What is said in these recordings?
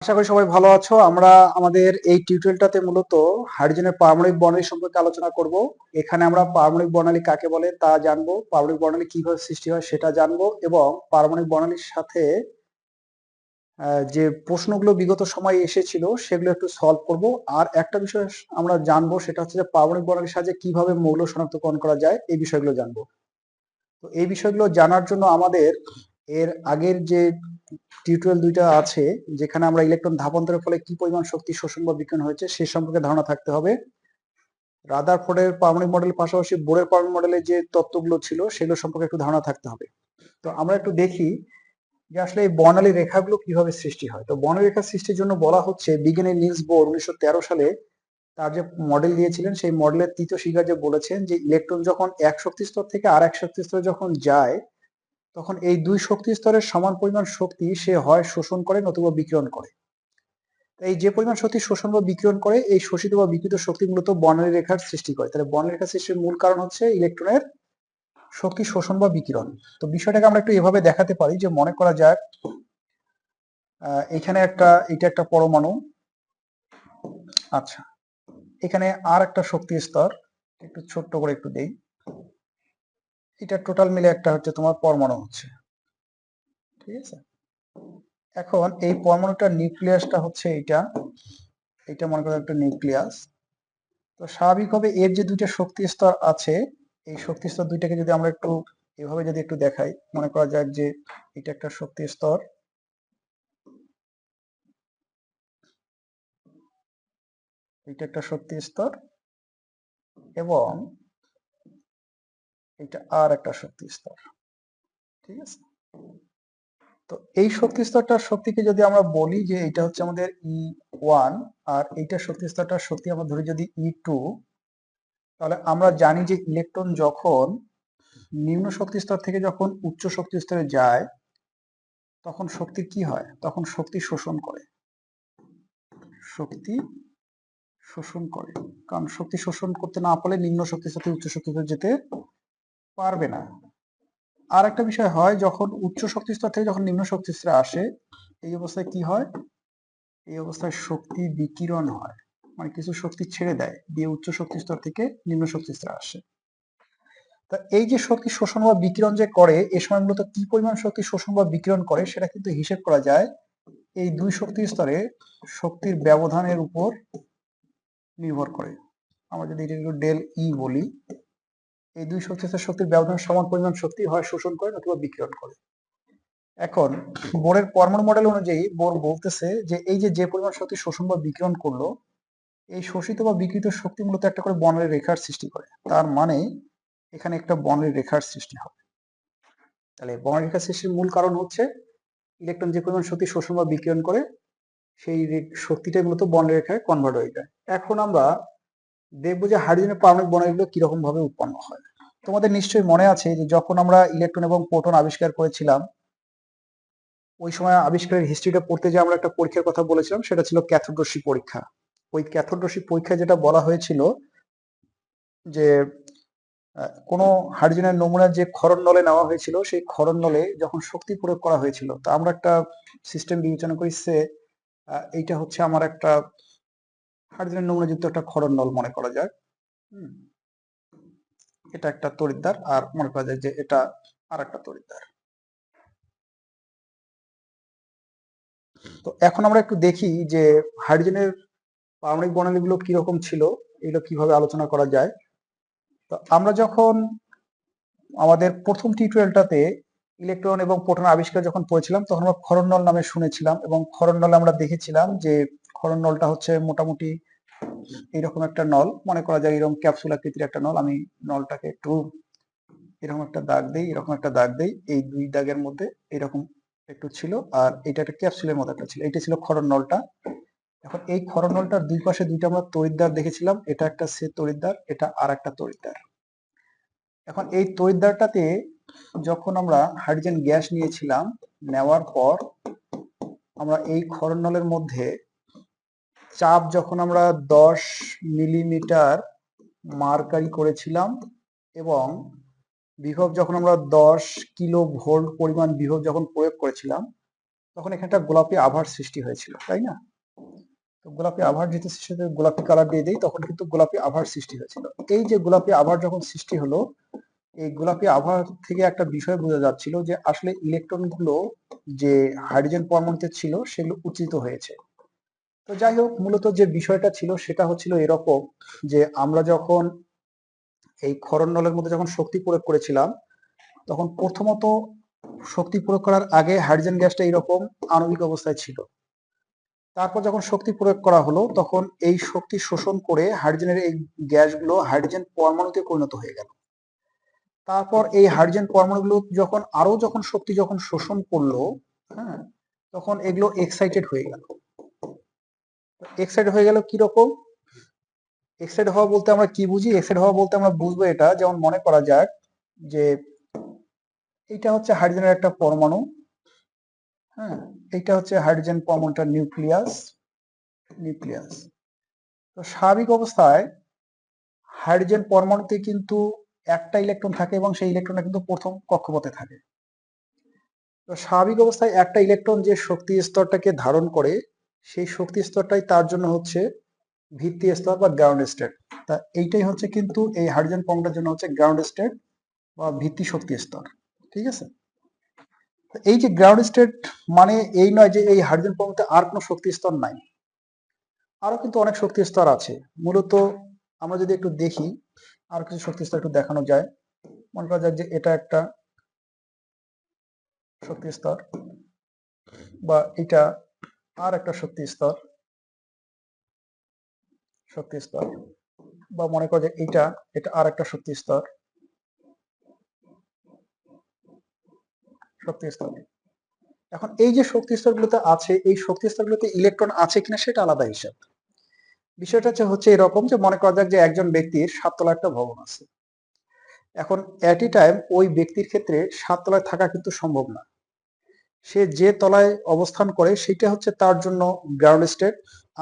আশা করি সবাই ভালো আছো। আমরা আমাদের এই টিউটোরিয়ালটাতে মূলত হাইড্রোজেনের পারমাণবিক বর্ণালী সম্পর্কে আলোচনা করব। এখানে আমরা পারমাণবিক বর্ণালী কাকে বলে তা জানবো, পারমাণবিক বর্ণালী কিভাবে সৃষ্টি হয় সেটা জানবো, এবং পারমাণবিক বর্ণালীর সাথে যে প্রশ্নগুলো বিগত সময়ে এসেছিল সেগুলো একটু সলভ করব। আর একটা বিষয় আমরা জানবো, সেটা হচ্ছে যে পারমাণবিক বর্ণালীর সাহায্যে কিভাবে মৌল শনাক্তকরণ করা যায়, এই বিষয়গুলো জানবো। তো এই বিষয়গুলো জানার জন্য আমাদের এর আগের যে টিউটোরিয়াল দুইটা আছে, যেখানে আমরা ইলেকট্রন ধাপান্তরের ফলে কি পরিমাণ শক্তি শোষণ বা বিকিরণ হয়েছে সে সম্পর্কে ধারণা থাকতে হবে। রাদারফোর্ডের পারমাণবিক মডেলের পাশাপাশি বোরের পারমাণবিক মডেলের যে তত্ত্বগুলো ছিল সেগুলো সম্পর্কে একটু ধারণা থাকতে হবে। তো আমরা একটু দেখি যে আসলে এই বর্ণালী রেখাগুলো কিভাবে সৃষ্টি হয়। তো বর্ণালী রেখা সৃষ্টির জন্য বলা হচ্ছে, বিজ্ঞানী নিলস বোর 1913 সালে তার যে মডেল দিয়েছিলেন, সেই মডেলের তৃতীয় শিকার যে বলেছেন যে ইলেকট্রন যখন এক শক্তি স্তর থেকে আর এক শক্তি স্তরে যখন যায়, তখন এই দুই শক্তি স্তরের সমান পরিমাণ শক্তি সে হয় শোষণ করে নতুবা বিকিরণ করে। এই যে পরিমাণ শক্তি শোষণ বা বিকিরণ করে, এই শোষিত বা বিকিরিত শক্তি মূলত বর্ণালী রেখার সৃষ্টি করে। তাহলে বর্ণালী রেখা সৃষ্টির মূল কারণ হচ্ছে ইলেকট্রনের শক্তি শোষণ বা বিকিরণ। তো বিষয়টাকে আমরা একটু এভাবে দেখাতে পারি যে, মনে করা যাক এখানে এটা একটা পরমাণু। আচ্ছা, এখানে আর একটা শক্তি স্তর, একটু ছোট্ট করে একটু দেই। এটা টোটাল মিলে একটা হচ্ছে তোমার পরমাণু হচ্ছে, ঠিক আছে। এখন এই পরমাণুটার নিউক্লিয়াসটা হচ্ছে এটা মনে করো একটা নিউক্লিয়াস। তো স্বাভাবিকভাবে এর যে দুইটা শক্তি স্তর আছে, এই শক্তি স্তর দুইটাকে যদি আমরা একটু এভাবে যদি একটু দেখাই, মনে করা যাক যে এটা একটা শক্তি স্তর, এটা একটা শক্তি স্তর, এবং এটা আর একটা শক্তি স্তর, ঠিক আছে। তো এই শক্তি স্তরটার শক্তিকে যদি আমরা বলি যে এটা হচ্ছে আমাদের E1, আর এইটা শক্তি স্তরটার শক্তি আমরা ধরি যদি E2, তাহলে আমরা জানি যে ইলেকট্রন যখন নিম্ন শক্তি স্তর থেকে যখন উচ্চ শক্তি স্তরে যায়, তখন শক্তির কি হয়? তখন শক্তি শোষণ করে, শক্তি শোষণ করে। কারণ শক্তি শোষণ করতে না পারলে নিম্ন শক্তি স্তর থেকে উচ্চ শক্তি স্তরে যেতে পারবে না। আর একটা বিষয় হয়, যখন উচ্চ শক্তি স্তর থেকে যখন নিম্ন শক্তি স্তরে আসে, এই অবস্থায় কি হয়? এই অবস্থায় শক্তি বিকিরণ হয়, মানে কিছু শক্তি ছেড়ে দেয়, দিয়ে উচ্চ শক্তি স্তর থেকে নিম্ন শক্তি স্তরে আসে। তা এই যে শক্তি শোষণ বা বিকিরণ যে করে, এ সময় মূলত কি পরিমাণ শক্তি শোষণ বা বিকিরণ করে সেটা কিন্তু হিসেব করা যায় এই দুই শক্তি স্তরে শক্তির ব্যবধানের উপর নির্ভর করে। আমরা যদি এটা একটু ডেল ই বলি, এই দুই শক্তি স্তরের শক্তির ব্যবধান সমান পরিমাণ শক্তি হয় শোষণ করে অথবা বিকিরণ করে। এখন বোরের পরমাণু মডেল অনুযায়ী বোর বলতেছে যে এই যে পরিমাণ শক্তি শোষণ বা বিকিরণ করলো, এই শোষিত বা বিকৃত শক্তি মূলত একটা করে বর্ণালী রেখার সৃষ্টি করে। তার মানে এখানে একটা বর্ণালী রেখার সৃষ্টি হবে। তাহলে বর্ণালী রেখার সৃষ্টির মূল কারণ হচ্ছে ইলেকট্রন যে পরিমাণ শক্তি শোষণ বা বিকিরণ করে, সেই শক্তিটাই মূলত বর্ণালী রেখায় কনভার্ট হয়ে যায়। এখন আমরা দেখবো যে হাইড্রোজেনের পারমাণবিক বর্ণালীগুলো কিরকম ভাবে উৎপন্ন হয়। তোমাদের নিশ্চয়ই মনে আছে যে যখন আমরা ইলেকট্রন এবং প্রোটন আবিষ্কার করেছিলাম, ওই সময় আবিষ্কারের হিস্ট্রিটা পড়তে যে আমরা একটা পরীক্ষার কথা বলেছিলাম, সেটা ছিল ক্যাথোড রশ্মি পরীক্ষা। ওই ক্যাথোড রশ্মি পরীক্ষায় যেটা বলা হয়েছিল যে কোনো হাইড্রোজেনের নমুনা যে ক্ষরণ নলে নেওয়া হয়েছিল, সেই ক্ষরণ নলে যখন শক্তি প্রয়োগ করা হয়েছিল, তো আমরা একটা সিস্টেম বিবেচনা করি সে এইটা হচ্ছে আমার একটা হাইড্রোজেনের নমুনাযুক্ত একটা ক্ষরণ নল মনে করা যায়। এটা একটা তড়িৎদ্বার, আর মনে করা যায় যে এটা আর একটা তড়িৎদ্বার। তো এখন আমরা একটু দেখি যে হাইড্রোজেনের পারমাণবিক বর্ণালীগুলো কিরকম ছিল, এগুলো কিভাবে আলোচনা করা যায়। তো আমরা যখন আমাদের প্রথম টিউটোরিয়ালটাতে ইলেকট্রন এবং প্রোটন আবিষ্কার যখন পড়েছিলাম, তখন আমরা ক্ষরণ নল নামে শুনেছিলাম, এবং ক্ষরণ নলে আমরা দেখেছিলাম যে ক্ষরণ নলটা হচ্ছে মোটামুটি এইরকম একটা নল, মনে করা যায় এরকম ক্যাপসুল আকৃতির একটা নল। আমি নলটাকে একটু এরকম একটা দাগ দেই, এরকম একটা দাগ দেই, এই দুই দাগের মধ্যে এরকম একটু ছিল, আর এটা একটা ক্যাপসুলের মতো একটা ছিল, এটা ছিল ক্ষরণ নলটা। এখন এই ক্ষরণ নলটার দুই পাশে দুইটা আমরা তড়িৎদ্বার দেখেছিলাম, এটা একটা সে তড়িৎদ্বার, এটা আর একটা তড়িৎদ্বার। এখন এই তড়িৎদ্বারটাতে যখন আমরা হাইড্রোজেন গ্যাস নিয়েছিলাম, নেওয়ার পর আমরা এই ক্ষরণ নলের মধ্যে চাপ যখন আমরা 10 মিলিমিটার মার্কারি করেছিলাম, এবং বিভব যখন আমরা 10 কিলো ভোল্ট পরিমাণ বিভব যখন প্রয়োগ করেছিলাম, তখন এখানে একটা গোলাপি আভার সৃষ্টি হয়েছিল, তাই না? তো গোলাপি আভার যেহেতু সৃষ্টি হয়েছে, গোলাপি কালার দিয়ে দিই, তখন কিন্তু গোলাপি আভার সৃষ্টি হয়েছিল। এই যে গোলাপি আভার যখন সৃষ্টি হলো, এই গোলাপি আভার থেকে একটা বিষয় বোঝা যাচ্ছিল যে আসলে ইলেকট্রন গুলো যে হাইড্রোজেন পরমাণুতে ছিল সেগুলো উচ্চিত হয়েছে। তো যাই হোক, মূলত যে বিষয়টা ছিল সেটা হচ্ছিল এরকম যে আমরা যখন এই ক্ষরণ নলের মধ্যে যখন শক্তি প্রয়োগ করেছিলাম, তখন প্রথমত শক্তি প্রয়োগ করার আগে হাইড্রোজেন গ্যাসটা এরকম আণবিক অবস্থায় ছিল। তারপর যখন শক্তি প্রয়োগ করা হলো, তখন এই শক্তি শোষণ করে হাইড্রোজেনের এই গ্যাসগুলো হাইড্রোজেন পরমাণুতে পরিণত হয়ে গেল। তারপর এই হাইড্রোজেন পরমাণুগুলো যখন শক্তি যখন শোষণ করলো, হ্যাঁ, তখন এগুলো এক্সাইটেড হয়ে গেল। এক্সাইটেড হয়ে গেল কিরকম? এক্সাইটেড হওয়া বলতে আমরা কি বুঝি? এক্সাইটেড হওয়া বলতে আমরা বুঝবো এটা, যেমন মনে করা যাক যে এটা হচ্ছে হাইড্রোজেনের একটা পরমাণু, হ্যাঁ, এটা হচ্ছে হাইড্রোজেন পরমাণুটার নিউক্লিয়াস। তো স্বাভাবিক অবস্থায় হাইড্রোজেন পরমাণুতে কিন্তু একটা ইলেকট্রন থাকে এবং সেই ইলেকট্রনটা কিন্তু প্রথম কক্ষপথে থাকে। তো স্বাভাবিক অবস্থায় একটা ইলেকট্রন যে শক্তি স্তরটাকে ধারণ করে, সেই শক্তি স্তরটাই তার জন্য হচ্ছে ভিত্তি স্তর বা গ্রাউন্ড স্টেট। তা এইটাই হচ্ছে কিন্তু এই হাইড্রোজেন পরমাণুর জন্য হচ্ছে গ্রাউন্ড স্টেট বা ভিত্তি শক্তি স্তর। ঠিক আছে? এই যে গ্রাউন্ড স্টেট মানে এই নয় যে এই হাইড্রোজেন পরমাণুতে আর কোনো শক্তি স্তর নাই, আরো কিন্তু অনেক শক্তি স্তর আছে। মূলত আমরা যদি একটু দেখি, আর কিছু শক্তি স্তর একটু দেখানো যায়। মনে করা যায় যে এটা একটা শক্তি স্তর, বা এটা আর একটা শক্তি স্তর, বা মনে করা যায় এটা আর একটা শক্তি স্তর। এখন এই যে শক্তি স্তরগুলোতে আছে, এই শক্তি স্তরগুলোতে ইলেকট্রন আছে কিনা সেটা আলাদা হিসাব। বিষয়টা হচ্ছে এরকম যে মনে করা যাক যে একজন ব্যক্তির 7 তলা একটা ভবন আছে। এখন এট এ টাইম ওই ব্যক্তির ক্ষেত্রে 7 তলায় থাকা কিন্তু সম্ভব না। সে যে তলায় অবস্থান করে সেটা হচ্ছে তার জন্য গ্রাউন্ড স্টেট,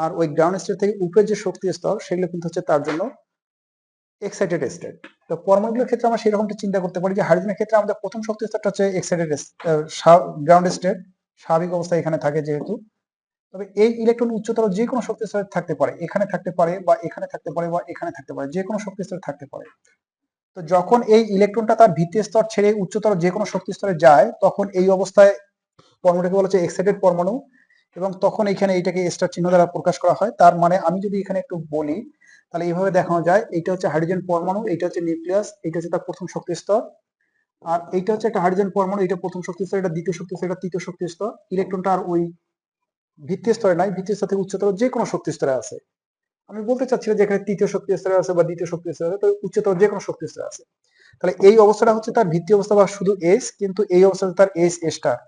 আর ওই গ্রাউন্ড স্টেট থেকে উপরে যে শক্তি স্তর সেগুলো কিন্তু হচ্ছে তার জন্য এক্সাইটেড স্টেট। তো পরমাণুগুলোর ক্ষেত্রে আমরা সেরকমটা চিন্তা করতে পারি যে হাইড্রোজেনের ক্ষেত্রে আমাদের প্রথম শক্তি স্তরটা হচ্ছে এক্সাইটেড গ্রাউন্ড স্টেট, স্বাভাবিক অবস্থায় এখানে থাকে যেহেতু। তবে এই ইলেকট্রন উচ্চতর যে কোনো শক্তি স্তরে থাকতে পারে, এখানে থাকতে পারে বা এখানে থাকতে পারে বা এখানে থাকতে পারে, যে কোনো শক্তি স্তরে থাকতে পারে। তো যখন এই ইলেকট্রনটা তার ভিত্তি স্তর ছেড়ে উচ্চতর যে কোনো শক্তি স্তরে যায়, তখন এই অবস্থায় পরমাণুটাকে বলা হচ্ছে এক্সাইটেড পরমাণু, এবং তখন এখানে এইটাকে স্টার চিহ্ন দ্বারা প্রকাশ করা হয়। তার মানে আমি যদি এখানে একটু বলি, তাহলে এইভাবে দেখানো যায়, এইটা হচ্ছে হাইড্রোজেন পরমাণু, এইটা হচ্ছে নিউক্লিয়াস, এইটা হচ্ছে তার প্রথম শক্তি স্তর, আর এইটা হচ্ছে একটা হাইড্রোজেন পরমাণু, এটা প্রথম শক্তি স্তর, এটা দ্বিতীয় শক্তি স্তর, এটা তৃতীয় শক্তি স্তর। ইলেকট্রনটা আর ওই ভিত্তি স্তরে নাই, ভিত্তি স্তর থেকে উচ্চতর যে কোনো শক্তি স্তরে আছে। আমি বলতে চাচ্ছিলাম যে এখানে তৃতীয় শক্তি স্তরে আছে বা দ্বিতীয় শক্তি স্তরে আছে, তো উচ্চতর যে কোনো শক্তি স্তরে আছে। তাহলে এই অবস্থাটা হচ্ছে তার ভিত্তি অবস্থা বা শুধু এস, কিন্তু এই অবস্থাতে তার এস স্টার।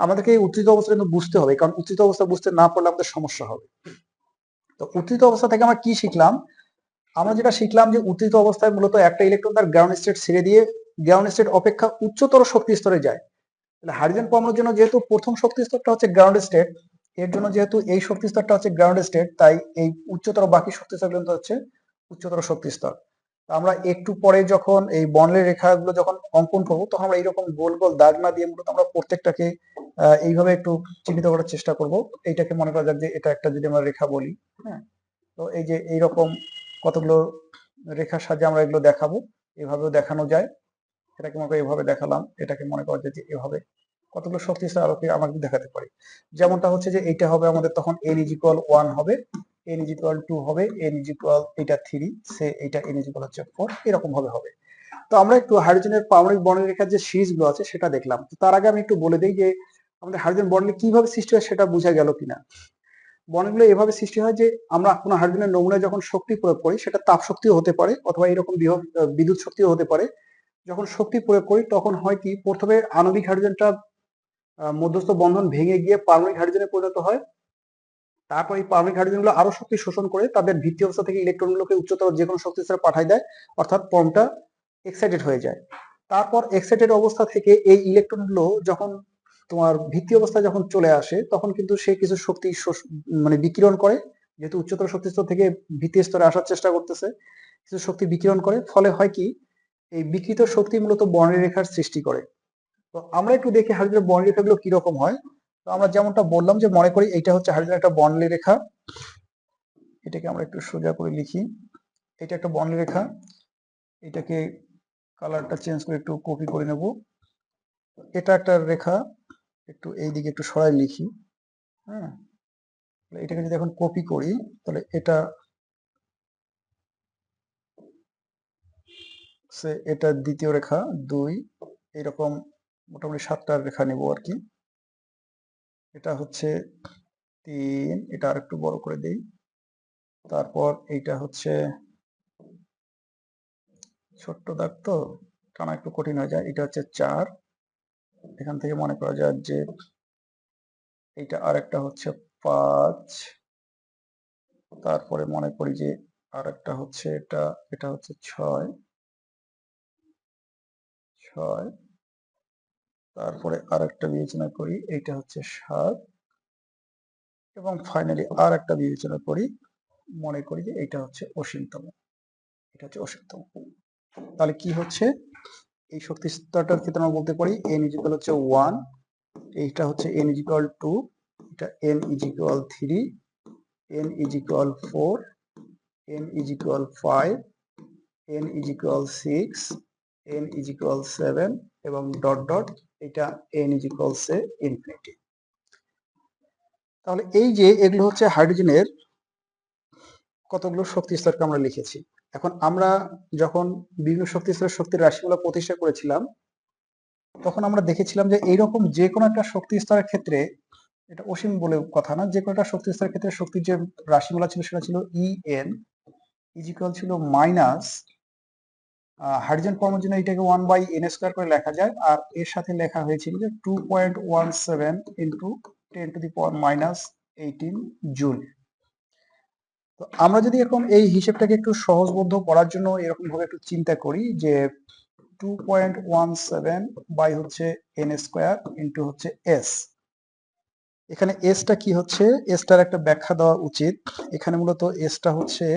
আমাদেরকে এই উত্তেজিত অবস্থা কিন্তু বুঝতে হবে, কারণ উত্তেজিত অবস্থা বুঝতে না পারলে আমাদের সমস্যা হবে। তো উত্তেজিত অবস্থা থেকে আমরা কি শিখলাম? আমরা যেটা শিখলাম যে উত্তেজিত অবস্থায় মূলত একটা ইলেকট্রন তার গ্রাউন্ড স্টেট ছেড়ে দিয়ে গ্রাউন্ড স্টেট অপেক্ষা উচ্চতর শক্তি স্তরে যায়। তাহলে হাইড্রোজেন পরমাণুর জন্য যেহেতু প্রথম শক্তি স্তরটা হচ্ছে গ্রাউন্ড স্টেট, এর জন্য যেহেতু এই শক্তি স্তরটা হচ্ছে গ্রাউন্ড স্টেট, তাই এই উচ্চতর বাকি শক্তি স্তরগুলো হচ্ছে উচ্চতর শক্তি স্তর। আমরা একটু পরে যখন এই বর্ণের রেখাগুলো যখন অঙ্কন করবো, তখন আমরা এইরকম গোল গোল দাগ না দিয়ে মূলত আমরা প্রত্যেকটাকে এইভাবে একটু চিহ্নিত করার চেষ্টা করব। এইটাকে মনে করা যাক যে এটা একটা যদি আমরা রেখা বলি, হ্যাঁ, তো এই যে এইরকম কতগুলো রেখার সাহায্যে আমরা এগুলো দেখাবো। এভাবেও দেখানো যায়, এটাকে মনে করি এভাবে দেখালাম, এটাকে মনে করা যায় যে এভাবে কতগুলো শক্তি আলোকে আমাকে দেখাতে পারি। যেমনটা হচ্ছে যে এইটা হবে আমাদের তখন n ইজ ইকুয়াল 1 হবে, n ইজ ইকুয়াল 2 হবে, n ইজ ইকুয়াল এটা 3, সে এটা n ইজ ইকুয়াল হচ্ছে 4, এরকম ভাবে হবে। তো আমরা একটু হাইড্রোজেনের পারমাণবিক বর্ণের রেখার যে সিরিজ গুলো আছে সেটা দেখলাম। তো তার আগে আমি একটু বলে দিই যে আমাদের হাইড্রোজেন বর্ণগুলো কিভাবে সৃষ্টি হয় সেটা বোঝা গেল কিনা। বর্ণগুলো এভাবে সৃষ্টি হয় যে আমরা কোনো হাইড্রোজেনের নমুনায় যখন শক্তি প্রয়োগ করি, সেটা তাপ শক্তিও হতে পারে অথবা এরকম বিদ্যুৎ শক্তিও হতে পারে। যখন শক্তি প্রয়োগ করি তখন হয় কি, প্রথমে আণবিক হাইড্রোজেনটা মধ্যস্থ বন্ধন ভেঙে গিয়ে পারমাণবিক হাইড্রোজেনে পরিণত হয়। তারপর এই পারমাণবিক হাইড্রোজেনগুলো আরো শক্তি শোষণ করে তাদের ভিত্তি অবস্থা থেকে ইলেকট্রনগুলোকে উচ্চতর যে কোনো শক্তি স্তরে পাঠায় দেয়, অর্থাৎ পরমাণুটা এক্সাইটেড হয়ে যায়। তারপর এক্সাইটেড অবস্থা থেকে এই ইলেকট্রনগুলো যখন তোমার ভিত্তি অবস্থায় যখন চলে আসে, তখন কিন্তু সে কিছু শক্তি মানে বিকিরণ করে, যেহেতু উচ্চতর শক্তি স্তর থেকে ভিত্তি স্তরে আসার চেষ্টা করতেছে, কিছু শক্তি বিকিরণ করে। ফলে হয় কি, এই বিকৃত শক্তি মূলত বর্ণরেখার সৃষ্টি করে। তো আমরা একটু দেখি হাইড্রোজেনের বর্ণরেখাগুলো কিরকম হয়। তো আমরা যেমনটা বললাম যে মনে করি এইটা হচ্ছে হাইড্রোজেন একটা বর্ণালী রেখা, এটাকে আমরা একটু সোজা করে লিখি, এটা একটা বর্ণালী রেখা, এটাকে কালারটা চেঞ্জ করে একটু কপি করে নেব, এটা একটা রেখা, একটু এইদিকে একটু সরাই লিখি, হ্যাঁ, এটাকে যদি এখন কপি করি তাহলে এটা এটা দ্বিতীয় রেখা 2, এরকম মোটামুটি 7টা রেখা নেব আর কি। এটা হচ্ছে 3, এটা আর একটু বড় করে দেই, তারপর এইটা হচ্ছে ছোট্ট দাগ তো টানা একটু কঠিন হয়ে যায়, এটা হচ্ছে 4, এখান থেকে মনে করা যায় যে এইটা আর একটা হচ্ছে 5, তারপরে মনে করি যে আর একটা হচ্ছে এটা, এটা হচ্ছে 6, তারপরে আর একটা বিবেচনা করি, এইটা হচ্ছে 7, এবং ফাইনালি আর একটা বিবেচনা করি, মনে করি যে এটা হচ্ছে অসীমতম, এটা হচ্ছে অসীমতম। তাহলে কি হচ্ছে, এই শক্তি স্তরটার ক্ষেত্রে আমরা বলতে পারি n ইকুয়াল হচ্ছে 1, এইটা হচ্ছে n ইকুয়াল 2, এটা n equal 3, n equal 4, n equal 5, n equal 6, n equal 7, এবং ডট ডট এটা n ইকুয়াল সে ইনফিনিটি। তাহলে এই যে এগুলো হচ্ছে হাইড্রোজেনের কতগুলো শক্তি স্তরকে আমরা লিখেছি। এখন আমরা যখন বিভিন্ন শক্তি স্তরের শক্তির রাশিগুলো প্রতিষ্ঠা করেছিলাম তখন আমরা দেখেছিলাম যে এইরকম যে কোনো একটা শক্তি স্তরের ক্ষেত্রে, এটা অসীম বলে কথা না, যে কোনো একটা শক্তি স্তরের ক্ষেত্রে শক্তির যে রাশিমালা ছিল সেটা ছিল En ইকুয়াল ছিল মাইনাস, হাইড্রোজেন পরমাণুর জন্য এটাকে 1/n² করে লেখা যায়, আর এর সাথে লেখা হয়েছিল যে 2.17 ইন্টু 10⁻⁻18 জুল। তো আমরা যদি এখন এই হিসেবটাকে একটু সহজবোধ্য করার জন্য এরকম ভাবে একটু চিন্তা করি যে 2.17 বাই হচ্ছে n² ইন্টু হচ্ছে s, এখানে এসটা কি হচ্ছে, এসটার একটা ব্যাখ্যা দেওয়া উচিত। এখানে মূলত এসটা হচ্ছে,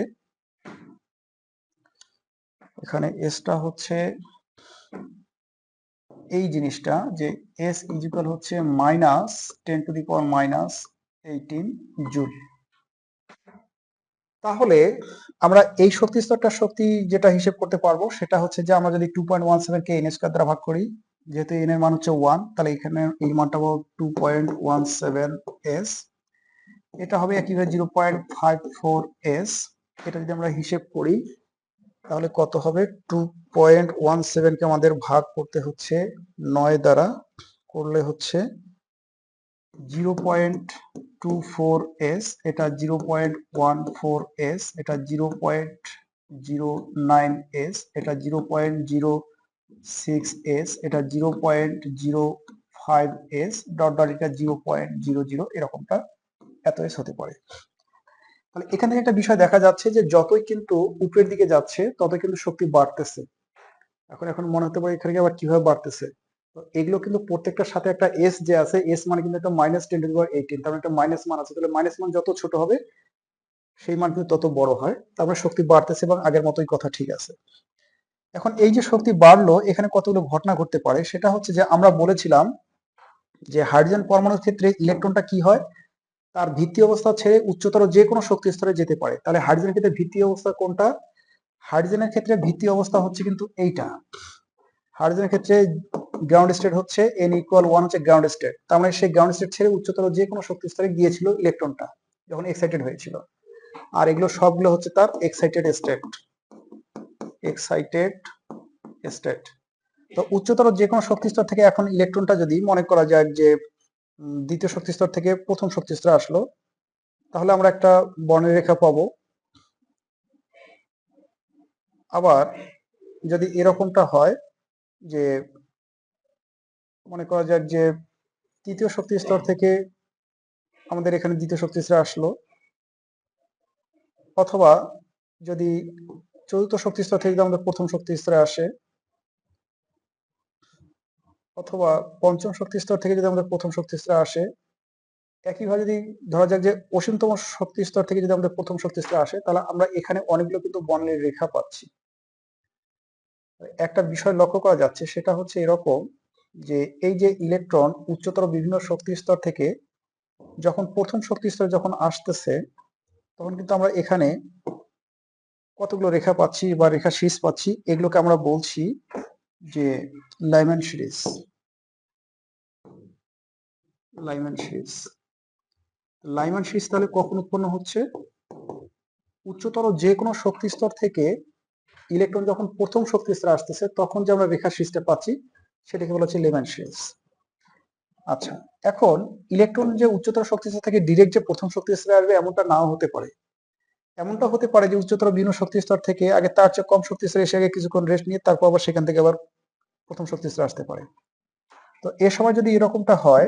এখানে এসটা হচ্ছে এই জিনিসটা যে এস ইজিক্যাল হচ্ছে -10⁻⁻18 জুল। তাহলে আমরা এই শক্তি স্তরটার শক্তি যেটা হিসেব করতে পারবো সেটা হচ্ছে যে আমরা যদি 2.17 কে n² দ্বারা ভাগ করি, যেহেতু n এর মান হচ্ছে 1, তাহলে এখানে এই মানটা পাবো 2.17 s, এটা হবে একইভাবে 0.54 s। এটা যদি আমরা হিসেব করি তাহলে কত হবে, 2.17 কে আমাদের ভাগ করতে হচ্ছে 9 দ্বারা, করলে হচ্ছে 0.24 s, এটা 0.14 s, এটা 0.09 s, এটা 0.06 s, এটা 0.05 s, ডট ডট এটা 0.00, এরকমটা এত s হতে পারে। তাহলে এখান থেকে একটা বিষয় দেখা যাচ্ছে যে যতই কিন্তু উপরের দিকে যাচ্ছে ততই কিন্তু শক্তি বাড়তেছে। এখন মনে হতে পারে এখানে আবার কিভাবে বাড়তেছে, তো এগুলো কিন্তু প্রত্যেকটার সাথে একটা এস যে আছে, এস মানে কিন্তু একটা -10⁻18, তার মানে একটা মাইনাস মান আছে, তাহলে মাইনাস মান যত ছোট হবে সেই মান কিন্তু তত বড় হয়, তারপরে শক্তি বাড়তেছে এবং আগের মতোই কথা ঠিক আছে। এখন এই যে শক্তি বাড়লো এখানে কতগুলো ঘটনা ঘটতে পারে, সেটা হচ্ছে যে আমরা বলেছিলাম যে হাইড্রোজেন পরমাণুর ক্ষেত্রে ইলেকট্রনটা কি হয়, তার ভিত্তি অবস্থা ছেড়ে উচ্চতর যে কোনো শক্তি স্তরে যেতে পারে। তাহলে হাইড্রোজেনের ক্ষেত্রে ভিত্তি অবস্থা কোনটা, হাইড্রোজেনের ক্ষেত্রে ভিত্তি অবস্থা হচ্ছে কিন্তু এইটা। হাইড্রোজেনের ক্ষেত্রে গ্রাউন্ড স্টেট হচ্ছে n ইকুয়াল 1 হচ্ছে গ্রাউন্ড স্টেট, তার মানে সেই গ্রাউন্ড স্টেট ছেড়ে উচ্চতর যে কোনো শক্তি স্তরে গিয়েছিল ইলেকট্রনটা যখন এক্সাইটেড হয়েছিল, আর এগুলো সবগুলো হচ্ছে তার এক্সাইটেড স্টেট, এক্সাইটেড স্টেট। তো উচ্চতর যে কোনো শক্তি স্তর থেকে এখন ইলেকট্রনটা যদি মনে করা যায় যে দ্বিতীয় শক্তি স্তর থেকে প্রথম শক্তি স্তরে আসলো, তাহলে আমরা একটা বর্ণের রেখা পাবো। আবার যদি এরকমটা হয় যে মনে করা যাক যে তৃতীয় শক্তি স্তর থেকে আমাদের এখানে দ্বিতীয় শক্তি স্তরে আসলো, অথবা যদি চতুর্থ শক্তি স্তর থেকে যদি আমাদের প্রথম শক্তি স্তরে আসে, অথবা পঞ্চম শক্তি স্তর থেকে যদি আমাদের প্রথম শক্তি স্তরে আসে, একইভাবে যদি ধরা যাক যে অসীমতম শক্তি স্তর থেকে যদি আমাদের প্রথম শক্তি স্তরে আসে, তাহলে আমরা এখানে অনেকগুলো কিন্তু বর্ণের রেখা পাচ্ছি। একটা বিষয় লক্ষ্য করা যাচ্ছে সেটা হচ্ছে এরকম যে এই যে ইলেকট্রন উচ্চতর বিভিন্ন শক্তি স্তর থেকে যখন প্রথম শক্তি স্তরে যখন আসতেছে তখন কিন্তু আমরা এখানে কতগুলো রেখা পাচ্ছি বা রেখা শীষ পাচ্ছি, এগুলোকে আমরা বলছি যে Lyman series. Lyman series Lyman series তাহলে কখন উৎপন্ন হচ্ছে? উচ্চতর যে কোনো শক্তি স্তর থেকে ইলেকট্রন যখন প্রথম শক্তি স্তরে আসতেছে তখন যে আমরা রেখা সিরিজটা পাচ্ছি সেটাকে বলা হচ্ছে লেম্যান সিরিজ। আচ্ছা, এখন ইলেকট্রন যে উচ্চতর শক্তি স্তর থেকে ডিরেক্ট যে প্রথম শক্তি স্তরে আসবে এমনটা নাও হতে পারে। এমনটা হতে পারে যে উচ্চতর বিভিন্ন শক্তি স্তর থেকে আগে তার চেয়ে কম শক্তি স্তরে এসে আগে কিছুক্ষণ রেস্ট নিয়ে তারপর আবার সেখান থেকে আবার প্রথম শক্তি স্তরে আসতে পারে। তো এ সময় যদি এরকমটা হয়,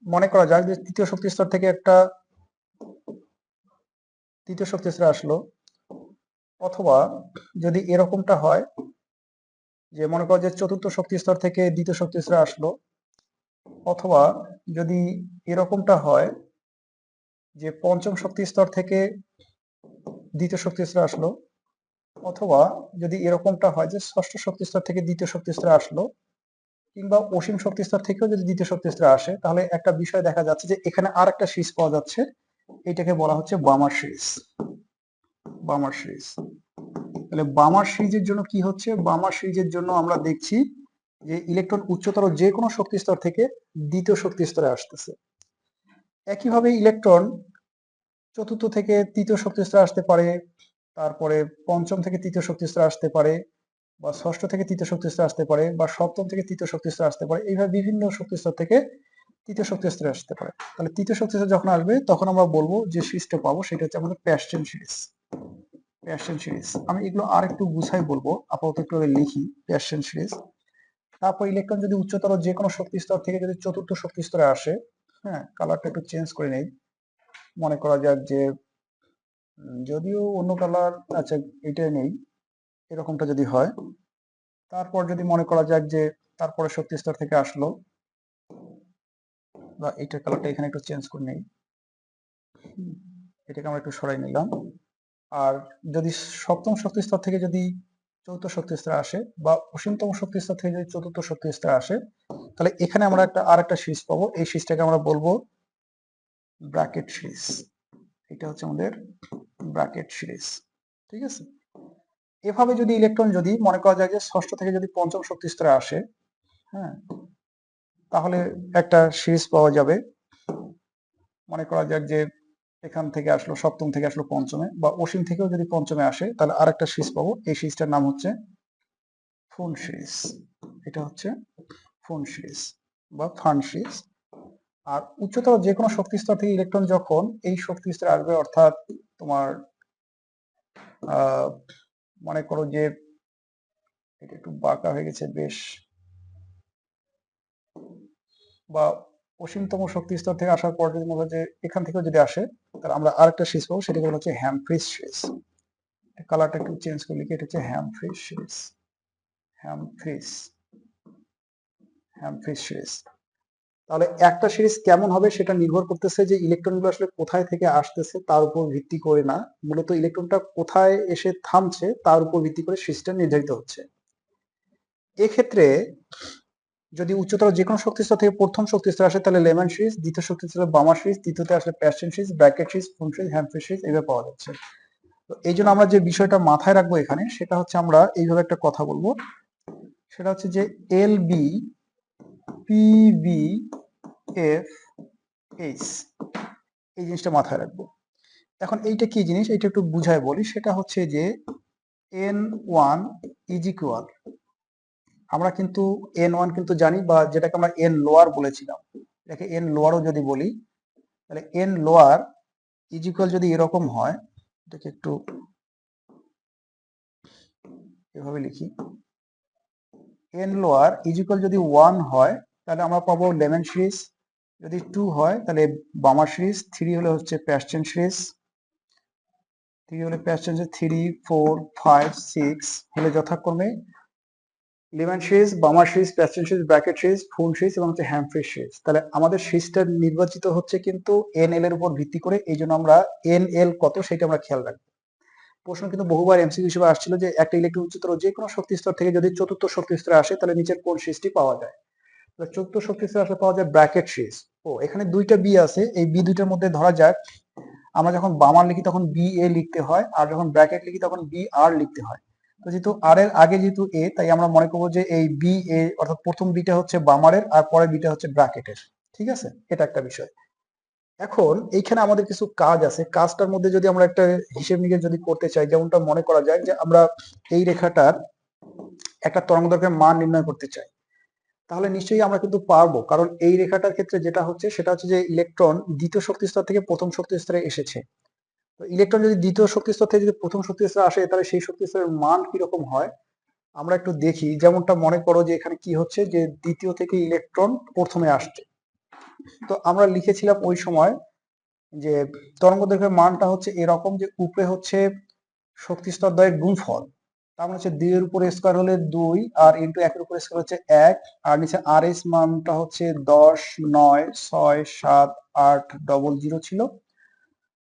মনে করা যাক যে তৃতীয় শক্তি স্তর থেকে একটা তৃতীয় শক্তি স্তরে আসলো, অথবা যদি এরকমটা হয় যে মনে করো যে চতুর্থ শক্তি স্তর থেকে দ্বিতীয় শক্তি স্তরে আসলো, অথবা যদি এরকমটা হয় যে পঞ্চম শক্তি স্তর থেকে দ্বিতীয় শক্তি স্তরে আসলো, অথবা যদি এরকমটা হয় যে ষষ্ঠ শক্তি স্তর থেকে দ্বিতীয় শক্তি স্তরে আসলো, কিংবা অসীম শক্তি স্তর থেকেও যদি দ্বিতীয় শক্তি স্তরে আসে, তাহলে একটা বিষয় দেখা যাচ্ছে যে এখানে আর একটা সিরিজ পাওয়া যাচ্ছে, এটাকে বলা হচ্ছে বামার সিরিজ। Balmer series. তাহলে বামার সিরিজের জন্য কি হচ্ছে? বামার সিরিজের জন্য আমরা দেখছি যে ইলেকট্রন উচ্চতর যে কোনো শক্তি স্তর থেকে দ্বিতীয় শক্তি স্তরে আসতেছে। একইভাবে ইলেকট্রন চতুর্থ থেকে তৃতীয় শক্তি স্তরে আসতে পারে, তারপরে পঞ্চম থেকে তৃতীয় শক্তি স্তরে আসতে পারে, বা ষষ্ঠ থেকে তৃতীয় শক্তি স্তরে আসতে পারে, বা সপ্তম থেকে তৃতীয় শক্তি স্তরে আসতে পারে। এইভাবে বিভিন্ন শক্তি স্তর থেকে তৃতীয় শক্তি স্তরে আসতে পারে। তাহলে তৃতীয় শক্তি স্তর যখন আসবে তখন আমরা বলবো যে সিরিজটা পাবো সেটা হচ্ছে আমাদের প্যাসচেন সিরিজ। প্যাসচেন সিরিজ আমি এগুলো আর একটু গুছাই বলবো, আপাতত একটু লিখি প্যাসচেন সিরিজ। তারপর ইলেকট্রন যদি উচ্চতর যে কোনো শক্তি স্তর থেকে যদি চতুর্থ শক্তি স্তরে আসে, হ্যাঁ, কালারটা একটু চেঞ্জ করে নেই, মনে করা যাক যে যদিও অন্য কালার, আচ্ছা এটাই নেই, এরকমটা যদি হয়, তারপর যদি মনে করা যাক যে তারপরে শক্তি স্তর থেকে আসলো, বা এইটার কালারটা এখানে একটু চেঞ্জ করে নেই, এটাকে আমরা একটু সরাই নিলাম। আর যদি সপ্তম শক্তি স্তর থেকে যদি চতুর্থ শক্তি স্তরে আসে, বা অসীমতম শক্তি স্তর থেকে যদি চতুর্থ শক্তি স্তরে আসে, তাহলে এখানে আমরা আর একটা সিরিজ পাবো। এই সিরিজটাকে আমরা বলবো ব্র্যাকেট সিরিজ। এটা হচ্ছে আমাদের ব্র্যাকেট সিরিজ। ঠিক আছে? এভাবে যদি ইলেকট্রন যদি মনে করা যায় যে ষষ্ঠ থেকে যদি পঞ্চম শক্তি স্তরে আসে, হ্যাঁ, তাহলে একটা সিরিজ পাওয়া যাবে। মনে করা যাক যে এখান থেকে আসলো, সপ্তম থেকে আসলো পঞ্চমে, বা অসীম থেকেও যদি পঞ্চমে আসে, তাহলে আর একটা সিরিজ পাবো। এই সিরিজটার নাম হচ্ছে ফুন সিরিজ। এটা হচ্ছে ফুন সিরিজ বা ফান সিরিজ। আর উচ্চতর যে কোনো শক্তি স্তর থেকে ইলেকট্রন যখন এই শক্তি স্তরে আসবে, অর্থাৎ তোমার মনে করো যে এটা একটু বাঁকা হয়ে গেছে বেশ, বা অসীমতম শক্তি স্তর থেকে আসার পর যদি মনে হয় যে এখান থেকেও যদি আসে, তাহলে আমরা আরেকটা সিরিজ পাবো, সেটাকে বলা হচ্ছে হ্যামফ্রিস সিরিজ। কালারটা একটু চেঞ্জ করে লিখে, এটা হচ্ছে হ্যামফ্রিস সিরিজ। হ্যামফ্রিস হ্যামফ্রিস সিরিজ। তাহলে একটা সিরিজ কেমন হবে সেটা নির্ভর করতেছে যে ইলেকট্রনগুলো আসলে কোথায় থেকে আসতেছে তার উপর ভিত্তি করে না, মূলত ইলেকট্রনটা কোথায় এসে থামছে তার উপর ভিত্তি করে সিরিজটা নির্ধারিত হচ্ছে। এক্ষেত্রে যদি উচ্চতর যে কোনো শক্তি স্তর থেকে প্রথম শক্তি স্তরে আসে তাহলে লেম্যান সিরিজ, দ্বিতীয় শক্তি স্তরে বামার সিরিজ, তৃতীয়তে আসলে Paschen series, Brackett series, Pfund series, Humphreys series এইভাবে পাওয়া যাচ্ছে। তো এই জন্য আমরা যে বিষয়টা মাথায় রাখবো এখানে, সেটা হচ্ছে আমরা এইভাবে একটা কথা বলবো, সেটা হচ্ছে যে L B P B F H, এই জিনিসটা মাথায় রাখবো। এখন এইটা কি জিনিস, এইটা একটু বুঝায় বলি। সেটা হচ্ছে যে N1 ইজ ইকুয়াল, আমরা কিন্তু N1 কিন্তু জানি, বা যেটাকে আমরা N লোয়ার বলেছিলাম, এটাকে N লোয়ারও যদি বলি, তাহলে N লোয়ার ইজ ইকুয়াল যদি এরকম হয়, এটাকে একটু এভাবে লিখি, N লোয়ার ইজ ইকুয়াল যদি 1 হয় তাহলে আমরা পাবো লেমন সিরিজ, যদি 2 হয় তাহলে বামার সিরিজ, 3 হলে হচ্ছে প্যাসচেন সিরিজ, 3 হলে প্যাসচেন সিরিজ, 3, 4, 5, 6 হলে যথাক্রমে Lyman series, Balmer series, Paschen series, Brackett series, Pfund series এবং হচ্ছে হ্যামফ্রিস সিরিজ। তাহলে আমাদের সিরিজটা নির্বাচিত হচ্ছে কিন্তু NL এর উপর ভিত্তি করে, এই জন্য আমরা NL কত সেটা আমরা খেয়াল রাখবো। প্রশ্ন কিন্তু বহুবার এমসিকিউ হিসেবে আসছিল যে একটা ইলেকট্রন উচ্চতর যে কোনো শক্তি স্তর থেকে যদি চতুর্থ শক্তি স্তরে আসে তাহলে নিচের কোন সিরিজটি পাওয়া যায়। চতুর্থ শক্তি স্তরে আসলে পাওয়া যায় ব্র্যাকেট সিরিজ। ও এখানে দুইটা বি আছে, এই বি দুইটার মধ্যে ধরা যাক আমরা যখন বামার লিখি তখন বি এ লিখতে হয়, আর যখন ব্র্যাকেট লিখি তখন বি আর লিখতে হয়। তো যেহেতু আর এর আগে যেহেতু এ, তাই আমরা মনে করবো যে এই বি এ অর্থাৎ প্রথম বিটা হচ্ছে বামারের আর পরের বিটা হচ্ছে ব্র্যাকেটের। ঠিক আছে, এটা একটা বিষয়। এখন এইখানে আমাদের কিছু কাজ আছে, কাজটার মধ্যে যদি আমরা একটা হিসেব নিকেশ যদি করতে চাই, যেমনটা মনে করা যায় যে আমরা এই রেখাটার একটা তরঙ্গদৈর্ঘ্যের মান নির্ণয় করতে চাই, তাহলে নিশ্চয়ই আমরা কিন্তু পারবো, কারণ এই রেখাটার ক্ষেত্রে যেটা হচ্ছে সেটা হচ্ছে যে ইলেকট্রন দ্বিতীয় শক্তি স্তর থেকে প্রথম শক্তি স্তরে এসেছে। তো ইলেকট্রন যদি দ্বিতীয় শক্তি স্তর থেকে যদি প্রথম শক্তি স্তরে আসে তাহলে সেই শক্তি স্তরের মান কিরকম হয় আমরা একটু দেখি। যেমনটা মনে করো যে এখানে কি হচ্ছে যে দ্বিতীয় থেকে ইলেকট্রন প্রথমে আসছে, তো আমরা লিখেছিলাম ওই সময় যে তরঙ্গদৈর্ঘ্যের মানটা হচ্ছে এরকম যে উপরে হচ্ছে শক্তি স্তর দ্বয়ের গুণফল, তার মানে হচ্ছে 2 এর উপরে স্কয়ার হলে 2 আর ইনটু 1 এর উপরে স্কয়ার হচ্ছে 1, আর নিচে আর এস মানটা হচ্ছে 10 9 6 7 8 00 ছিল।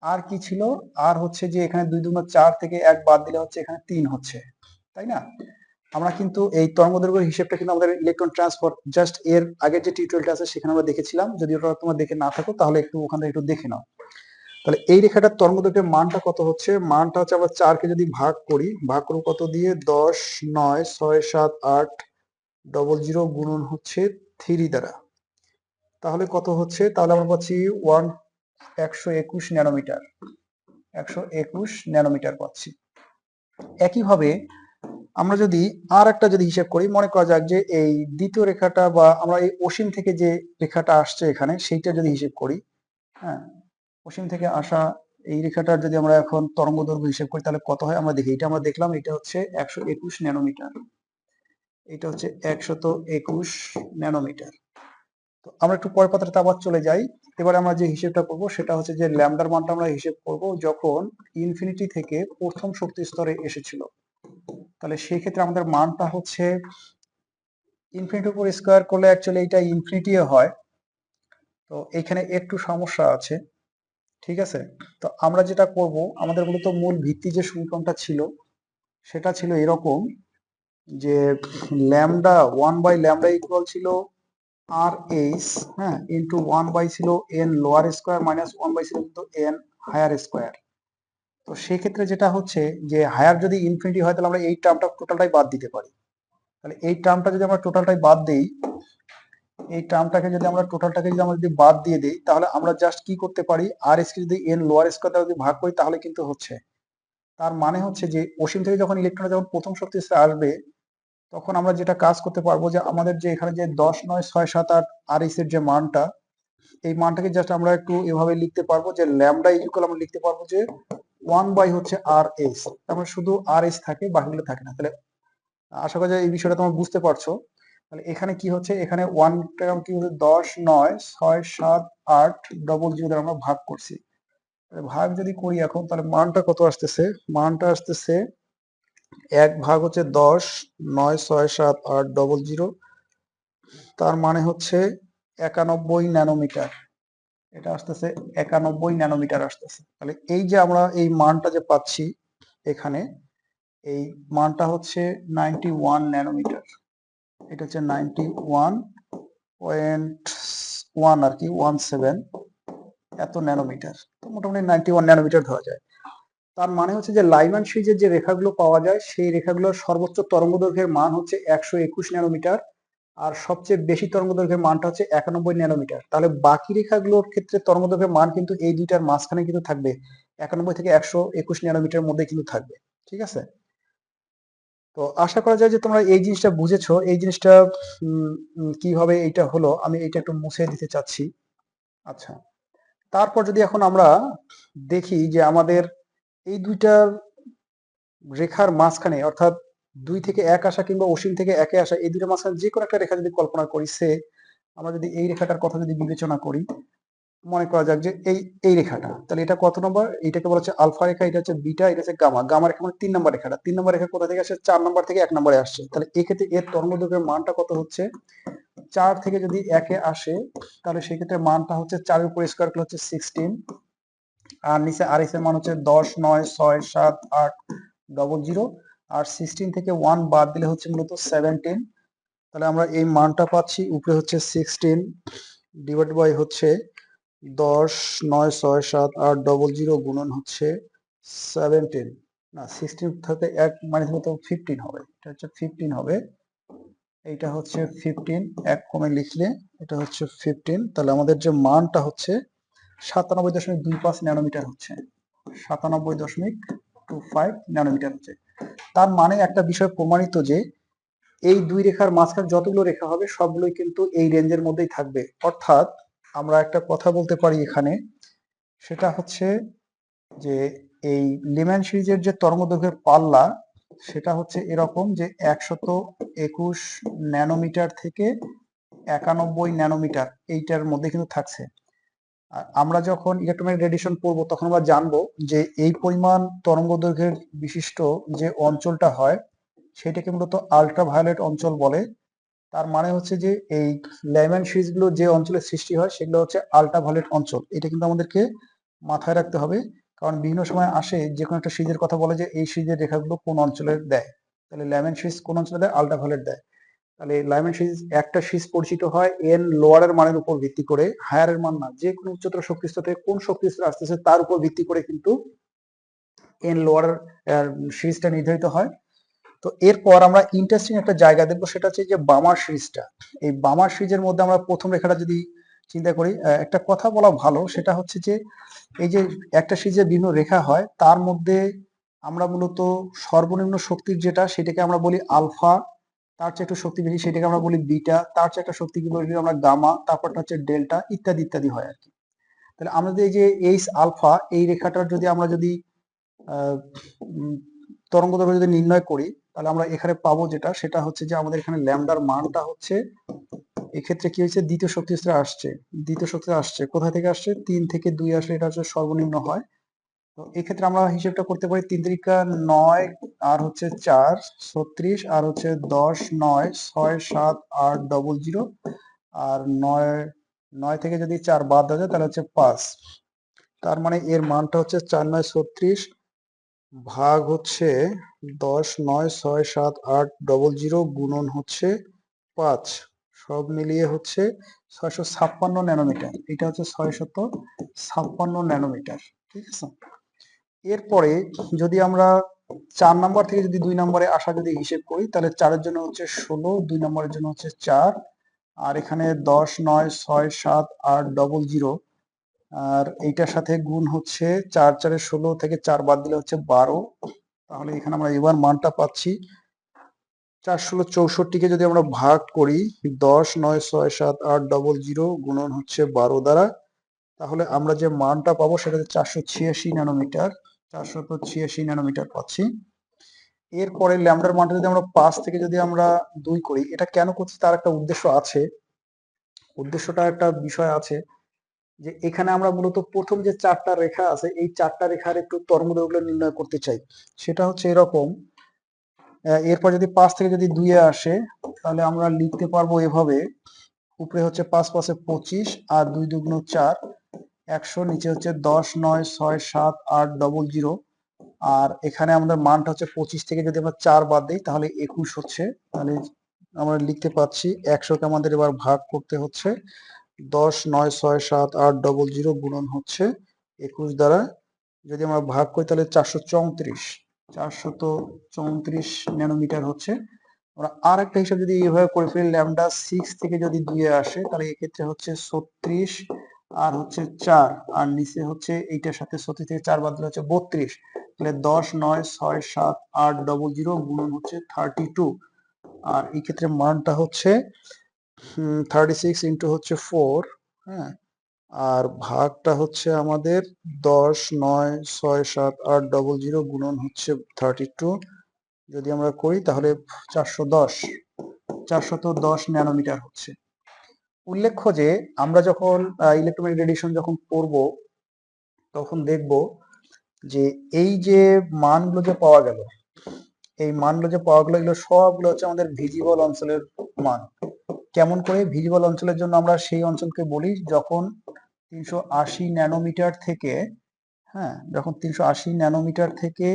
আর কি ছিল, আর হচ্ছে যে এখানে 2 2 4 থেকে 1 বাদ দিলে হচ্ছে এখানে 3 হচ্ছে, তাই না? আমরা কিন্তু এই তরঙ্গদৈর্ঘ্যের হিসেবটা কিন্তু আমাদের ইলেকট্রন ট্রান্সপোর্ট জাস্ট এর আগের যে টিউটোরিয়ালটা আছে সেখানে আমরা দেখেছিলাম, যদি ওটা তোমরা দেখে না থাকো তাহলে একটু ওখান থেকে একটু দেখে নাও। তাহলে এই রেখাটার তরঙ্গদৈর্ঘ্যের মানটা কত হচ্ছে, মানটা হচ্ছে আমরা 4 কে যদি ভাগ করি, ভাগ করব কত দিয়ে 10 9 6 7 8 00 গুণন হচ্ছে 3 দ্বারা, তাহলে কত হচ্ছে, তাহলে আমরা পাচ্ছি 121 ন্যানোমিটার, 121 ন্যানোমিটার পাচ্ছি। একইভাবে আমরা যদি আর একটা যদি হিসেব করি, মনে করা যাক যে এই দ্বিতীয় রেখাটা বা আমরা এই অসীম থেকে যে রেখাটা আসছে এখানে সেইটা যদি হিসেব করি, হ্যাঁ অসীম থেকে আসা এই রেখাটার যদি আমরা এখন তরঙ্গদৈর্ঘ্য হিসেব করি তাহলে কত হয় আমরা দেখি। এটা আমরা দেখলাম, এটা হচ্ছে 121 ন্যানোমিটার, এটা হচ্ছে 121 ন্যানোমিটার। তো আমরা একটু পরের পাতাতে আবার চলে যাই। এবারে আমরা যে হিসেবটা করব সেটা হচ্ছে যে ল্যামডার মানটা আমরা হিসেব করব যখন ইনফিনিটি থেকে প্রথম শক্তি স্তরে এসেছিল। তাহলে সেই ক্ষেত্রে আমাদের মানটা হচ্ছে ইনফিনিটির উপর স্কোয়ার করলে অ্যাকচুয়ালি এটা ইনফিনিটি হয়, তো এখানে একটু সমস্যা আছে। ঠিক আছে, তো আমরা যেটা করব, আমাদের মূলত মূল ভিত্তি যে সমীকরণটা ছিল সেটা ছিল এরকম যে ল্যামডা 1/λ ইকুয়াল ছিল আর এইচ, হ্যাঁ, ইন্টু 1 বাই ছিল N lower square minus 1 by ছিল কিন্তু এন হায়ার স্কোয়ার। তো সেক্ষেত্রে যেটা হচ্ছে যে হায়ার যদি ইনফিনিটি হয় তাহলে আমরা এই টার্মটা টোটালটাই বাদ দিতে পারি। তাহলে এই টার্মটা যদি আমরা টোটালটাই বাদ দিই, এই টার্মটাকে যদি আমরা টোটালটাকে যদি আমরা যদি বাদ দিয়ে দিই তাহলে আমরা জাস্ট কি করতে পারি, আর এস কে যদি এন লোয়ার স্কোয়ার দ্বারা যদি ভাগ করি তাহলে কিন্তু হচ্ছে, তার মানে হচ্ছে যে অসীম থেকে যখন ইলেকট্রন যখন প্রথম শক্তি স্তরে আসবে তখন আমরা যেটা কাজ করতে পারবো যে আমাদের যে এখানে যে 10 9 6 7 8 আর এস এর যে মানটা, এই মানটাকে জাস্ট আমরা একটু এভাবে লিখতে পারবো যে ল্যামডা ইকুয়াল আমরা লিখতে পারবো যে 1 বাই হচ্ছে আর এস, তারপরে শুধু আর এস থাকে, বাকিগুলো থাকে না। তাহলে আশা করি যে এই বিষয়টা তোমরা বুঝতে পারছো। তাহলে এখানে কি হচ্ছে, এখানে 1 টার্ম কি হচ্ছে 10 9 6 7 8 00 দ্বারা আমরা ভাগ করছি। ভাগ যদি করি এখন তাহলে মানটা কত আসতেছে, মানটা আসতেছে 1 ভাগ হচ্ছে 10 9 6 7 8 00, তার মানে হচ্ছে 91 ন্যানোমিটার। এটা আসতেছে 91 ন্যানোমিটার আসতেছে। তাহলে এই যে আমরা এই মানটা যে পাচ্ছি এখানে, এই মানটা হচ্ছে 91 ন্যানোমিটার, এটা হচ্ছে 91.1 আর কি 17 এত ন্যানোমিটার, তো মোটামুটি 91 ন্যানোমিটার ধরা যায়। তার মানে হচ্ছে যে লাইম্যান সিরিজের যে রেখাগুলো পাওয়া যায় সেই রেখাগুলোর সর্বোচ্চ তরঙ্গদৈর্ঘ্যের মান হচ্ছে 121 ন্যানোমিটার, আর সবচেয়ে বেশি তরঙ্গদৈর্ঘ্যের মানটা হচ্ছে 91 ন্যানোমিটার। তাহলে বাকি রেখাগুলোর ক্ষেত্রে তরঙ্গদৈর্ঘ্যের মান কিন্তু এই দুইটার মাঝখানে কিন্তু থাকবে, 91 থেকে 121 ন্যানোমিটার মধ্যে কিন্তু থাকবে। ঠিক আছে, তো আশা করা যায় যে তোমরা এই জিনিসটা বুঝেছো। এই জিনিসটা কিভাবে এইটা হলো আমি এটা একটু মুছে দিতে চাচ্ছি। আচ্ছা, তারপর যদি এখন আমরা দেখি যে আমাদের এই দুইটার রেখার মাঝখানে অর্থাৎ 2 থেকে 1 আসা কিংবা অসীম থেকে 1 এ আসা, এই দুইটার মাঝখানে যে কোনো একটা রেখা যদি কল্পনা করি, সে আমরা যদি এই রেখাটার কথা যদি বিবেচনা করি, মনে করা যাক যে এই রেখাটা, তাহলে এটা কত নম্বর, এইটাকে বলা হচ্ছে আলফা রেখা, এটা হচ্ছে বিটা, এটা হচ্ছে গামা। গামা রেখা মানে 3 নম্বর রেখাটা, 3 নম্বর রেখা কোথা থেকে আসে, 4 নম্বর থেকে 1 নম্বরে আসছে। তাহলে এক্ষেত্রে এর তরঙ্গদৈর্ঘ্যের মানটা কত হচ্ছে, 4 থেকে যদি 1 এ আসে তাহলে সেক্ষেত্রে মানটা হচ্ছে 4 এর উপর স্কয়ার করলে হচ্ছে 16, আর নিচে আরএস এর মান হচ্ছে 10 9 6 7 8 00 আর 16 থেকে 1 বাদ দিলে হচ্ছে মূলত 17। তাহলে আমরা এই মানটা পাচ্ছি, উপরে হচ্ছে 16 ডিভাইড বাই হচ্ছে 10 9 6 7 8 00 গুণন হচ্ছে 17, না 16 থেকে এক মানে তো 15 হবে, এটা হচ্ছে 15 হবে, এইটা হচ্ছে 15, এক কমে লিখলে এটা হচ্ছে 15। তাহলে আমাদের যে মানটা হচ্ছে 97.25 ন্যানোমিটার হচ্ছে, 97.25 ন্যানোমিটার হচ্ছে। তার মানে একটা বিষয় প্রমাণিত যে এই দুই রেখার মাঝখানে যতগুলো রেখা হবে সবগুলোই কিন্তু এই রেঞ্জের মধ্যেই থাকবে। অর্থাৎ আমরা একটা কথা বলতে পারি এখানে, সেটা হচ্ছে যে এই লিম্যান সিরিজের যে তরঙ্গদৈর্ঘ্যের পাল্লা সেটা হচ্ছে এরকম যে 121 ন্যানোমিটার থেকে 91 ন্যানোমিটার এইটার মধ্যে কিন্তু থাকছে। আর আমরা যখন ইলেকট্রোম্যাগনেটিক রেডিয়েশন পড়বো তখন আমরা জানবো যে এই পরিমাণ তরঙ্গদৈর্ঘ্যের বিশিষ্ট যে অঞ্চলটা হয় সেটাকে মূলত আল্ট্রাভায়োলেট অঞ্চল বলে। তার মানে হচ্ছে যে এই লেমন সিরিজগুলো যে অঞ্চলে সৃষ্টি হয় সেগুলো হচ্ছে আল্ট্রাভায়োলেট অঞ্চল। এটা কিন্তু আমাদেরকে মাথায় রাখতে হবে, কারণ বিভিন্ন সময় আসে যে কোনো একটা সিরিজের কথা বলে যে এই সিরিজের রেখাগুলো কোন অঞ্চলের দেয়, তাহলে লেমন সিরিজ কোন অঞ্চলে দেয়, আল্ট্রাভায়োলেট দেয়। তাহলে লাইম্যান সিরিজ একটা সিরিজ পরিচিত হয় এন লোয়ারের মানের উপর ভিত্তি করে, হায়ারের মান না, যে কোনো উচ্চতর শক্তিস্তর থেকে কোন শক্তিস্তর আসতেছে তার উপর ভিত্তি করে কিন্তু এন লোয়ারের সিরিজটা নির্ধারিত হয়। তো এরপর আমরা ইন্টারেস্টিং একটা জায়গা দেখবো, সেটা হচ্ছে যে বামার সিরিজটা। এই বামার সিরিজের মধ্যে আমরা প্রথম রেখাটা যদি চিন্তা করি, একটা কথা বলা ভালো, সেটা হচ্ছে যে এই যে একটা সিরিজের বিভিন্ন রেখা হয় তার মধ্যে আমরা মূলত সর্বনিম্ন শক্তির যেটা সেটাকে আমরা বলি আলফা, তার চেয়ে একটু শক্তি বেশি সেটাকে আমরা বলি বিটা, তার চেয়ে একটা শক্তি বলি আমরা গামা, তারপরটা হচ্ছে ডেল্টা, ইত্যাদি ইত্যাদি হয় আর কি। তাহলে আমাদের এই যে এইচ আলফা এই রেখাটার যদি আমরা যদি তরঙ্গ দৈর্ঘ্য যদি নির্ণয় করি তাহলে আমরা এখানে পাবো যেটা, সেটা হচ্ছে যে আমাদের এখানে ল্যামডার মানটা হচ্ছে, এক্ষেত্রে কি হয়েছে, দ্বিতীয় শক্তি স্তরে আসছে, দ্বিতীয় শক্তি আসছে কোথা থেকে আসছে, 3 থেকে 2 আসলে এটা হচ্ছে সর্বনিম্ন হয়। তো এক্ষেত্রে আমরা হিসেবটা করতে পারি 3 তিরিকা 9 আর হচ্ছে 4 36 আর হচ্ছে 10 9 6 7 8 00 আর 9 9 থেকে যদি 4 বাদ দেওয়া যায় তাহলে হচ্ছে 5। তার মানে এর মানটা হচ্ছে 4 9 36 ভাগ হচ্ছে 10 9 6 7 8 00 গুণন হচ্ছে 5, সব মিলিয়ে হচ্ছে 656 ন্যানোমিটার। এটা হচ্ছে 656 ন্যানোমিটার, ঠিক আছে। এরপরে যদি আমরা 4 নাম্বার থেকে যদি 2 নম্বরে আসা যদি হিসেব করি তাহলে 4 এর জন্য হচ্ছে 16, 2 নম্বরের জন্য হচ্ছে 4, আর এখানে 10 9 6 7 8 00 আর এইটার সাথে গুণ হচ্ছে 4 4 16 থেকে 4 বাদ দিলে হচ্ছে 12। তাহলে এখানে আমরা এবার মানটা পাচ্ছি 4 16 64 কে যদি আমরা ভাগ করি 10 9 6 7 8 00 গুণন হচ্ছে 12 দ্বারা, তাহলে আমরা যে মানটা পাবো সেটা হচ্ছে 486 ন্যানোমিটার, 486 ন্যানোমিটার পাচ্ছি। এরপরে ল্যামডার মানটা যদি আমরা 5 থেকে যদি আমরা 2 করি, এটা কেন করছি তার একটা উদ্দেশ্য আছে, উদ্দেশ্যটা একটা বিষয় আছে যে এখানে আমরা মূলত প্রথম যে 4টা রেখা আছে এই 4টা রেখার একটু তরঙ্গদৈর্ঘ্য নির্ণয় করতে চাই। সেটা হচ্ছে এরকম, এরপর যদি 5 থেকে যদি 2 এ আসে তাহলে আমরা লিখতে পারবো এভাবে, উপরে হচ্ছে 5 5 এ 25 আর 2 2 4 100, নিচে হচ্ছে 10 9 6 7 8 00 আর এখানে আমাদের মানটা হচ্ছে 25 থেকে যদি আমরা 4 বাদ দিই তাহলে 21 হচ্ছে। তাহলে আমরা লিখতে পাচ্ছি 100কে আমাদের এবার ভাগ করতে হচ্ছে 10 9 6 7 8 00 গুণন হচ্ছে 21 দ্বারা, যদি আমরা ভাগ করি তাহলে 434 ন্যানোমিটার হচ্ছে। আমরা আর একটা হিসাব যদি এইভাবে করে ফেলি, ল্যামডা 6 থেকে যদি 2 এ আসে তাহলে এক্ষেত্রে হচ্ছে 36 আর হচ্ছে 4 আর নিচে হচ্ছে এইটার সাথে 36 থেকে 4 বাদ দিলে হচ্ছে 32, তাহলে 10 9 6 7 8 00 গুণন হচ্ছে 32, আর এই ক্ষেত্রে মানটা হচ্ছে 36 ইন্টু হচ্ছে 4, হ্যাঁ, আর ভাগটা হচ্ছে আমাদের 10 9 6 7 8 00 গুণন হচ্ছে 32, যদি আমরা করি তাহলে 410 ন্যানোমিটার হচ্ছে। উল্লেখ্য যে আমরা যখন ইলেকট্রোম্যাগনেটিক রেডিয়েশন যখন পড়ব তখন দেখব যে এই যে মানগুলো যে পাওয়া গেল, এই মানগুলো যে পাওয়া গেল এগুলো সবগুলো হচ্ছে আমাদের ভিজিবল অঞ্চলের মান। কেমন করে ভিজিবল অঞ্চলের জন্য আমরা সেই অঞ্চলকে বলি যখন 380 ন্যানোমিটার থেকে, হ্যাঁ, যখন 380 ন্যানোমিটার থেকে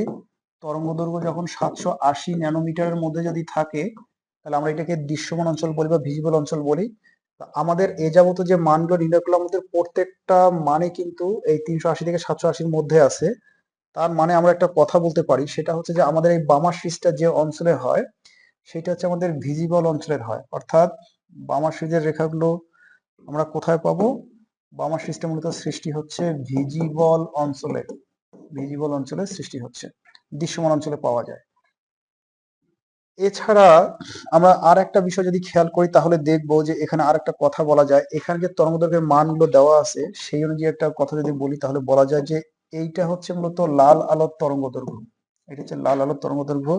তরঙ্গ দৈর্ঘ্য যখন 780 ন্যানোমিটারের মধ্যে যদি থাকে, তাহলে আমরা এটাকে দৃশ্যমান অঞ্চল বলি বা ভিজিবল অঞ্চল বলি। আমাদের এ যাবত যে মানগুলো নির্ণয় করলাম, আমাদের প্রত্যেকটা মানে কিন্তু এই 380 থেকে 780-র মধ্যে আছে। তার মানে আমরা একটা কথা বলতে পারি, সেটা হচ্ছে যে আমাদের এই বামা সিরিজটা যে অঞ্চলে হয় সেটা হচ্ছে আমাদের ভিজিবল অঞ্চলের হয়। অর্থাৎ বামা সিরিজের রেখাগুলো আমরা কোথায় পাবো? বামা সিরিজটা মূলত সৃষ্টি হচ্ছে ভিজিবল অঞ্চলে, ভিজিবল অঞ্চলে সৃষ্টি হচ্ছে, দৃশ্যমান অঞ্চলে পাওয়া যায়। এছাড়া আমরা আর একটা বিষয় যদি খেয়াল করি তাহলে দেখবো যে এখানে আর একটা কথা বলা যায়। এখানে যে তরঙ্গদৈর্ঘ্যের মানগুলো দেওয়া আছে সেই অনুযায়ী একটা কথা যদি বলি তাহলে বলা যায় যে এইটা হচ্ছে মূলত লাল আলোর তরঙ্গদৈর্ঘ্য, এটা হচ্ছে লাল আলোর তরঙ্গদৈর্ঘ্য।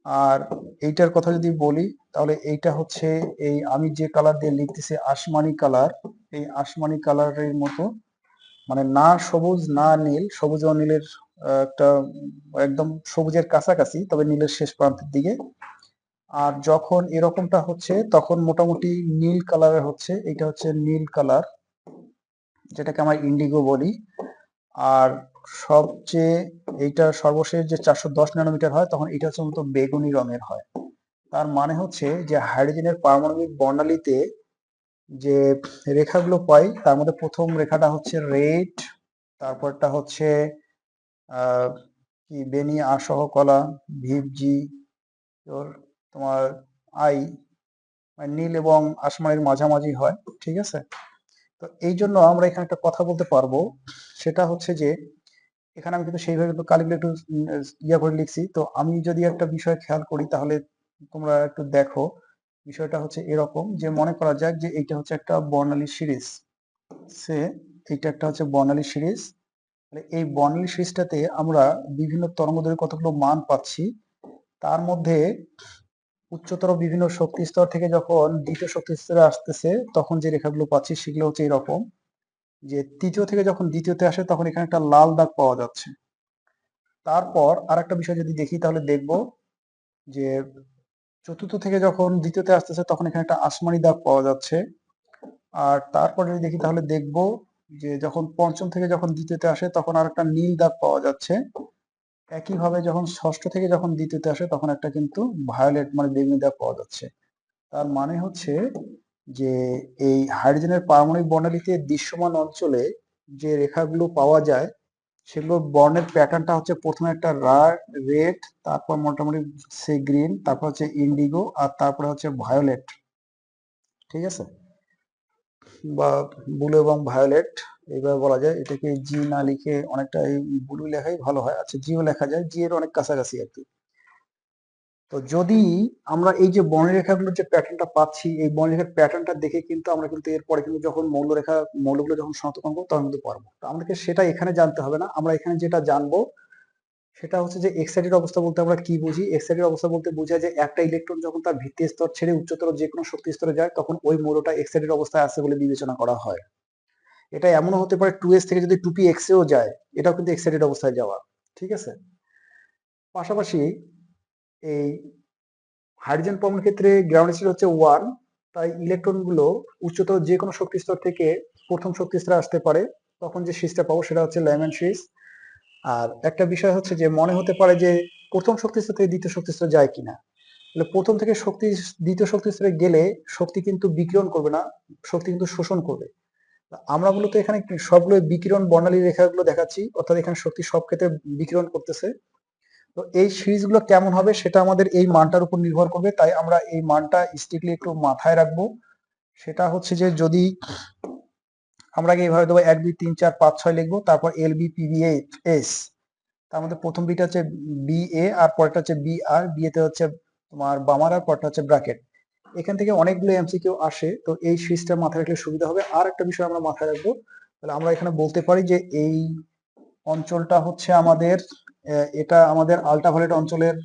আর এইটার কথা যদি বলি তাহলে এইটা হচ্ছে এই আমি যে কালার দিয়ে লিখতেছি আসমানি কালার, এই আসমানি কালারের মতো, মানে না সবুজ না নীল, সবুজ ও নীলের একটা একদম সবুজের কাছাকাছি তবে নীলের শেষ প্রান্তের দিকে। আর যখন এরকমটা হচ্ছে তখন মোটামুটি নীল কালারের হচ্ছে, এটা হচ্ছে নীল কালার, যেটাকে আমরা ইন্ডিগো বলি। আর সবচেয়ে এইটা সর্বশেষ যে 410 ন্যানোমিটার হয় তখন এটা হচ্ছে মূলত বেগুনি রঙের হয়। তার মানে হচ্ছে যে হাইড্রোজেনের পারমাণবিক বর্ণালীতে যে রেখাগুলো পাই তার মধ্যে প্রথম রেখাটা হচ্ছে রেড, তারপরটা হচ্ছে কি বেনি আসহ কলা, ভিপজি, তোমার আই, মানে নীল এবং আসমানের মাঝামাঝি হয়। ঠিক আছে, তো এই জন্য আমরা এখানে একটা কথা বলতে পারবো, সেটা হচ্ছে যে এখানে আমি কিন্তু সেইভাবে কিন্তু কালিগুলো একটু ইয়া করে লিখছি। তো আমি যদি একটা বিষয় খেয়াল করি তাহলে তোমরা একটু দেখো, বিষয়টা হচ্ছে এরকম যে মনে করা যাক যে এইটা হচ্ছে একটা বর্ণালী সিরিজ, সে এইটা একটা হচ্ছে বর্ণালী সিরিজ। এই বর্ণালী সিরিজটাতে আমরা বিভিন্ন তরঙ্গদৈর্ঘ্যের কতগুলো মান পাচ্ছি। তার মধ্যে উচ্চতর বিভিন্ন শক্তি স্তর থেকে যখন দ্বিতীয় শক্তি স্তরে আসতেছে তখন যে রেখাগুলো পাচ্ছি সেগুলো হচ্ছে এরকম, যে তৃতীয় থেকে যখন দ্বিতীয়তে আসে তখন এখানে একটা লাল দাগ পাওয়া যাচ্ছে। তারপর আর একটা বিষয় যদি দেখি তাহলে দেখব যে চতুর্থ থেকে যখন দ্বিতীয়তে আসতেছে তখন এখানে একটা আসমানি দাগ পাওয়া যাচ্ছে। আর তারপর যদি দেখি তাহলে দেখব যে যখন পঞ্চম থেকে যখন দ্বিতীয়তে আসে তখন আর একটা নীল দাগ পাওয়া যাচ্ছে। একইভাবে যখন ষষ্ঠ থেকে যখন দ্বিতীয়তে আসে তখন একটা কিন্তু ভায়োলেট মানে বেগুনি দাগ পাওয়া যাচ্ছে। তার মানে হচ্ছে যে এই হাইড্রোজেনের পারমাণবিক বর্ণালীতে দৃশ্যমান অঞ্চলে যে রেখাগুলো পাওয়া যায় সেগুলোর বর্ণের প্যাটার্নটা হচ্ছে প্রথমে একটা রেড, তারপর মোটামুটি সে গ্রিন, তারপর হচ্ছে ইন্ডিগো, আর তারপরে হচ্ছে ভায়োলেট। ঠিক আছে, বা ব্লু এবং ভায়োলেট এইভাবে বলা যায়। এটাকে জি না লিখে অনেকটা এই ব্লু লেখাই ভালো হয়। আচ্ছা, জিও লেখা যায়, জি এর অনেক কাছাকাছি আর কি। তো যদি আমরা এই যে বর্ণরেখাগুলোর যে প্যাটার্নটা পাচ্ছি, এই বর্ণরেখার প্যাটার্নটা দেখে কিন্তু আমরা কিন্তু এরপরে কিন্তু যখন মৌলগুলো যখন শনাক্ত করবো তখন কিন্তু পারবো। তো আমাদেরকে সেটা এখানে জানতে হবে না, আমরা এখানে যেটা জানবো সেটা হচ্ছে যে এক্সাইটেড অবস্থা বলতে আমরা কি বুঝি। এক্সাইটেড অবস্থা বলতে বোঝায় যে একটা ইলেকট্রন যখন তার ভিত্তি স্তর ছেড়ে উচ্চতর যে কোনো শক্তি স্তরে যায় তখন ওই মৌলটা এক্সাইটেড অবস্থায় আছে বলে বিবেচনা করা হয়। এটা এমনও হতে পারে 2s থেকে যদি 2px এও যায়, এটাও কিন্তু এক্সাইটেড অবস্থায় যাওয়া। ঠিক আছে, পাশাপাশি এই হাইড্রোজেন পরমাণুর ক্ষেত্রে গ্রাউন্ড স্টেট হচ্ছে 1, তাই ইলেকট্রন গুলো উচ্চতর যে কোনো শক্তি স্তর থেকে প্রথম শক্তি স্তরে আসতে পারে, তখন যে সিরিজটা পাবো সেটা হচ্ছে ল্যামেন সিরিজ। আর একটা বিষয় হচ্ছে যে মনে হতে পারে যে প্রথম শক্তি স্তর থেকে দ্বিতীয় শক্তি স্তরে যায় কিনা, তাহলে প্রথম থেকে দ্বিতীয় শক্তি স্তরে গেলে শক্তি কিন্তু বিকিরণ করবে না, শক্তি কিন্তু শোষণ করবে। আমরা মূলত এখানে সবগুলো বিকিরণ বর্ণালী রেখাগুলো দেখাচ্ছি, অর্থাৎ এখানে শক্তি সব ক্ষেত্রে বিকিরণ করতেছে। তো এই সিরিজগুলো কেমন হবে সেটা আমাদের এই মানটার উপর নির্ভর করবে, তাই আমরা এই মানটা স্ট্রিক্টলি একটু মাথায় রাখবো। সেটা হচ্ছে যে যদি আমরা আগে এইভাবে দেবো 1 2 3 4 5 6 লিখবো, তারপর L B P B S, তার মধ্যে প্রথম বিটা হচ্ছে বি এ আর পরেরটা হচ্ছে বি আর, বিয়েতে হচ্ছে তোমার বামার আর পরেরটা হচ্ছে ব্র্যাকেট। এখান থেকে অনেকগুলো এমসিকিউ আসে, তো এই সিরিজটা মাথায় রাখলে সুবিধা হবে। আর একটা বিষয় আমরা মাথায় রাখবো, তাহলে আমরা এখানে বলতে পারি যে এই অঞ্চলটা হচ্ছে আমাদের এটা আমাদের আল্ট্রাভায়োলেট অঞ্চলের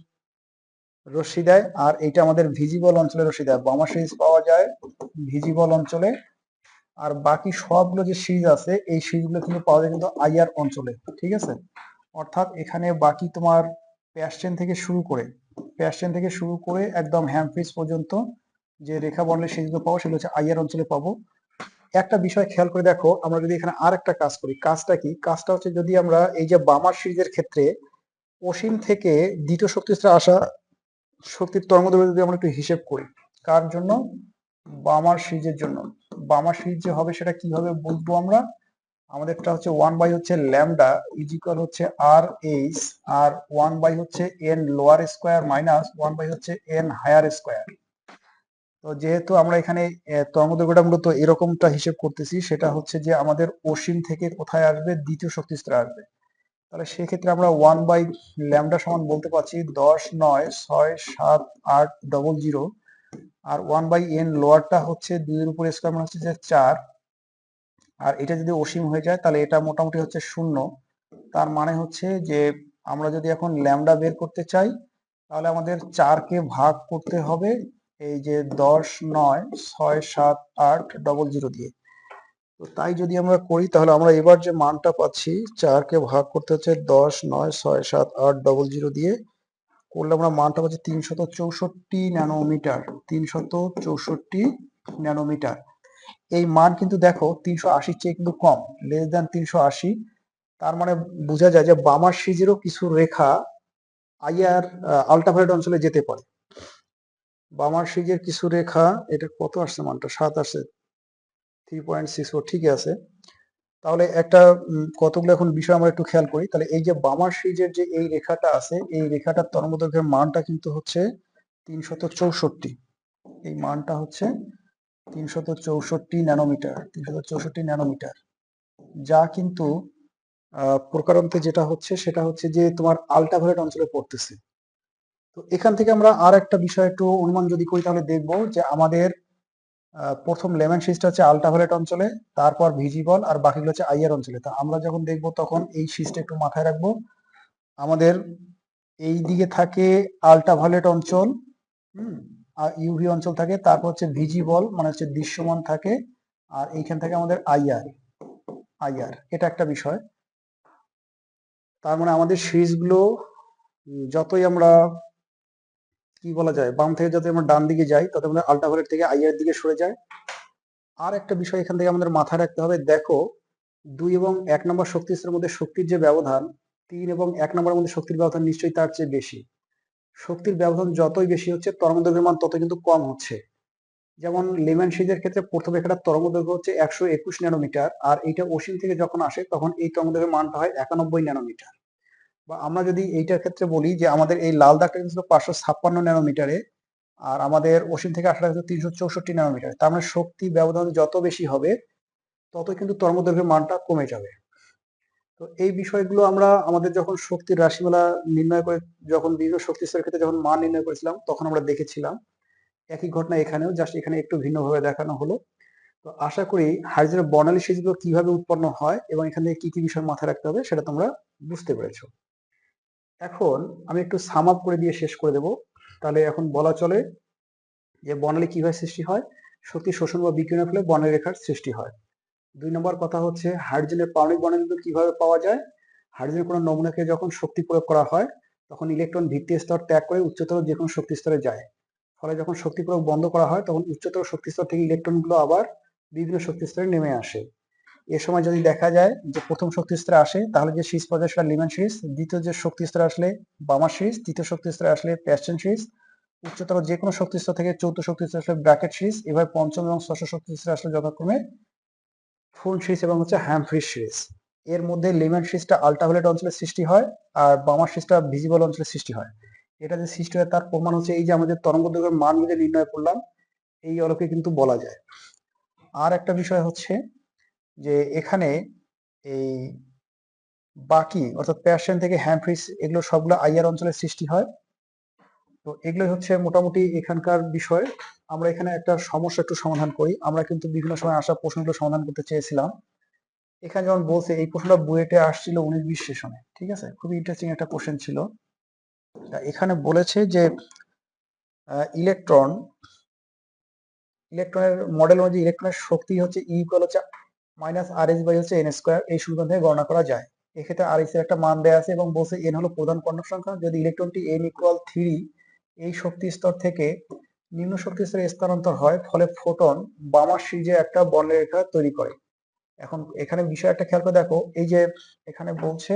রশ্মি দেয়, আর এইটা আমাদের ভিজিবল অঞ্চলে রশ্মি দেয়। বামা সিরিজ পাওয়া যায় ভিজিবল অঞ্চলে, আর বাকি সবগুলো যে সিরিজ আছে এই সিরিজগুলো কিন্তু পাওয়া যায় কিন্তু আইআর অঞ্চলে। ঠিক আছে, অর্থাৎ এখানে বাকি তোমার প্যাস্টেন থেকে শুরু করে একদম হ্যামফ্রিজ পর্যন্ত যে রেখা বর্ণের সিরিজগুলো পাবো সেগুলো হচ্ছে আইআর অঞ্চলে পাবো। একটা বিষয় খেয়াল করে দেখো, আমরা যদি এখানে আর একটা কাজ করি, কাজটা কি? কাজটা হচ্ছে যদি আমরা এই যে বামার সিরিজের ক্ষেত্রে অসীম থেকে দ্বিতীয় শক্তিস্তরে আসা শক্তির তরঙ্গদৈর্ঘ্য যদি আমরা একটু হিসেব করি, কার জন্য? বামার সিরিজের জন্য। বামার সিরিজ যে হবে সেটা কিভাবে বুঝবো আমরা? আমাদেরটা হচ্ছে 1 বাই হচ্ছে ল্যামডা ইজ ইকুয়াল হচ্ছে আর এইচ, আর 1 বাই হচ্ছে N lower square minus 1 by হচ্ছে এন হায়ার স্কোয়ার। তো যেহেতু আমরা এখানে তরঙ্গদৈর্ঘ্যটা মূলত এরকমটা হিসেব করতেছি, সেটা হচ্ছে যে আমাদের অসীম থেকে কোথায় আসবে? দ্বিতীয় শক্তি স্তরে আসবে। তাহলে সেক্ষেত্রে আমরা 1 বাই ল্যামডা সমান বলতে পারছি 10, 9, 6, 7, 8, 0, আর 1 বাই এন লোয়ারটা হচ্ছে 2 এর উপর স্কোয়ার মানে হচ্ছে যে 4, আর এটা যদি অসীম হয়ে যায় তাহলে এটা মোটামুটি হচ্ছে 0। তার মানে হচ্ছে যে আমরা যদি এখন ল্যামডা বের করতে চাই তাহলে আমাদের 4কে ভাগ করতে হবে এই যে 10, 9, 6, 7, 8, 0 দিয়ে। তো তাই যদি আমরা করি তাহলে আমরা এবার যে মানটা পাচ্ছি 4কে ভাগ করতে হচ্ছে 10, 9, 6, 7, 8, 0 দিয়ে করলে আমরা মানটা পাচ্ছি 364 ন্যানোমিটার। 364 ন্যানোমিটার। এই মান কিন্তু দেখো 380 চেয়ে কিন্তু কম, লেস দ্যান 380। তার মানে বোঝা যায় যে বামার সিরিজেরও কিছু রেখা আইআর আল্ট্রাভায়োলেট অঞ্চলে যেতে পারে। বামার সিরিজের কিছু রেখা, এটা কত আসছে মানটা? 7 আসছে, 3.64, ঠিক আছে। তাহলে একটা কতগুলো এখন বিষয় আমরা একটু খেয়াল করি। তাহলে এই যে বামার সিরিজের যে এই রেখাটা আছে, এই রেখাটার তরঙ্গদৈর্ঘ্যের মানটা কিন্তু হচ্ছে 364। এই মানটা হচ্ছে 364 ন্যানোমিটার, 364 ন্যানোমিটার, যা কিন্তু প্রকারান্তে যেটা হচ্ছে সেটা হচ্ছে যে তোমার আল্ট্রাভায়োলেট অঞ্চলে পড়তেছে। তো এখান থেকে আমরা আর একটা বিষয় একটু অনুমান যদি করি তাহলে দেখবো যে আমাদের প্রথম লেমন সিরিজটা হচ্ছে আল্ট্রাভায়োলেট অঞ্চলে, তারপর ভিজিবল, আর বাকিগুলো হচ্ছে আইআর অঞ্চলে। তা আমরা যখন দেখবো তখন এই সিরিজটা একটু মাথায় রাখবো। আমাদের এই দিকে থাকে আল্ট্রাভায়োলেট অঞ্চল, আর ইউভি অঞ্চল থাকে, তারপর হচ্ছে ভিজিবল মানে হচ্ছে দৃশ্যমান থাকে, আর এইখান থেকে আমাদের আইআর। আইআর এটা একটা বিষয়। তার মানে আমাদের সিরিজগুলো যতই আমরা কি বলা যায় বাম থেকে যতই আমরা ডান দিকে যাই তত আমরা আল্ট্রাভায়োলেট থেকে আইআর দিকে সরে যায়। আর একটা বিষয় এখান থেকে আমাদের মাথায় রাখতে হবে, দেখো 2 এবং 1 নম্বর শক্তি স্তরের মধ্যে শক্তির যে ব্যবধান, 3 এবং 1 নম্বরের মধ্যে শক্তির ব্যবধান নিশ্চয়ই তার চেয়ে বেশি। শক্তির ব্যবধান যতই বেশি হচ্ছে তরঙ্গদৈর্ঘ্যের মান ততই কিন্তু কম হচ্ছে। যেমন লেম্যান সিরিজের ক্ষেত্রে প্রথম রেখাটার তরঙ্গদৈর্ঘ্য হচ্ছে 121 ন্যানোমিটার, আর এইটা অসীম থেকে যখন আসে তখন এই তরঙ্গদৈর্ঘ্যের মানটা হয় 91 ন্যানোমিটার। বা আমরা যদি এইটার ক্ষেত্রে বলি যে আমাদের এই লাল দাগটা কিন্তু ছিল 556 ন্যানোমিটারে, আর আমাদের অসীম থেকে আসাটা হচ্ছে 364 ন্যানোমিটার। তার মানে শক্তি ব্যবধান যত বেশি হবে তত কিন্তু তরঙ্গদৈর্ঘ্যের মানটা কমে যাবে। তো এই বিষয়গুলো আমরা আমাদের যখন শক্তির রাশিমালা নির্ণয় করে, যখন বিভিন্ন শক্তি স্তরের ক্ষেত্রে যখন মান নির্ণয় করেছিলাম তখন আমরা দেখেছিলাম। একই ঘটনা এখানেও, জাস্ট এখানে একটু ভিন্নভাবে দেখানো হলো। তো আশা করি হাইড্রোজেনের বর্ণালী সিরিজগুলো কিভাবে উৎপন্ন হয় এবং এখান থেকে কি কি বিষয় মাথায় রাখতে হবে সেটা তোমরা বুঝতে পেরেছো। এখন আমি একটু সাম আপ করে দিয়ে শেষ করে দেব। তাহলে এখন বলা চলে যে বর্ণালী কিভাবে সৃষ্টি হয়। শক্তি শোষণ বা বিকিরণের ফলে বর্ণালী রেখার সৃষ্টি হয়। 2 নম্বর কথা হচ্ছে হাইড্রোজেনের পারমাণবিক বর্ণালী কিভাবে পাওয়া যায়। হাইড্রোজেনের কোনো নমুনাকে যখন শক্তি প্রয়োগ করা হয় তখন ইলেকট্রন ভিত্তি স্তর ত্যাগ করে উচ্চতর যে কোনো শক্তি স্তরে যায়। ফলে যখন শক্তি প্রয়োগ বন্ধ করা হয় তখন উচ্চতর শক্তি স্তর থেকে ইলেকট্রনগুলো আবার বিভিন্ন শক্তি স্তরে নেমে আসে। এ সময় যদি দেখা যায় যে প্রথম শক্তি স্তরে আসে তাহলে যে সিরিজ পর্যায় সেটা লিম্যান সিরিজ, দ্বিতীয় যে শক্তি স্তরে আসলে বামার সিরিজ, তৃতীয় শক্তি স্তরে আসলে প্যাস্টেন সিরিজ, উচ্চতর যে কোনো শক্তি স্তর থেকে চতুর্থ শক্তি স্তরে আসলে ব্র্যাকেট সিরিজ, এবার পঞ্চম এবং ষষ্ঠ শক্তি স্তরে আসলে যথাক্রমে ফুল সিরিজ এবং হচ্ছে হ্যামফ্রি সিরিজ। এর মধ্যে লিম্যান সিরিজটা আল্ট্রাভায়োলেট অঞ্চলে সৃষ্টি হয় আর বামার সিরিজটা ভিজিবল অঞ্চলে সৃষ্টি হয়। এটা যে সৃষ্টি হয় তার প্রমাণ হচ্ছে এই যে আমাদের তরঙ্গদৈর্ঘ্যের মান যদি নির্ণয় করলাম এই আলোকে কিন্তু বলা যায়। আর একটা বিষয় হচ্ছে যে এখানে এই বাকি অর্থাৎ প্যাশন থেকে হ্যামফ্রিজ এগুলো সবগুলো আইআর অঞ্চলে সৃষ্টি হয়। তো এগুলোই হচ্ছে মোটামুটি এখানকার বিষয়। আমরা এখানে একটা সমস্যা একটু সমাধান করি। আমরা কিন্তু বিভিন্ন সময় আসা প্রশ্নগুলো সমাধান করতে চেয়েছিলাম। এখানে যেমন বলছে এই প্রশ্নটা বুয়েটে আসছিল 19-20 সেশনে, ঠিক আছে, খুবই ইন্টারেস্টিং একটা কোশ্চেন ছিল। এখানে বলেছে যে ইলেকট্রনের মডেল অনুযায়ী ইলেকট্রনের শক্তি হচ্ছে ই ইকুয়াল হচ্ছে মাইনাস আর এস বাই হচ্ছে এন স্কোয়ার, এই সমীকরণ থেকে গণনা করা যায়। এক্ষেত্রে আর এস এর একটা মান দেওয়া আছে এবং বলছে এন হলো প্রধান কোয়ান্টাম সংখ্যা। যদি ইলেকট্রনটি এন ইকুয়াল 3 এই শক্তি স্তর থেকে নিম্ন শক্তি স্তরে স্থানান্তর হয়, ফলে ফোটন বামাসিজে একটা বলরেখা তৈরি করে। এখন এখানে বিষয় একটা খেয়াল করে দেখো, এই যে এখানে বলছে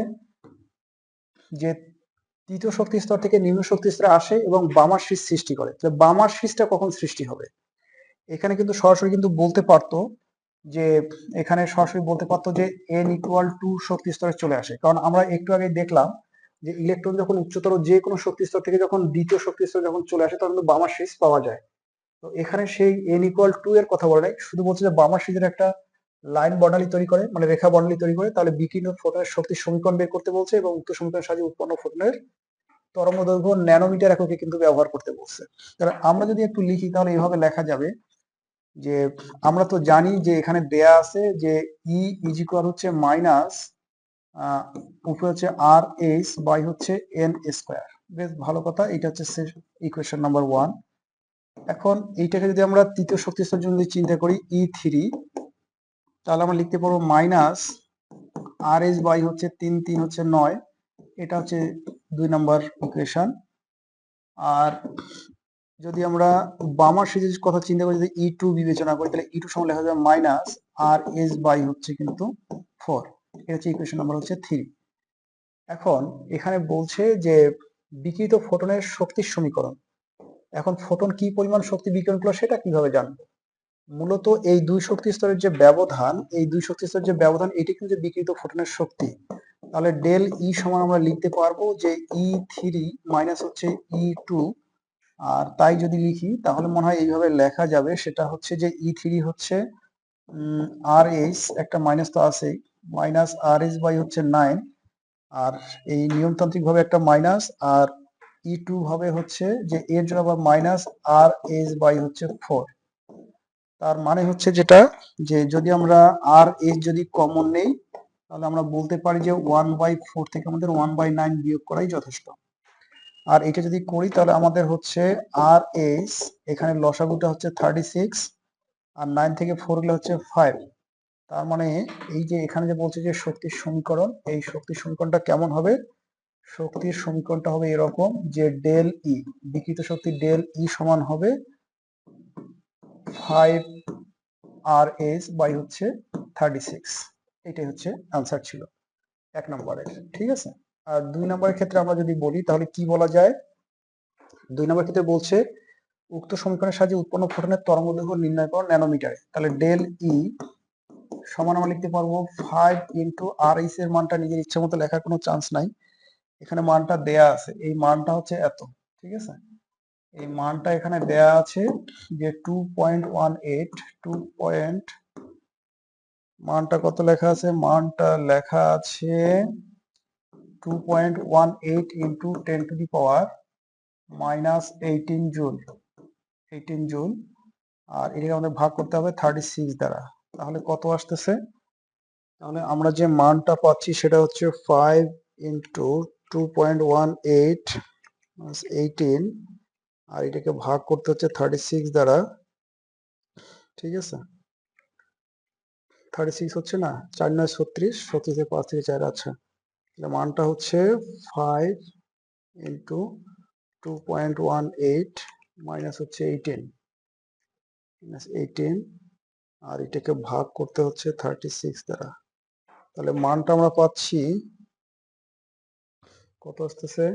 যে তৃতীয় শক্তি স্তর থেকে নিম্ন শক্তি স্তরে আসে এবং বামাসিজ সৃষ্টি করে। তাহলে বামাসিজটা কখন সৃষ্টি হবে? এখানে কিন্তু সরাসরি কিন্তু বলতে পারতো যে, এখানে সরাসরি বলতে পারতো যে n=2 শক্তি স্তরে চলে আসে, কারণ আমরা একটু আগে দেখলাম যে ইলেকট্রন যখন উচ্চতর যে কোনো শক্তি স্তর থেকে যখন দ্বিতীয় শক্তি স্তরে যখন চলে আসে তখন কিন্তু বামাসিজ পাওয়া যায়। তো এখানে সেই n=2 এর কথা বলে নাই, শুধু বলছে যে বামাসিজের একটা লাইন বর্ণালী তৈরি করে, মানে রেখা বর্ণালী তৈরি করে, তাহলে বিকিরণ ফোটনের শক্তির সমীকরণ বের করতে বলছে এবং উক্ত সমীকরণের সাহায্যে উৎপন্ন ফোটনের তরঙ্গদৈর্ঘ্য ন্যানোমিটার এককে কিন্তু ব্যবহার করতে বলছে। তাহলে আমরা যদি একটু লিখি তাহলে এইভাবে লেখা যাবে যে, আমরা তো জানি যে এখানে দেয়া আছে যে ই ইজ ইকুয়াল হচ্ছে মাইনাস উপরে হচ্ছে আর এইচ বাই হচ্ছে এন স্কোয়ার। বেশ ভালো কথা, এটা হচ্ছে ইকুয়েশন নাম্বার 1। এখন এইটাকে যদি আমরা তৃতীয় শক্তি স্তরের জন্য যদি চিন্তা করি E3, তাহলে আমরা লিখতে পারবো মাইনাস আর এইচ বাই হচ্ছে 3 হচ্ছে 9, এটা হচ্ছে 2 নম্বর ইকুয়েশন। আর যদি আমরা বামাসিজের কথা চিন্তা করি, যদি E2 বিবেচনা করি, তাহলে E2 সমান লেখা যাবে মাইনাস আর এইচ বাই হচ্ছে কিন্তু 4। এটা হচ্ছে ইকুয়েশন নাম্বার হচ্ছে 3। এখন এখানে বলছে যে বিকিরিত ফোটনের শক্তির সমীকরণ। এখন ফোটন কি পরিমাণ শক্তি বিকিরণ করলো সেটা কিভাবে জানবো? মূলত এই দুই শক্তি স্তরের যে ব্যবধান, এই দুই শক্তি স্তরের যে ব্যবধান, এটি কিন্তু বিকিরিত ফোটনের শক্তি। তাহলে ডেল ই সমান আমরা লিখতে পারবো যে E3 মাইনাস হচ্ছে E2। আর তাই যদি লিখি তাহলে মনে হয় এইভাবে লেখা যাবে, সেটা হচ্ছে যে E3 হচ্ছে আর এইচ, একটা মাইনাস তো আছেই, মাইনাস আর এইচ বাই হচ্ছে 9, আর এই নিয়মতান্ত্রিক ভাবে একটা মাইনাস, আর E2 ভাবে হচ্ছে যে এর জন্য আবার মাইনাস আর এইচ বাই হচ্ছে 4। তার মানে হচ্ছে যেটা, যে যদি আমরা আর এইচ যদি কমন নেই তাহলে আমরা বলতে পারি যে 1/4 থেকে আমাদের 1/9 বিয়োগ করাই যথেষ্ট। আর এটা যদি করি তাহলে আমাদের হচ্ছে আর এইচ, এখানে লসাগুটা হচ্ছে 36, আর 9 থেকে 4 গেলে হচ্ছে 5। তার মানে এই যে এখানে যে বলছে যে শক্তির সমীকরণ, এই শক্তির সমীকরণটা কেমন হবে? শক্তির সমীকরণটা হবে এরকম যে ডেল ই, বিকৃত শক্তি ডেল ই সমান হবে 5 আর এইচ বাই হচ্ছে 36। এটাই হচ্ছে আনসার ছিল 1 নম্বরের। ঠিক আছে। আর 2 নম্বরের ক্ষেত্রে আমরা যদি বলি তাহলে কি বলা যায়? 2 নম্বর ক্ষেত্রে বলছে উক্ত সমীকরণের সাহায্যে উৎপন্ন ফোটনের তরঙ্গদৈর্ঘ্য নির্ণয় করো ন্যানোমিটারে। তাহলে ডেল ই সমান আমরা লিখতে পারবো 5 ইন্টু আর এইচ এর মানটা নিজের ইচ্ছা মতো লেখার কোনো চান্স নাই, এখানে মানটা দেয়া আছে, এই মানটা হচ্ছে এত। ঠিক আছে, এই মানটা এখানে দেয়া আছে যে 2.18, 2. মানটা কত লেখা আছে? মানটা লেখা আছে 2.18 into 10 to the power minus 18 joule, 18 joule. আর এটাকে আমাদের ভাগ করতে হবে 36 দ্বারা, তাহলে কত আসতেছে? তাহলে আমরা যে মানটা পাচ্ছি সেটা হচ্ছে 5 ইন্টু 2.18 18, আর এটাকে ভাগ করতে হচ্ছে 36 দ্বারা। ঠিক আছে, 36 হচ্ছে না, 4 9 36, 36 এর 5 থেকে 4, আচ্ছা। তাহলে মানটা হচ্ছে 5 ইন্টু 2.18 মাইনাস হচ্ছে 18, আর এটাকে ভাগ করতে হচ্ছে 36 দ্বারা। তাহলে মানটা আমরা পাচ্ছি কত আসতেছে?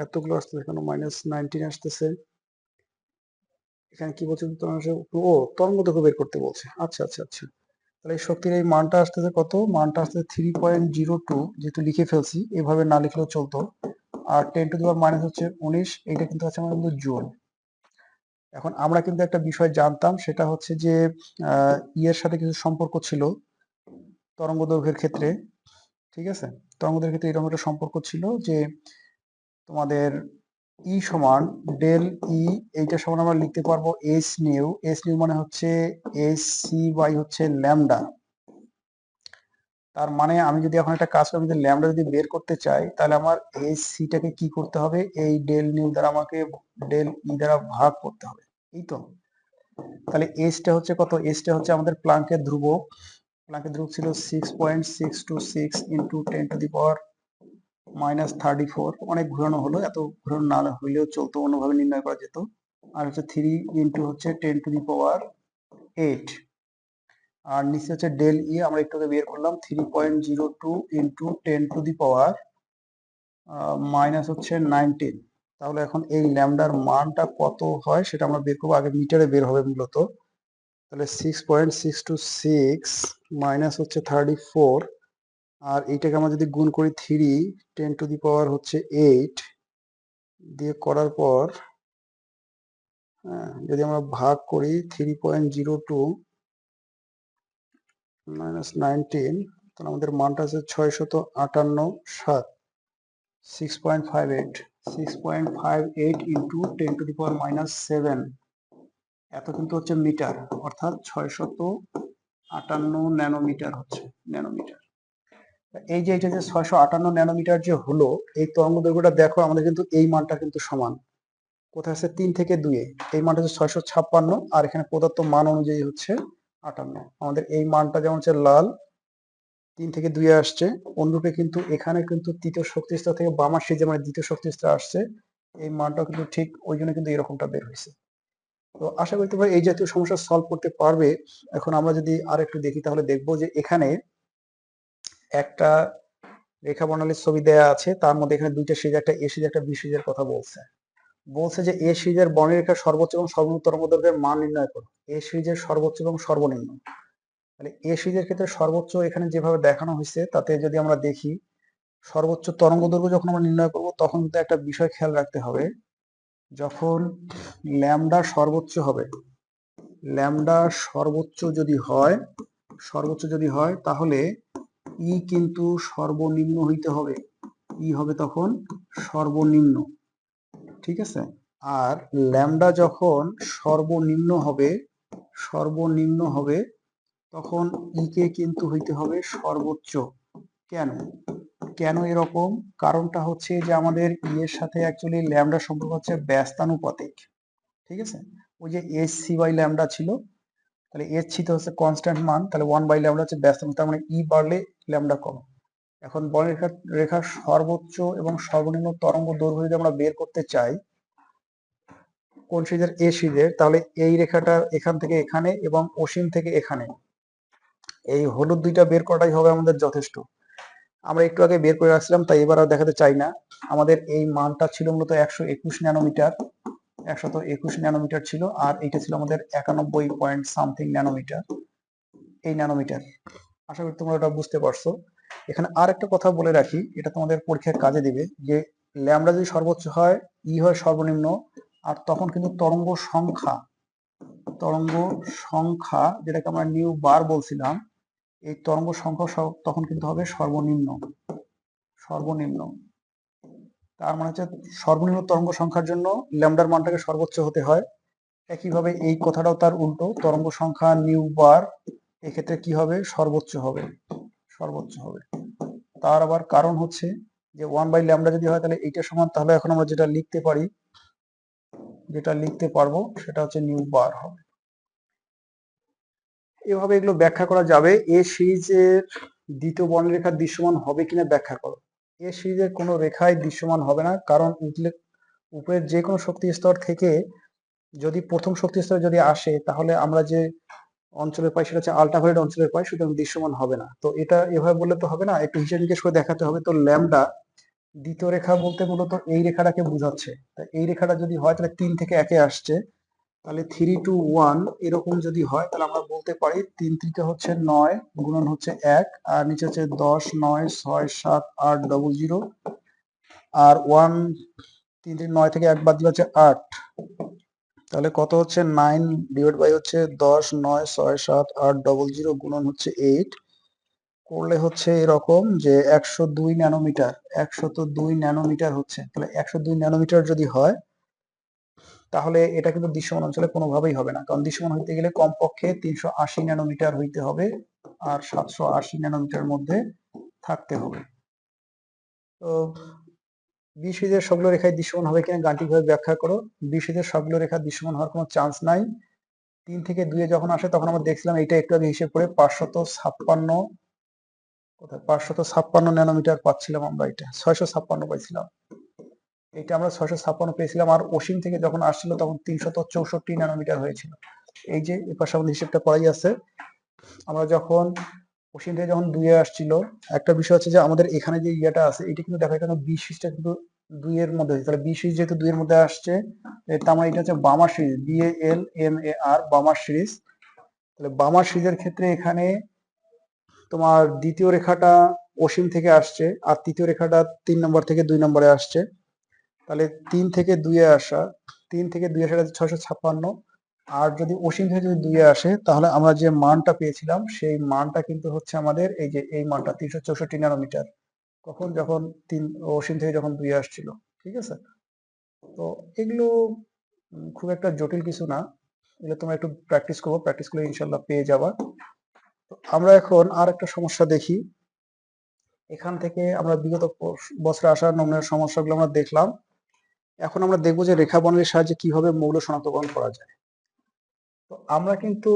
এতগুলো আসতেছে কেন? -19 আসতেছে। এখানে কি বলছে? ও, তরঙ্গদৈর্ঘ্য বের করতে বলছে। আচ্ছা আচ্ছা আচ্ছা, তাহলে এই শক্তির এই মানটা আসতেছে কত? মানটা আসতেছে 3.02, যেহেতু লিখে ফেলছি, এভাবে না লিখলেও চলতো। আর 10 টু দি পাওয়ার মাইনাস হচ্ছে 19, এটা কিন্তু আছে আমাদের কিন্তু জুল। এখন আমরা কিন্তু একটা বিষয় জানতাম, সেটা হচ্ছে যে এর সাথে কিছু সম্পর্ক ছিল তরঙ্গদৈর্ঘ্যের ক্ষেত্রে। ঠিক আছে, তরঙ্গদৈর্ঘ্যের ক্ষেত্রে এরকম একটা সম্পর্ক ছিল যে তোমাদের ই সমান ডেল ই, এইটা সমান আমরা লিখতে পারবো এস নিউ। এস নিউ মানে হচ্ছে এস সি বাই হচ্ছে ল্যামডা। তার মানে আমি যদি এখন একটা কাজ করি, আমি যদি ল্যামডা যদি বের করতে চাই, তাহলে আমার এস সিটাকে কি করতে হবে? এই ডেল নিউ দ্বারা আমাকে ডেল ই দ্বারা ভাগ করতে হবে, এই তো। তাহলে এসটা হচ্ছে কত? এসটা হচ্ছে আমাদের প্লাঙ্কের ধ্রুবক। প্লাঙ্কের ধ্রুবক ছিল 6.626 ইন্টু 10 টু দি পাওয়ার -34, অনেক ঘোরানো হলো, এত ঘোরানো না হইলেও চলতো, অন্যভাবে নির্ণয় করা যেত। আর হচ্ছে 3 ইন্টু হচ্ছে 10⁸8, আর নিচে হচ্ছে ডেল ই আমরা একটু আগে বের করলাম 3.02 ইন্টু 10⁻, মাইনাস হচ্ছে 19। তাহলে এখন এই ল্যামডার মানটা কত হয় সেটা আমরা বের করবো, আগে মিটারে বের হবে মূলত। তাহলে 6.626 মাইনাস হচ্ছে 34, আর এইটাকে আমরা যদি গুণ করি 3 হচ্ছে 8 দিয়ে করার পর যদি আমরা ভাগ করি 3.02 মাইনাস 19, তাহলে আমাদের মানটা আছে 658, 6.58 ইন্টু 10⁻⁻7, এত কিন্তু হচ্ছে মিটার, অর্থাৎ 658 ন্যানোমিটার হচ্ছে ন্যানোমিটার। এই যে এটা যে 658 ন্যানোমিটার যে হলো, এই তরঙ্গ দৈর্ঘ্যটা দেখো আমাদের কিন্তু এই মানটা কিন্তু সমান, কোথায় আছে 3 থেকে 2, এই মানটা হচ্ছে 656, আর এখানে প্রদত্ত মান অনুযায়ী হচ্ছে 58। আমাদের এই মানটা যেমন হচ্ছে লাল 3 থেকে 2 আসছে, অনুরূপে কিন্তু এখানে কিন্তু তৃতীয় শক্তি স্তর থেকে বামাসি যে মানে দ্বিতীয় শক্তি স্তর আসছে, এই মানটা কিন্তু ঠিক ওই জন্য কিন্তু এরকমটা বের হয়েছে। তো আশা করতে পারি এই জাতীয় সমস্যা সলভ করতে পারবে। এখন আমরা যদি আর একটু দেখি তাহলে দেখবো যে এখানে একটা রেখা বর্ণালীর ছবি দেয়া আছে, তার মধ্যে এখানে দুইটা সিরিজ, একটা এ সিরিজ একটা বি সিরিজের কথা বলছে। বলছে যে এ সিরিজের বর্ণরেখার সর্বোচ্চ এবং সর্বনিম্ন তরঙ্গ দৈর্ঘ্যের মান নির্ণয় করো। এ সিরিজের সর্বোচ্চ এবং সর্বনিম্ন, তাহলে এ সিরিজের ক্ষেত্রে সর্বোচ্চ এখানে যেভাবে দেখানো হয়েছে তাতে যদি আমরা দেখি সর্বোচ্চ তরঙ্গ দৈর্ঘ্য যখন আমরা নির্ণয় করব তখন কিন্তু একটা বিষয় খেয়াল রাখতে হবে, যখন ল্যামডা সর্বোচ্চ হবে, ল্যামডা সর্বোচ্চ যদি হয় তাহলে ই কিন্তু সর্বনিম্ন হইতে হবে, ই হবে তখন সর্বনিম্ন, ঠিক আছে। আর ল্যামডা যখন সর্বনিম্ন হবে তখন ই কে কিন্তু হইতে হবে সর্বোচ্চ। কেন এরকম? কারণটা হচ্ছে যে আমাদের ই এর সাথে অ্যাকচুয়ালি ল্যামডার সম্পর্ক হচ্ছে ব্যস্তানুপাতিক, ঠিক আছে। ওই যে এস সি বাই ল্যামডা ছিল, তাহলে এস সি তো হচ্ছে কনস্ট্যান্ট মান, তাহলে 1 বাই ল্যামডা হচ্ছে ব্যস্তানুপাতিক, তার মানে ই বাড়লে ল্যামডা কম। এখন রেখার সর্বোচ্চ এবং সর্বনিম্ন তরঙ্গ দৈর্ঘ্য যদি আমরা বের করতে চাই কোন সিরিজের, এ সিরিজের, তাহলে এই রেখাটা এখান থেকে এখানে এবং অসীম থেকে এখানে, এই হলুদ দুইটা বের করাটাই হবে আমাদের যথেষ্ট। আমরা একটু আগে বের করে রাখছিলাম, তাই এবার আর দেখাতে চাই না। আমাদের এই মানটা ছিল মূলত 121 ন্যানোমিটার, 121 ন্যানোমিটার ছিল, আর এটা ছিল আমাদের 91 পয়েন্ট সামথিং ন্যানোমিটার, এই ন্যানোমিটার। আশা করি তোমরা ওটা বুঝতে পারছো। এখানে আর একটা কথা বলে রাখি, এটা তোমাদের পরীক্ষায় কাজে দিবে, যে ল্যামডা যদি সর্বোচ্চ হয়, ই হয় সর্বনিম্ন, আর তখন কিন্তু তরঙ্গ সংখ্যা যেটাকে আমরা নিউ বার বলছিলাম, এই তরঙ্গ সংখ্যা তখন কিন্তু হবে সর্বনিম্ন। তার মানে হচ্ছে সর্বনিম্ন তরঙ্গ সংখ্যার জন্য ল্যামডার মানটাকে সর্বোচ্চ হতে হয়। একইভাবে এই কথাটাও তার উল্টো, তরঙ্গ সংখ্যা নিউ বার এক্ষেত্রে কি হবে, সর্বোচ্চ হবে। তার আবার কারণ হচ্ছে যে 1 বাই ল্যামডা যদি হয় তাহলে এইটা সমান, তাহলে এখন আমরা যেটা লিখতে পারবো সেটা হচ্ছে নিউ বার হবে। এভাবে এগুলো ব্যাখ্যা করা যাবে। এ সিরিজের দ্বিতীয় বর্ণরেখা দৃশ্যমান হবে কিনা ব্যাখ্যা করো। এ সিরিজের কোনো রেখাই দৃশ্যমান হবে না, কারণ উপরের যে কোনো শক্তি স্তর থেকে যদি প্রথম শক্তি স্তরে যদি আসে তাহলে আমরা যে অঞ্চলের পাই সেটা হচ্ছে আল্ট্রাভায়োলেট অঞ্চলের পাই, সুতরাং দৃশ্যমান হবে না। তো এটা এভাবে বললে তো হবে না, একটু হিসেব নিকেশ করে দেখাতে হবে। তো ল্যামডা দ্বিতীয় রেখা বলতে মূলত এই রেখাটাকে বোঝাচ্ছে। তাই এই রেখাটা যদি হয় তাহলে 3 থেকে 1 আসছে, তাহলে 3 to 1 এরকম যদি হয় তাহলে আমরা বলতে পারি 3 3 হচ্ছে 9 গুণন হচ্ছে 1, আর নিচে হচ্ছে 10 9 6 7 8 00, আর 1 3 3 9 থেকে 1 বাদ দিলে হচ্ছে 8, তাহলে কত হচ্ছে 9 ডিভাইড বাই হচ্ছে 10 9 6 7 8 00 গুণন হচ্ছে 8, করলে হচ্ছে এরকম যে 102 ন্যানোমিটার, 102 ন্যানোমিটার হচ্ছে। তাহলে 102 ন্যানোমিটার যদি হয় তাহলে এটা কিন্তু দৃশ্যমান অঞ্চলে কোনোভাবেই হবে না, কারণ দৃশ্যমান হইতে গেলে কমপক্ষে 380 ন্যানোমিটার হইতে হবে, আর 780 ন্যানোমিটার মধ্যে থাকতে হবে। তো বি সিরিজের সবগুলো রেখায় দৃশ্যমান হবে কিনা গাণিতিকভাবে ব্যাখ্যা করো। বি সিরিজের সবগুলো রেখা দৃশ্যমান হওয়ার কোনো চান্স নাই। 3 থেকে 2 যখন আসে তখন আমরা দেখছিলাম, এইটা একটু আগে হিসেব করে 556 কোথায় 556 ন্যানোমিটার পাচ্ছিলাম আমরা, এটা 656 পাইছিলাম, এটা আমরা 656 পেয়েছিলাম। আর অসীম থেকে যখন আসছিল তখন 364 ন্যানোমিটার হয়েছিল। এই যে এর পাশে আমাদের হিসেবটা করাই আছে। আমরা যখন অসীম থেকে যখন 2 এ আসছিল, একটা বিষয় হচ্ছে যে আমাদের এখানে যে ইয়েটা আছে এটা কিন্তু দেখো এখানে বি সিরিজটা কিন্তু 2 এর মধ্যে হয়েছে, তাহলে বি সিরিজ যেহেতু 2 এর মধ্যে আসছে, তার মানে এটা হচ্ছে বামার সিরিজ, BALMAR বামার সিরিজ। তাহলে বামার সিরিজের ক্ষেত্রে এখানে তোমার দ্বিতীয় রেখাটা অসীম থেকে আসছে, আর তৃতীয় রেখাটা 3 নম্বর থেকে 2 নম্বরে আসছে। তাহলে 3 থেকে 2 এ আসা, 3 থেকে 2 আসা 656, আর যদি অসীম থেকে যদি 2 এ আসে তাহলে আমরা যে মানটা পেয়েছিলাম সেই মানটা কিন্তু হচ্ছে আমাদের এই যে এই মানটা 364 ন্যানোমিটার, কখন যখন অসীম থেকে যখন 2 এ আসছিল। ঠিক আছে, তো এগুলো খুব একটা জটিল কিছু না, এগুলো তোমরা একটু প্র্যাকটিস করবো, প্র্যাকটিস করলে ইনশাল্লাহ পেয়ে যাবা। তো আমরা এখন আর একটা সমস্যা দেখি। এখান থেকে আমরা বিগত বছরে আসা নমুনার সমস্যাগুলো আমরা দেখলাম। এখন আমরা দেখবো যে রেখা বর্ণনের সাহায্যে কিভাবে মৌল শনাক্তকরণ করা যায়। তো আমরা কিন্তু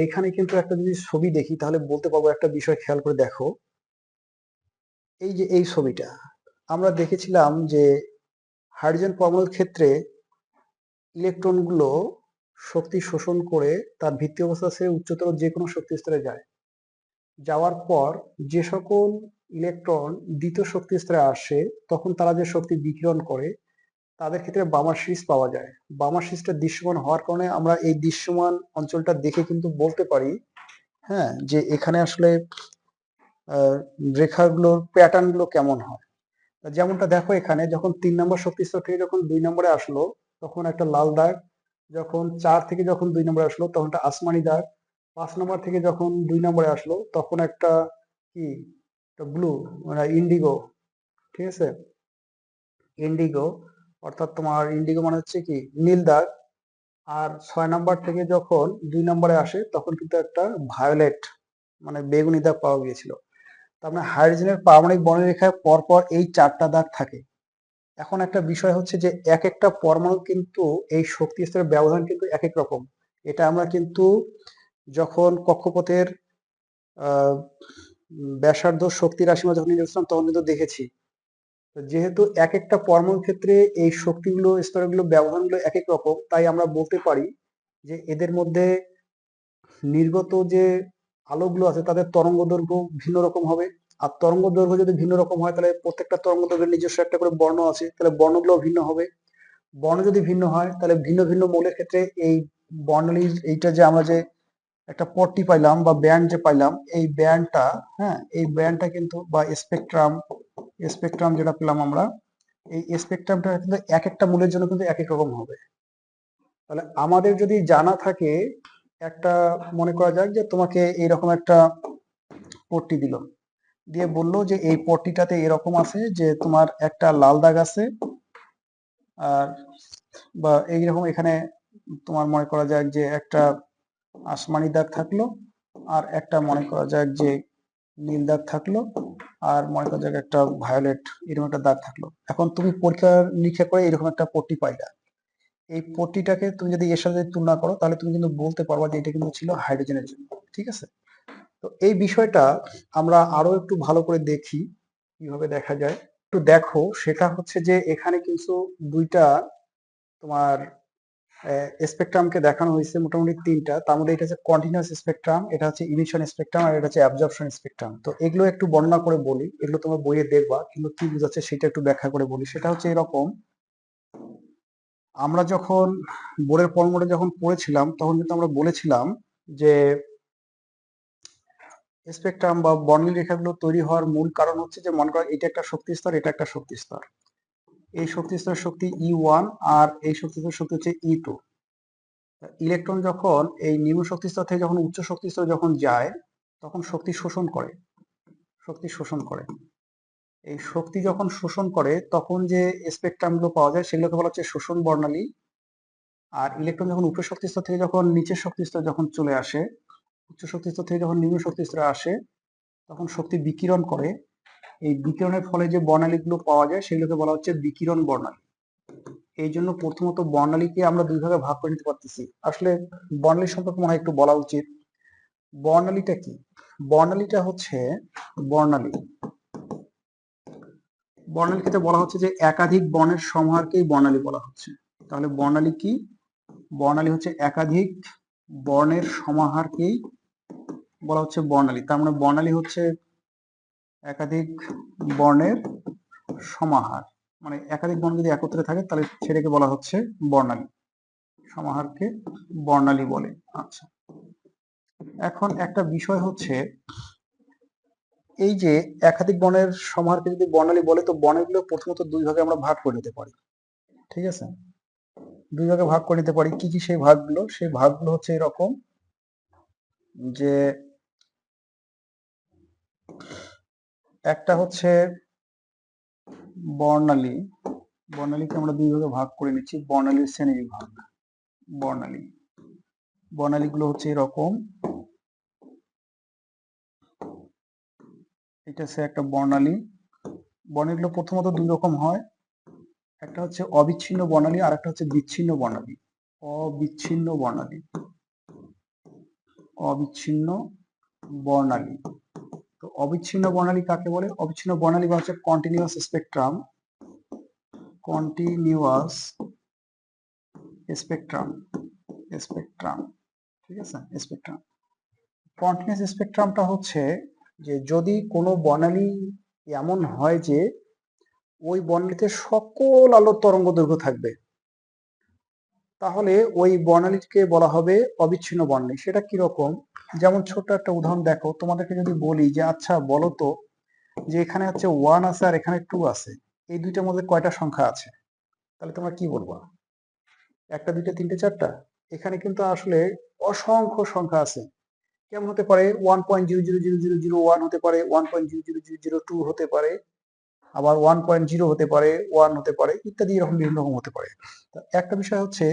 এইখানে কিন্তু একটা যদি ছবি দেখি তাহলে বলতে পারবো একটা বিষয়, খেয়াল করে দেখো। এই যে এই ছবিটা আমরা দেখেছিলাম যে হাইড্রোজেন পরমাণুর ক্ষেত্রে ইলেকট্রনগুলো শক্তি শোষণ করে তার ভিত্তি অবস্থা ছেড়ে উচ্চতর যে কোনো শক্তি স্তরে যায়। যাওয়ার পর যে সকল ইলেকট্রন দ্বিতীয় শক্তি স্তরে আসে তখন তারা যে শক্তি বিকিরণ করে তাদের ক্ষেত্রে বামার সিরিজ পাওয়া যায়। বামার সিরিজটা দৃশ্যমান হওয়ার কারণে আমরা এই দৃশ্যমান অঞ্চলটা দেখে কিন্তু বলতে পারি, হ্যাঁ, যে এখানে আসলে রেখাগুলোর প্যাটার্ন গুলো কেমন হয়। যেমনটা দেখো এখানে যখন 3 নম্বর শক্তি স্তর থেকে যখন 2 নম্বরে আসলো তখন একটা লাল দাগ, যখন 4 থেকে যখন 2 নম্বরে আসলো তখন একটা আসমানি দাগ, 5 নম্বর থেকে যখন 2 নম্বরে আসলো তখন একটা কি ব্লু মানে ইন্ডিগো, ঠিক আছে, ইন্ডিগো, অর্থাৎ তোমার ইন্ডিগো মানে হচ্ছে কি নীল দাগ। আর 6 নাম্বার থেকে যখন 2 নম্বরে আসে তখন কিন্তু একটা ভায়োলেট মানে বেগুনি দাগ পাওয়া গিয়েছিল। তার মানে হাইড্রোজেনের পারমাণবিক বর্ণরেখায় পরপর এই 4টা দাগ থাকে। এখন একটা বিষয় হচ্ছে যে এক একটা পরমাণু কিন্তু এই শক্তি স্তরের ব্যবধান কিন্তু এক এক রকম। এটা আমরা কিন্তু যখন কক্ষপথের আহ ব্যাসার্ধ শক্তি রাশিমালা যখন নিয়ে যাচ্ছিলাম তখন কিন্তু দেখেছি। যেহেতু এক একটা পরমাণুর ক্ষেত্রে এই শক্তিগুলো স্তরগুলো ব্যবধানগুলো এক এক রকম, তাই আমরা বলতে পারি যে এদের মধ্যে নির্গত যে আলোগুলো আছে তাদের তরঙ্গ দৈর্ঘ্য ভিন্ন রকম হবে। আর তরঙ্গ দৈর্ঘ্য যদি ভিন্ন রকম হয় তাহলে প্রত্যেকটা তরঙ্গ দৈর্ঘ্যের নিজস্ব একটা করে বর্ণ আছে, তাহলে বর্ণগুলো ভিন্ন হবে। বর্ণ যদি ভিন্ন হয় তাহলে ভিন্ন ভিন্ন মৌলের ক্ষেত্রে এই বর্ণালীর এইটা যে আমরা যে একটা পট্টি পাইলাম বা ব্যান্ড যে পাইলাম এই ব্যান্ডটা, হ্যাঁ, এই ব্যান্ডটা কিন্তু বা স্পেকট্রাম, স্পেকট্রাম যেটা পেলাম আমরা, এই স্পেকট্রামটা কিন্তু এক একটা মূলের জন্য কিন্তু এক এক রকম হবে। তাহলে আমাদের যদি জানা থাকে একটা, মনে করা যাক যে তোমাকে এইরকম একটা পট্টি দিল, দিয়ে বললো যে এই পট্টিটাতে এরকম আছে যে তোমার একটা লাল দাগ আছে, আর বা এইরকম এখানে তোমার মনে করা যাক যে একটা আসমানি দাগ থাকলো, আর একটা মনে করা যাক যে নীল দাগ থাকলো, আর মনে করা যাক একটা ভায়োলেট এরকম একটা দাগ থাকলো। এখন তুমি পরীক্ষা নিরীক্ষা করে এরকম একটা পট্টি পাইলা, এই পট্টিটাকে তুমি যদি এর সাথে তুলনা করো তাহলে তুমি কিন্তু বলতে পারবা যে এটা কিন্তু ছিল হাইড্রোজেনের জন্য। ঠিক আছে, তো এই বিষয়টা আমরা আরো একটু ভালো করে দেখি কিভাবে দেখা যায়। একটু দেখো, সেটা হচ্ছে যে এখানে কিন্তু দুইটা তোমার স্পেকট্রামকে দেখানো হয়েছে, মোটামুটি 3টা। তার মধ্যে এটা হচ্ছে কন্টিনিউয়াস স্পেকট্রাম, এটা হচ্ছে ইমিশন স্পেকট্রাম, আর এটা হচ্ছে অ্যাবজর্পশন স্পেকট্রাম। তো এগুলো একটু বর্ণনা করে বলি, এগুলো তোমার বইয়ে দেখবা, কিন্তু কি বোঝাচ্ছে সেটা একটু ব্যাখ্যা করে বলি। সেটা হচ্ছে এরকম, আমরা যখন বোর্ডের ফর্মুলা যখন পড়েছিলাম তখন কিন্তু আমরা বলেছিলাম যে স্পেকট্রাম বা বর্ণালী রেখাগুলো তৈরি হওয়ার মূল কারণ হচ্ছে যে মনে করো এটা একটা শক্তি স্তর, এটা একটা শক্তি স্তর, এই শক্তি স্তরের শক্তি E1 আর এই শক্তি স্তরের শক্তি হচ্ছে E2। ইলেকট্রন যখন এই নিম্ন শক্তি স্তর থেকে যখন উচ্চ শক্তি স্তরে যখন যায় তখন শক্তি শোষণ করে, শক্তি শোষণ করে। এই শক্তি যখন শোষণ করে তখন যে স্পেকট্রাম গুলো পাওয়া যায় সেগুলোকে বলা হচ্ছে শোষণ বর্ণালী। আর ইলেকট্রন যখন উচ্চ শক্তি স্তর থেকে যখন নিচের শক্তি স্তরে যখন চলে আসে, উচ্চ শক্তি স্তর থেকে যখন নিম্ন শক্তি স্তরে আসে তখন শক্তি বিকিরণ করে। এই বিকিরণের ফলে যে বর্ণালীগুলো পাওয়া যায় সেগুলোকে বলা হচ্ছে বিকিরণ বর্ণালী। এই জন্য প্রথমত বর্ণালীকে আমরা দুই ভাগে ভাগ করে নিতে পারতেছি। আসলে বর্ণালী সম্পর্কে মনে হয় একটু বলা উচিত। বর্ণালীটা কি? বর্ণালীটা হচ্ছে বর্ণালী। বর্ণালীতে বলা হচ্ছে যে একাধিক বর্ণের সমাহারকেই বর্ণালী বলা হচ্ছে। তাহলে বর্ণালী কি? বর্ণালী হচ্ছে একাধিক বর্ণের সমাহারকেই বলা হচ্ছে বর্ণালী। তার মানে বর্ণালী হচ্ছে একাধিক বর্ণের সমাহার, মানে একাধিক বর্ণ যদি একত্রে থাকে তাহলে সেটাকে বলা হচ্ছে বর্ণালী। সমাহারকে বর্ণালী বলে। আচ্ছা, এখন একটা বিষয় হচ্ছে এই যে একাধিক বর্ণের সমাহারকে যদি বর্ণালী বলে, তো বর্ণগুলো প্রথমত দুই ভাগে আমরা ভাগ করে নিতে পারি। ঠিক আছে, দুই ভাগে ভাগ করে নিতে পারি। কি কি সেই ভাগগুলো? সেই ভাগগুলো হচ্ছে এরকম যে একটা হচ্ছে বর্ণালী। বর্ণালীকে আমরা দুই ভাগে ভাগ করে নিচ্ছি, বর্ণালীর শ্রেণীবিভাগ। বর্ণালী, বর্ণালীগুলো হচ্ছে এরকম। এটা হচ্ছে একটা বর্ণালী। বর্ণালীগুলো প্রথমত দুই রকম হয়, একটা হচ্ছে অবিচ্ছিন্ন বর্ণালী আর একটা হচ্ছে বিচ্ছিন্ন বর্ণালী। অবিচ্ছিন্ন বর্ণালী, অবিচ্ছিন্ন বর্ণালী। তো অবিচ্ছিন্ন বর্ণালী কাকে বলে? অবিচ্ছিন্ন বর্ণালী বা হচ্ছে continuous spectrum. Continuous spectrum, spectrum, ঠিক আছে, স্পেকট্রাম। কন্টিনিউয়াস স্পেকট্রামটা হচ্ছে যে যদি কোনো বর্ণালী এমন হয় যে ওই বর্ণালীতে সকল আলোর তরঙ্গ দৈর্ঘ্য থাকবে, তাহলে ওই বর্ণালীকে বলা হবে অবিচ্ছিন্ন বর্ণালী। সেটা কিরকম? যেমন ছোট্ট একটা উদাহরণ দেখো, তোমাদেরকে যদি বলি যে আচ্ছা বলো তো যে এখানে হচ্ছে 1 আছে আর এখানে 2 আছে, এই দুইটার মধ্যে কয়টা সংখ্যা আছে? তাহলে তোমরা কি বলবা? একটা, দুইটা, তিনটে, চারটা? এখানে কিন্তু আসলে অসংখ্য সংখ্যা আছে। কেমন হতে পারে? 1.0000001 হতে পারে, 1.0000002 হতে পারে, আবার 1.0 হতে পারে, 1 হতে পারে, ইত্যাদি এরকম বিভিন্ন রকম হতে পারে। একটা বিষয় হচ্ছে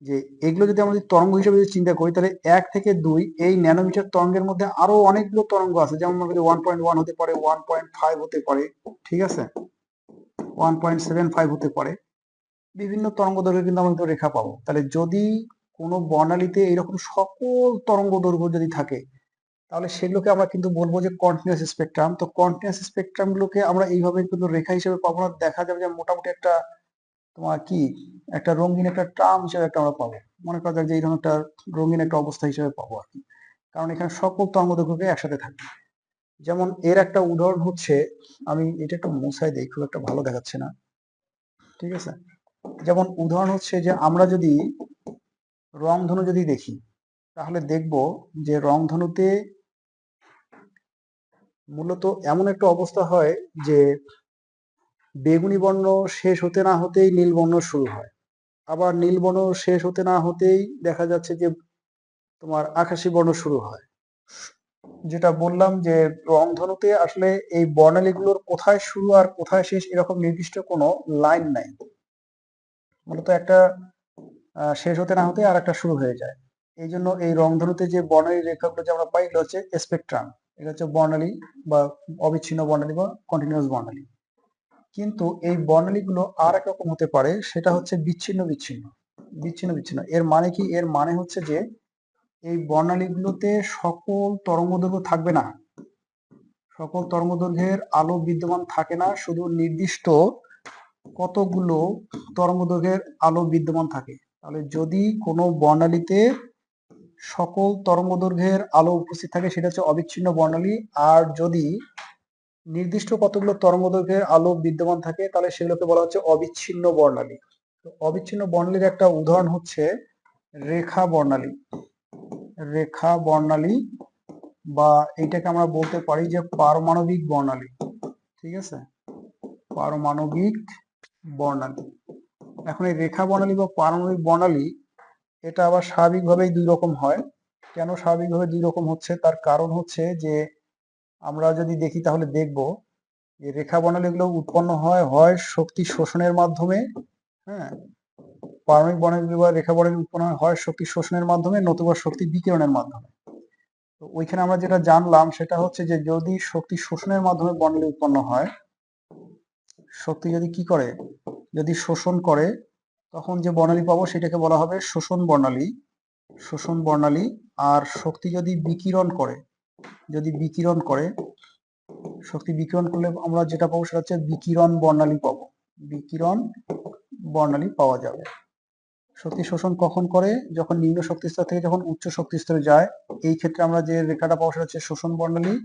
যে এগুলো যদি আমরা তরঙ্গ হিসেবে যদি চিন্তা করি, তাহলে 1 থেকে 2 এই ন্যানোমিটার তরঙ্গের মধ্যে আরো অনেকগুলো তরঙ্গ আছে। যেমন মনে করি 1.1 হতে পারে, 1.5 হতে পারে, ঠিক আছে, 1.75 হতে পারে। বিভিন্ন তরঙ্গ দৈর্ঘ্য কিন্তু আমরা রেখা পাবো। তাহলে যদি কোনো বর্ণালীতে এরকম সকল তরঙ্গ দৈর্ঘ্য যদি থাকে, তাহলে সেগুলোকে আমরা কিন্তু বলবো যে কন্টিনিউয়াস স্পেকট্রাম। তো কন্টিনিউয়াস স্পেকট্রাম গুলোকে আমরা এইভাবে কিন্তু রেখা হিসেবে পাবো না, দেখা যাবে যে মোটামুটি একটা তোমার কি একটা রঙিন একটা ট্রাম হিসেবে একটা আমরা পাবো। মনে করা যাক যে এইরকম একটা রঙিন একটা অবস্থা হিসেবে পাবো আর কি, কারণ এখানে সকল তরঙ্গ দৈর্ঘ্যকে একসাথে থাকবে। যেমন এর একটা উদাহরণ হচ্ছে, আমি এটা একটা মুছাই দিই, খুব একটা ভালো দেখাচ্ছে না, ঠিক আছে। যেমন উদাহরণ হচ্ছে যে আমরা যদি রংধনু যদি দেখি, তাহলে দেখব যে রংধনুতে মূলত এমন একটা অবস্থা হয় যে বেগুনি বর্ণ শেষ হতে না হতেই নীল বর্ণ শুরু হয়, আবার নীল বর্ণ শেষ হতে না হতেই দেখা যাচ্ছে যে তোমার আকাশী বর্ণ শুরু হয়। যেটা বললাম যে রংধনুতে আসলে এই বর্ণালীগুলোর কোথায় শুরু আর কোথায় শেষ এরকম নির্দিষ্ট কোনো লাইন নাই। মূলত একটা শেষ হতে না হতে আর একটা শুরু হয়ে যায়। এই জন্য এই রংধনুতে যে বর্ণালী রেখাগুলো যে আমরা পাই, এগুলো হচ্ছে স্পেকট্রাম। এটা হচ্ছে বর্ণালী বা অবিচ্ছিন্ন বর্ণালী বা কন্টিনিউয়াস বর্ণালী। কিন্তু এই বর্ণালীগুলো আর এক রকম হতে পারে, সেটা হচ্ছে বিচ্ছিন্ন বিচ্ছিন্ন। বিচ্ছিন্ন বিচ্ছিন্ন এর মানে কি? এর মানে হচ্ছে যে এই বর্ণালীগুলোতে সকল তরঙ্গদৈর্ঘ্য থাকবে না, সকল তরঙ্গদৈর্ঘ্যের আলো বিদ্যমান থাকে না, শুধু নির্দিষ্ট কতগুলো তরঙ্গদৈর্ঘ্যের আলো বিদ্যমান থাকে। তাহলে যদি কোনো বর্ণালীতে সকল তরঙ্গদৈর্ঘ্যের আলো উপস্থিত থাকে, সেটা হচ্ছে অবিচ্ছিন্ন বর্ণালী। আর যদি নির্দিষ্ট কতগুলো তরঙ্গদৈর্ঘ্যের আলো বিদ্যমান থাকে, তাহলে সেগুলোকে বলা হচ্ছে অবিচ্ছিন্ন বর্ণালী। তো অবিচ্ছিন্ন বর্ণালীর একটা উদাহরণ হচ্ছে রেখা বর্ণালী। রেখা বর্ণালী বা এইটাকে আমরা বলতে পারি যে পারমাণবিক বর্ণালী, ঠিক আছে, পারমাণবিক বর্ণালী। এখন এই রেখা বর্ণালী বা পারমাণবিক বর্ণালী এটা আবার স্বাভাবিকভাবেই দুই রকম হয়। কেন স্বাভাবিকভাবে দুই রকম হচ্ছে? তার কারণ হচ্ছে যে আমরা যদি দেখি তাহলে দেখব যে রেখা বর্ণালীগুলো উৎপন্ন হয় হয় শক্তি শোষণের মাধ্যমে, হ্যাঁ, পারমাণবিক বর্ণালী বা রেখা বর্ণালী উৎপন্ন হয় শক্তি শোষণের মাধ্যমে, নতুবা শক্তি বিকিরণের মাধ্যমে। তো ওইখানে আমরা যেটা জানলাম সেটা হচ্ছে যে যদি শক্তি শোষণের মাধ্যমে বর্ণালী উৎপন্ন হয়, শক্তি যদি কি করে, যদি শোষণ করে, তখন যে বর্ণালী পাবো সেটাকে বলা হবে শোষণ বর্ণালী। শোষণ বর্ণালী। আর শক্তি যদি বিকিরণ করে, যদি বিকিরণ করে, শক্তি বিকিরণ করলে আমরা যেটা পাবো সেটা হচ্ছে বিকিরণ বর্ণালী পাবো, বিকিরণ বর্ণালী পাওয়া যাবে। শক্তি শোষণ কখন করে? যখন নিম্ন শক্তি স্তর থেকে যখন উচ্চ শক্তি স্তরে যায়, এই ক্ষেত্রে আমরা যে রেখাটা পাবো সেটা হচ্ছে শোষণ বর্ণালী।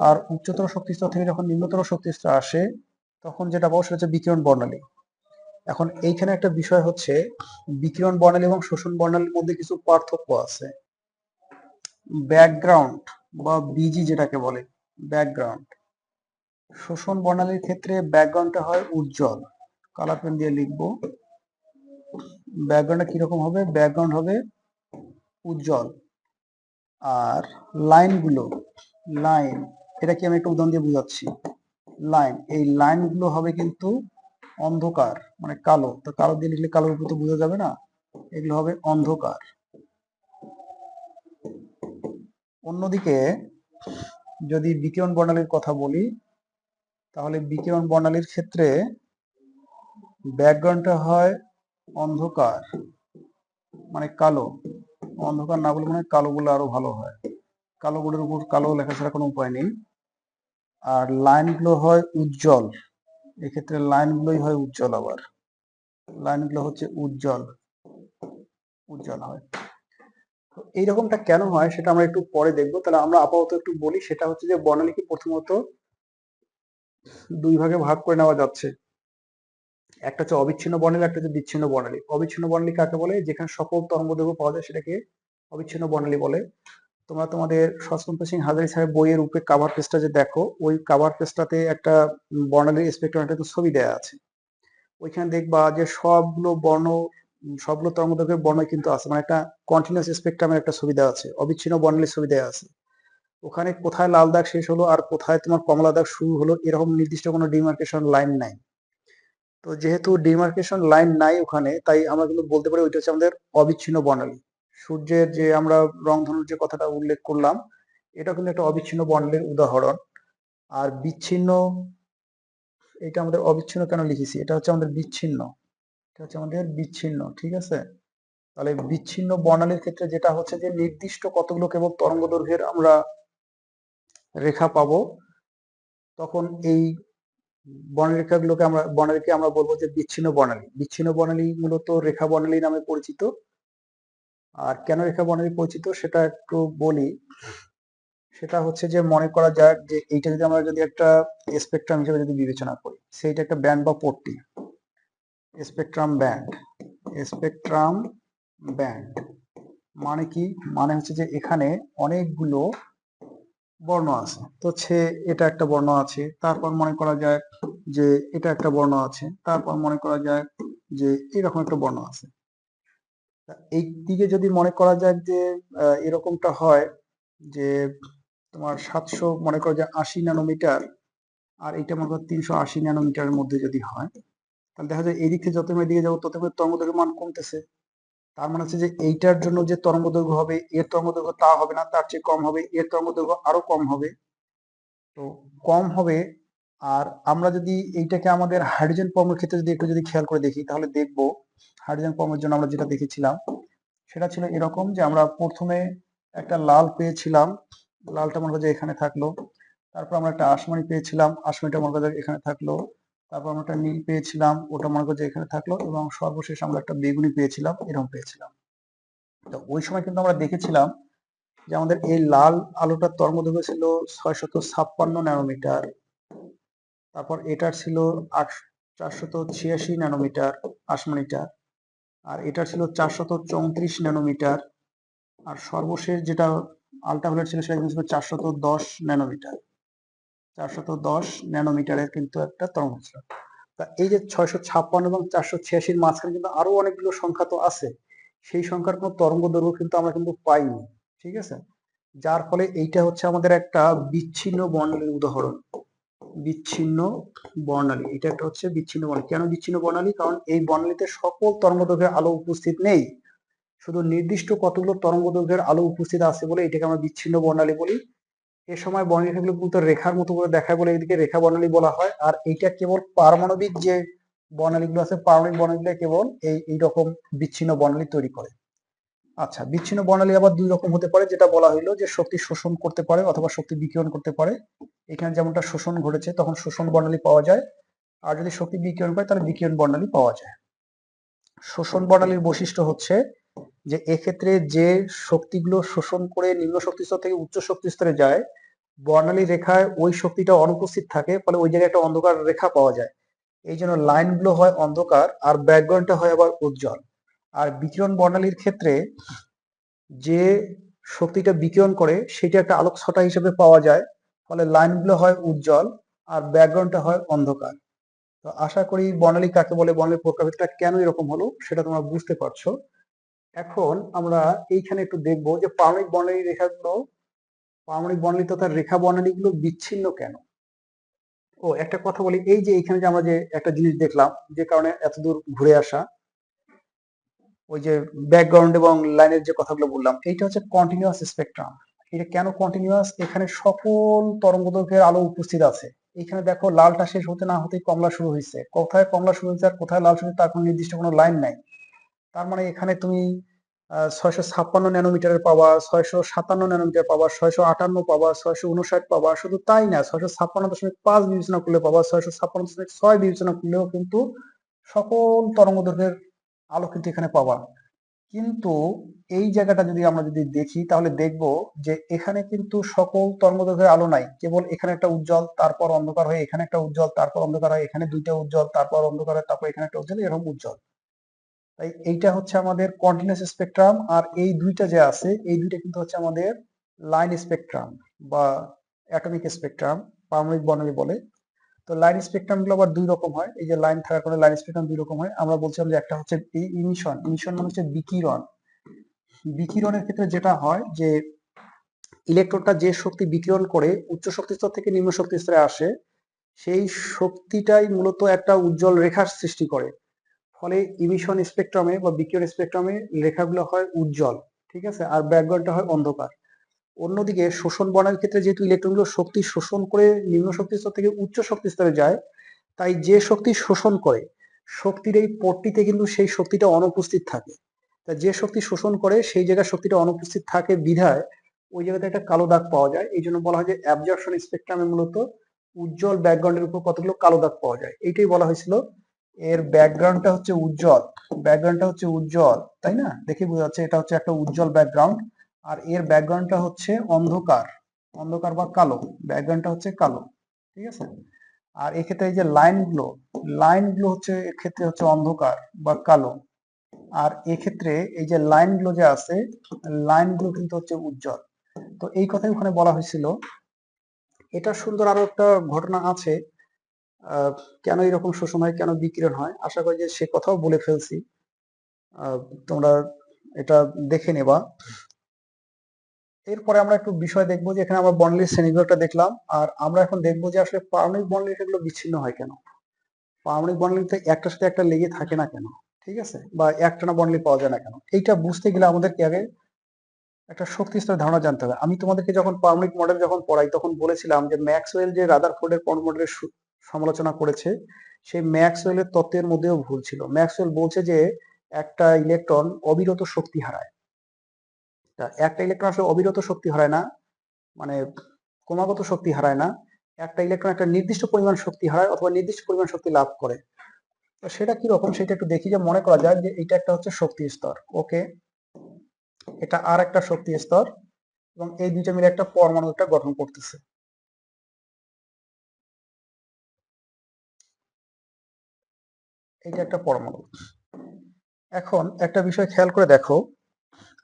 আর উচ্চতর শক্তি স্তর থেকে যখন নিম্নতর শক্তি স্তর আসে, তখন যেটা পাবো সেটা হচ্ছে বিকিরণ বর্ণালী। এখন এইখানে একটা বিষয় হচ্ছে, বিকিরণ বর্ণালী এবং শোষণ বর্ণালীর মধ্যে কিছু পার্থক্য আছে। ব্যাকগ্রাউন্ড বা বিজি যেটাকে বলে, ব্যাকগ্রাউন্ড, শোষণ বর্ণালীর ক্ষেত্রে ব্যাকগ্রাউন্ডটা হয় উজ্জ্বল, কালার পেন দিয়ে লিখবো। ব্যাকগ্রাউন্ডটা কিরকম হবে? ব্যাকগ্রাউন্ড হবে উজ্জ্বল। আর লাইনগুলো, লাইন, এটা কি আমি একটা উদাহরণ দিয়ে বুঝাচ্ছি। লাইন, এই লাইনগুলো হবে কিন্তু অন্ধকার, মানে কালো। তো কালো দিয়ে লিখলে কালোর উপর তো বোঝা যাবে না, এগুলো হবে অন্ধকার। অন্যদিকে যদি বিকিরণ বর্ণালীর কথা বলি, তাহলে বিকিরণ বর্ণালীর ক্ষেত্রে ব্যাকগ্রাউন্ডটা হয় অন্ধকার, মানে কালো। অন্ধকার না বলে মানে কালো বলে আরো ভালো হয়, কালো বোর্ডের উপর কালো লেখা ছাড়া কোনো উপায় নেই। আর লাইনগুলো হয় উজ্জ্বল, এক্ষেত্রে লাইনগুলোই হয় উজ্জ্বল, আবার লাইনগুলো হচ্ছে উজ্জ্বল, উজ্জ্বল হয়। তো এইরকমটা কেন হয় সেটা আমরা একটু পরে দেখবো। তাহলে আমরা আপাতত একটু বলি, সেটা হচ্ছে যে বর্ণালীকে প্রথমত দুই ভাগে ভাগ করে নেওয়া যাচ্ছে। একটা হচ্ছে অবিচ্ছিন্ন বর্ণালী, একটা হচ্ছে বিচ্ছিন্ন বর্ণালী। অবিচ্ছিন্ন বর্ণালী কাকে বলে? যেখানে সকল তরঙ্গদৈর্ঘ্য পাওয়া যায় সেটাকে অবিচ্ছিন্ন বর্ণালী বলে। তোমরা তোমাদের সস্তন্ত সিং হাজারি স্যারের বইয়ের উপরে কাভার পেজটা যে দেখো, ওই কাভার পেজটাতে একটা বর্ণালীর স্পেকট্রাম একটা ছবি দেওয়া আছে। ওইখানে দেখবা যে সবগুলো বর্ণ, সবগুলো তরঙ্গদৈর্ঘ্যের বর্ণ কিন্তু আছে, মানে একটা কন্টিনিউয়াস স্পেকট্রামের একটা ছবি দেওয়া আছে, অবিচ্ছিন্ন বর্ণালীর ছবি দেওয়া আছে। ওখানে কোথায় লাল দাগ শেষ হলো আর কোথায় তোমার কমলা দাগ শুরু হলো, এরকম নির্দিষ্ট কোনো ডিমার্কেশন লাইন নাই। তো যেহেতু ডিমার্কেশন লাইন নাই ওখানে, তাই আমরা কিন্তু বলতে পারি ওইটা হচ্ছে আমাদের অবিচ্ছিন্ন বর্ণালী। সূর্যের যে আমরা রংধনুর যে কথাটা উল্লেখ করলাম, এটা কিন্তু একটা অবিচ্ছিন্ন বর্ণালীর উদাহরণ। আর বিচ্ছিন্ন, এটা আমাদের অবিচ্ছিন্ন কেন লিখেছি? এটা হচ্ছে আমাদের বিচ্ছিন্ন, এটা হচ্ছে আমাদের বিচ্ছিন্ন, ঠিক আছে? তাহলে বিচ্ছিন্ন বর্ণালীর ক্ষেত্রে যেটা হচ্ছে যে নির্দিষ্ট কতগুলো কেবল তরঙ্গ দৈর্ঘ্যের আমরা রেখা পাবো, তখন এই বর্ণরেখাগুলোকে আমরা, বর্ণালীকে আমরা বলবো যে বিচ্ছিন্ন বর্ণালী। বিচ্ছিন্ন বর্ণালী মূলত রেখা বর্ণালী নামে পরিচিত। আর কেন রেখা বর্ণালী পরিচিত সেটা একটু বলি। সেটা হচ্ছে যে মনে করা যাক যে এইটা যদি আমরা যদি একটা স্পেকট্রাম হিসেবে যদি বিবেচনা করি, সেইটা একটা ব্যান্ড বা পট্টি, স্পেকট্রাম ব্যান্ড। স্পেকট্রাম ব্যান্ড মানে কি? মানে হচ্ছে যে এখানে অনেকগুলো বর্ণ আছে। তো হচ্ছে এটা একটা বর্ণ আছে, তারপর মনে করা যায় যে এটা একটা বর্ণ আছে, তারপর মনে করা যায় যে এরকম একটা বর্ণ আছে। এই দিকে যদি মনে করা যায় যে এরকমটা হয় যে তোমার 700, মনে করো যে 80 ন্যানোমিটার, আর এটা মনে করো 380 ন্যানোমিটারের মধ্যে যদি হয়, তাহলে দেখা যায় এই দিক থেকে যত আমরা এদিকে যাবো তত করে তরঙ্গদৈর্ঘ্যের মান কমতেছে। তার মানে হচ্ছে যে এইটার জন্য যে তরঙ্গদৈর্ঘ্য হবে, এর তরঙ্গদৈর্ঘ্য তা হবে না, তার চেয়ে কম হবে, এর তরঙ্গদৈর্ঘ্য আরো কম হবে। তো কম হবে। আর আমরা যদি এইটাকে আমাদের হাইড্রোজেন পরমাণুর ক্ষেত্রে যদি একটু যদি খেয়াল করে দেখি, তাহলে দেখবো হাইড্রোজেন পরমাণুর জন্য আমরা যেটা দেখেছিলাম সেটা ছিল এরকম যে আমরা প্রথমে একটা লাল পেয়েছিলাম, লালটা মনে করো যে এখানে থাকলো। তারপর আমরা একটা আসমানি পেয়েছিলাম, আসমানিটা মনে করো যে এখানে থাকলো। তারপর আমরা একটা নীল পেয়েছিলাম, ওটা মনে করো যে এখানে থাকলো। এবং সর্বশেষ আমরা একটা বেগুনি পেয়েছিলাম, এরকম পেয়েছিলাম। তো ওই সময় কিন্তু আমরা দেখেছিলাম যে আমাদের এই লাল আলোটার তরঙ্গদৈর্ঘ্য ছিল 656 ন্যানোমিটার। তারপর এটার ছিল 486 ন্যানোমিটার আসমানিটা। আর এটার ছিল 434 ন্যানোমিটার। আর সর্বশেষ যেটা আল্ট্রাভায়োলেট ছিল সেটা ছিল 410 ন্যানোমিটার। 410 ন্যানোমিটারের কিন্তু একটা তরঙ্গ ছিল। তা এই যে 656 এবং 486 মাঝখানে কিন্তু আরো অনেকগুলো সংখ্যা তো আছে, সেই সংখ্যার কোনো তরঙ্গ দৈর্ঘ্য কিন্তু আমরা কিন্তু পাইনি, ঠিক আছে? যার ফলে এইটা হচ্ছে আমাদের একটা বিচ্ছিন্ন বর্ণালীর উদাহরণ। বিচ্ছিন্ন বর্ণালী, এটা একটা হচ্ছে বিচ্ছিন্ন বর্ণালী। কেন বিচ্ছিন্ন বর্ণালী? কারণ এই বর্ণালীতে সকল তরঙ্গদৈর্ঘ্যের আলো উপস্থিত নেই, শুধু নির্দিষ্ট কতগুলো তরঙ্গদৈর্ঘ্যের আলো উপস্থিত আছে বলে এটাকে আমরা বিচ্ছিন্ন বর্ণালী বলি। এ সময় বর্ণালীগুলো কিন্তু রেখার মতো করে দেখায় বলে এদিকে রেখা বর্ণালী বলা হয়। আর এইটা কেবল পারমাণবিক যে বর্ণালীগুলো আছে, পারমাণবিক বর্ণালীগুলো কেবল এইরকম বিচ্ছিন্ন বর্ণালী তৈরি করে। আচ্ছা, বিচ্ছিন্ন বর্ণালী আবার দুই রকম হতে পারে, যেটা বলা হইলো যে শক্তি শোষণ করতে পারে অথবা শক্তি বিকিরণ করতে পারে। এখানে যেমনটা শোষণ ঘটেছে তখন শোষণ বর্ণালী পাওয়া যায়, আর যদি শক্তি বিকিরণ করে তাহলে বিকিরণ বর্ণালী পাওয়া যায়। শোষণ বর্ণালীর বৈশিষ্ট্য হচ্ছে যে এক্ষেত্রে যে শক্তিগুলো শোষণ করে নিম্ন শক্তি স্তর থেকে উচ্চ শক্তি স্তরে যায়, বর্ণালী রেখায় ওই শক্তিটা অনুপস্থিত থাকে, ফলে ওই জায়গায় একটা অন্ধকার রেখা পাওয়া যায়। এই জন্য লাইনগুলো হয় অন্ধকার আর ব্যাকগ্রাউন্ডটা হয় আবার উজ্জ্বল। আর বিকিরণ বর্ণালীর ক্ষেত্রে যে শক্তিটা বিকিরণ করে সেটা একটা আলোক ছটা হিসেবে পাওয়া যায়, ফলে লাইনগুলো হয় উজ্জ্বল আর ব্যাকগ্রাউন্ডটা হয় অন্ধকার। তো আশা করি বর্ণালী কাকে বলে, বর্ণালীর প্রকারভেদটা কেন এরকম হলো সেটা তোমরা বুঝতে পারছো। এখন আমরা এইখানে একটু দেখবো যে পারমাণবিক বর্ণালী রেখাগুলো, পারমাণবিক বর্ণালী তথা রেখা বর্ণালীগুলো বিচ্ছিন্ন কেন। ও একটা কথা বলি, এই যে এখানে যে আমরা যে একটা জিনিস দেখলাম, যে কারণে এতদূর ঘুরে আসা, ওই যে ব্যাকগ্রাউন্ড এবং লাইনের যে কথাগুলো বললাম, এইটা হচ্ছে কন্টিনিউয়াস স্পেকট্রাম। এটা কেন কন্টিনিউয়াস? এখানে সকল তরঙ্গদৈর্ঘ্যের আলো উপস্থিত আছে। এখানে দেখো লালটা শেষ হতে না হতেই কমলা শুরু হয়েছে, কোথায় কমলা শুরু হয়েছে আর কোথায় লাল শুরু হয়েছে তার কোনো নির্দিষ্ট কোনো লাইন নাই। তার মানে এখানে তুমি 656 ন্যানোমিটারের পাবা, 657 ন্যানোমিটার পাবা, 658 পাবা, 659 পাবা। শুধু তাই না, 656.5 বিবেচনা করলে পাবা, 656.6 বিবেচনা করলেও কিন্তু সকল তরঙ্গদৈর্ঘ্যের আলো কিন্তু এখানে পাবা। কিন্তু এই জায়গাটা যদি আমরা যদি দেখি তাহলে দেখব যে এখানে কিন্তু সকল তরঙ্গদৈর্ঘ্যের আলো নাই, কেবল এখানে একটা উজ্জ্বল, তারপর অন্ধকার হয়ে এখানে একটা উজ্জ্বল, তারপর অন্ধকার হয়, এখানে দুইটা উজ্জ্বল, তারপর অন্ধকার হয়, তারপর এখানে একটা উজ্জ্বল, এরকম উজ্জ্বল। তাই এইটা হচ্ছে আমাদের কন্টিনিউয়াস স্পেকট্রাম, আর এই দুইটা যে আছে এই দুইটা কিন্তু হচ্ছে আমাদের লাইন স্পেকট্রাম বা অ্যাটমিক স্পেকট্রাম, পারমাণবিক বর্ণালী বলে। তো লাইন স্পেকট্রাম গুলো আবার দুই রকম হয়, এই যে লাইন থাকার কারণে লাইন স্পেকট্রাম দুই রকম হয়। আমরা বলছিলাম যে একটা হচ্ছে ইমিশন, ইমিশন মানে হচ্ছে বিকিরণ। বিকিরণের ক্ষেত্রে যেটা হয় যে ইলেকট্রনটা যে শক্তি বিকিরণ করে উচ্চ শক্তি স্তর থেকে নিম্ন শক্তি স্তরে আসে, সেই শক্তিটাই মূলত একটা উজ্জ্বল রেখার সৃষ্টি করে। ফলে ইমিশন স্পেকট্রামে বা বিকিরণ স্পেকট্রামে রেখাগুলো হয় উজ্জ্বল, ঠিক আছে, আর ব্যাকগ্রাউন্ডটা হয় অন্ধকার। অন্যদিকে শোষণ বর্ণালীর ক্ষেত্রে যেহেতু ইলেকট্রনগুলো শক্তি শোষণ করে নিম্ন শক্তি স্তর থেকে উচ্চ শক্তি স্তরে যায়, তাই যে শক্তি শোষণ করে শক্তির এই পট্টিতে কিন্তু সেই শক্তিটা অনুপস্থিত থাকে। তা যে শক্তি শোষণ করে সেই জায়গায় শক্তিটা অনুপস্থিত থাকে বিধায় ওই জায়গাতে একটা কালো দাগ পাওয়া যায়। এই জন্য বলা হয় যে অ্যাবজর্পশন স্পেকট্রামে মূলত উজ্জ্বল ব্যাকগ্রাউন্ডের উপর কতগুলো কালো দাগ পাওয়া যায়। এইটাই বলা হয়েছিল এর ব্যাকগ্রাউন্ডটা হচ্ছে উজ্জ্বল, ব্যাকগ্রাউন্ডটা হচ্ছে উজ্জ্বল, তাই না? দেখে বোঝা যাচ্ছে এটা হচ্ছে একটা উজ্জ্বল ব্যাকগ্রাউন্ড, আর এর ব্যাকগ্রাউন্ডটা হচ্ছে অন্ধকার, অন্ধকার বা কালো, ব্যাকগ্রাউন্ডটা হচ্ছে কালো, ঠিক আছে। আর এক্ষেত্রে এই যে লাইনগুলো, লাইনগুলো হচ্ছে এক্ষেত্রে হচ্ছে অন্ধকার বা কালো, আর এক্ষেত্রে এই যে লাইনগুলো যে আছে লাইনগুলো কিন্তু হচ্ছে উজ্জ্বল। তো এই কথাই ওখানে বলা হয়েছিল। এটা সুন্দর আরো একটা ঘটনা আছে, আহ, কেন এরকম শোষণ হয়, কেন বিকিরণ হয়, আশা করি যে সে কথাও বলে ফেলছি। আহ, তোমরা এটা দেখে নেবা। এরপরে আমরা একটু বিষয় দেখবো যে এখানে আমরা বর্ণালীর শ্রেণীবিভাগটা দেখলাম, আর আমরা এখন দেখবো যে আসলে পারমাণবিক বর্ণালী রেখাগুলো বিচ্ছিন্ন হয় কেন, পারমাণবিক বর্ণালীতে একটার সাথে একটা লেগে থাকে না কেন, ঠিক আছে, বা একটানা বর্ণালী পাওয়া যায় না কেন। এইটা বুঝতে গেলে আমাদেরকে আগে একটা শক্তি স্তরের ধারণা জানতে হবে। আমি তোমাদেরকে যখন পারমাণবিক মডেল যখন পড়াই তখন বলেছিলাম যে ম্যাক্সওয়েল যে রাদারফোর্ডের পরমাণু মডেলের সমালোচনা করেছে, সেই ম্যাক্সওয়েলের তত্ত্বের মধ্যেও ভুল ছিল। ম্যাক্সওয়েল বলছে যে একটা ইলেকট্রন অবিরত শক্তি হারায়। তা একটা ইলেকট্রন আসলে অবিরত শক্তি হারায় না, মানে ক্রমাগত শক্তি হারায় না। একটা ইলেকট্রন একটা নির্দিষ্ট পরিমাণ শক্তি হারায় অথবা নির্দিষ্ট পরিমাণ শক্তি লাভ করে। তো সেটা কি রকম সেটা একটু দেখি। যে মনে করা যায় যে এটা একটা হচ্ছে শক্তি স্তর, ওকে, এটা আর একটা শক্তি স্তর, এবং এই দুইটা মিলে একটা পরমাণু একটা গঠন করতেছে। এটা একটা পরমাণু। এখন একটা বিষয় খেয়াল করে দেখো,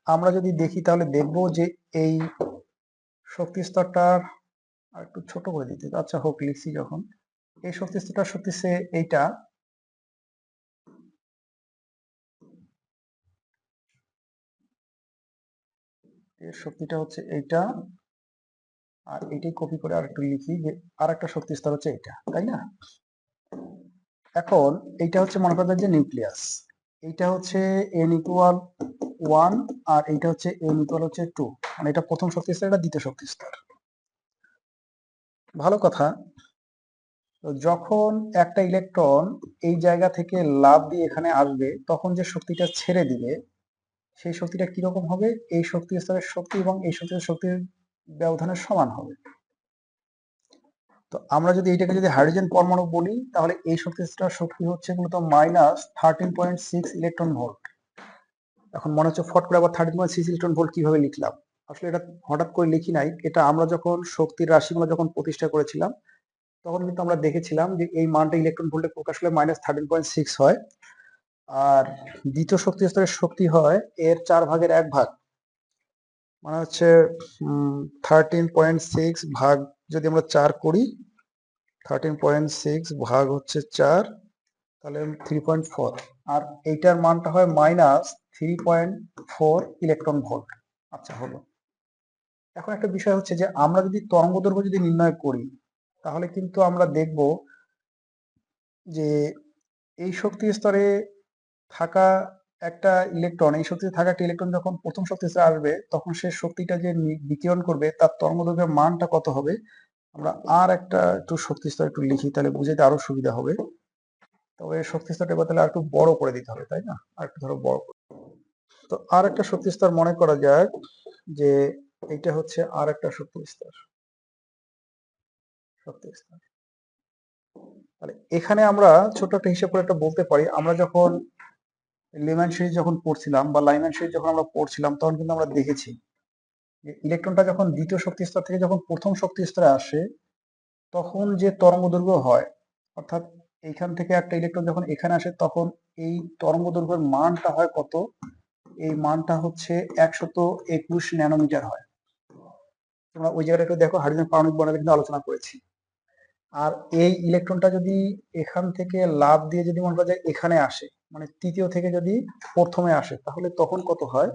আমরা যদি দেখি তাহলে দেখবো যে এই শক্তি স্তরটার আর একটু ছোট করে দিতে, আচ্ছা হোক, লিখছি যখন। এই শক্তি স্তরটা সত্যি এইটা, এর শক্তিটা হচ্ছে এইটা, আর এটাই কপি করে আর একটু লিখি যে আর একটা শক্তি স্তর হচ্ছে এটা, তাই না? এখন এইটা হচ্ছে মনে করা যায় যে নিউক্লিয়াস, এইটা হচ্ছে n=1 আর এইটা হচ্ছে n=2, মানে এটা প্রথম শক্তি স্তর, এটা দ্বিতীয় শক্তি স্তর। ভালো কথা। তো যখন একটা ইলেকট্রন এই জায়গা থেকে লাফ দিয়ে এখানে আসবে তখন যে শক্তিটা ছেড়ে দিবে সেই শক্তিটা কিরকম হবে, এই শক্তি স্তরের শক্তি এবং এই শক্তির ব্যবধানের সমান হবে। তো আমরা যদি এইটাকে যদি হাইড্রোজেন পরমাণু বলি, তাহলে এই শক্তির শক্তি হচ্ছে মূলত -13.6 ইলেকট্রন ভোল্ট। এখন মনে হচ্ছে ফট করে আবার 13.6 ইলেকট্রন ভোল্ট কিভাবে লিখলাম। আসলে এটা হঠাৎ করে লিখি নাই, এটা আমরা যখন শক্তির রাশিমালা যখন প্রতিষ্ঠা করেছিলাম তখন কিন্তু আমরা দেখেছিলাম যে এই মানটা ইলেকট্রন ভোল্টে প্রকাশ হলে -13.6 হয়, আর দ্বিতীয় শক্তি স্তরের শক্তি হয় এর 1/4 মানে হচ্ছে 13.6 ভাগ যদি আমরা 4 করি, 13.6 ভাগ হচ্ছে 4, তাহলে 3.4, আর এইটার মানটা হয় -3.4 ইলেকট্রন ভোল্ট। আচ্ছা হলো। এখন একটা বিষয় হচ্ছে যে আমরা যদি তরঙ্গ দৈর্ঘ্য যদি নির্ণয় করি, তাহলে কিন্তু আমরা দেখব যে এই শক্তি স্তরে থাকা একটা ইলেকট্রন, এই শক্তিতে থাকা একটা ইলেকট্রন যখন প্রথম শক্তি স্তরে আসবে, তখন সে শক্তিটা যে বিকিরণ করবে তার তরঙ্গ দৈর্ঘ্যের মানটা কত হবে। আমরা আর একটা একটু শক্তি স্তর একটু লিখি, তাহলে বুঝাইতে আরো সুবিধা হবে। তবে শক্তি স্তরটা এবার তাহলে আর একটু বড় করে দিতে হবে, তাই না? আর একটু ধরো বড় করে। তো আর একটা শক্তি স্তর মনে করা যাক যে এইটা হচ্ছে আর একটা শক্তি স্তর। তাহলে এখানে আমরা ছোট একটা হিসাব করে একটা বলতে পারি, আমরা যখন লেম্যান সিরিজ যখন পড়ছিলাম বা লাইম্যান সিরিজ যখন আমরা পড়ছিলাম, তখন কিন্তু আমরা দেখেছি যে ইলেকট্রনটা যখন দ্বিতীয় শক্তি স্তর থেকে যখন প্রথম শক্তি স্তরে আসে, তখন যে তরঙ্গ দৈর্ঘ্য হয়, অর্থাৎ এইখান থেকে একটা ইলেকট্রন যখন এখানে আসে, তখন এই তরঙ্গ দৈর্ঘ্যের মানটা হয় কত, এই মানটা হচ্ছে 121 ন্যানোমিটার হয়। তোমরা ওই জায়গাটা একটু দেখো, হাইড্রোজেন পারমাণবিক বর্ণালী কিন্তু আলোচনা করেছি। আর এই ইলেকট্রনটা যদি এখান থেকে লাফ দিয়ে যদি মনে করা যায় এখানে আসে, মানে তৃতীয় থেকে যদি প্রথমে আসে, তাহলে তখন কত হয়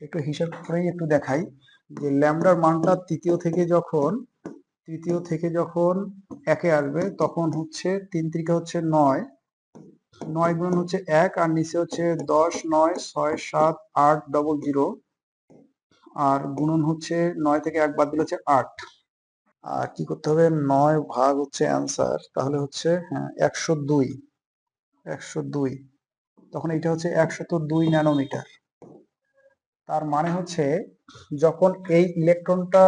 একটু হিসাব করেই একটু দেখাই। যে ল্যামডার মানটা তৃতীয় থেকে যখন একে আসবে, তখন হচ্ছে 3 3 হচ্ছে 9, 9 গুণন হচ্ছে 1, আর নিচে হচ্ছে 10 9 6 7 8 ডবল 0, আর গুণন হচ্ছে 9 থেকে 1 বাদ দিলে হচ্ছে 8। আর কি করতে হবে, 9 ভাগ হচ্ছে অ্যান্সার, তাহলে হচ্ছে হ্যাঁ 102, তখন এটা হচ্ছে 102 ন্যানোমিটার। তার মানে হচ্ছে যখন এই ইলেকট্রনটা,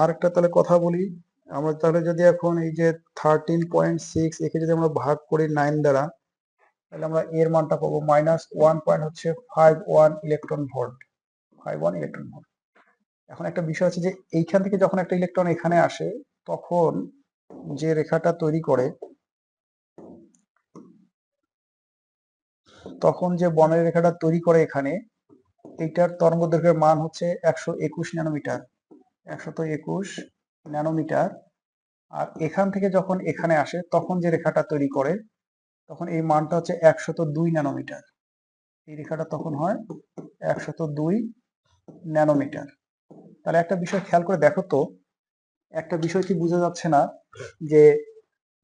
আর একটা তাহলে কথা বলি, আমরা তাহলে যদি এখন এই যে 13.6 একে যদি আমরা ভাগ করি 9 দ্বারা, তাহলে আমরা এর মানটা পাবো -1.51 ইলেকট্রন ভোল্ট, 51 ইলেকট্রন ভোল্ট। এখন একটা বিষয় আছে যে এইখান থেকে যখন একটা ইলেকট্রন এখানে আসে, তখন যে রেখাটা তৈরি করে, তখন যে বনের রেখাটা তৈরি করে এখানে, এইটার তরঙ্গ দৈর্ঘ্যের মান হচ্ছে 121 ন্যানোমিটার, 121 ন্যানোমিটার। আর এখান থেকে যখন এখানে আসে, তখন যে রেখাটা তৈরি করে, তখন এই মানটা হচ্ছে 102 ন্যানোমিটার। এই রেখাটা তখন হয় 102 ন্যানোমিটার। তাহলে একটা বিষয় খেয়াল করে দেখো তো, একটা বিষয় কি বোঝা যাচ্ছে না, যে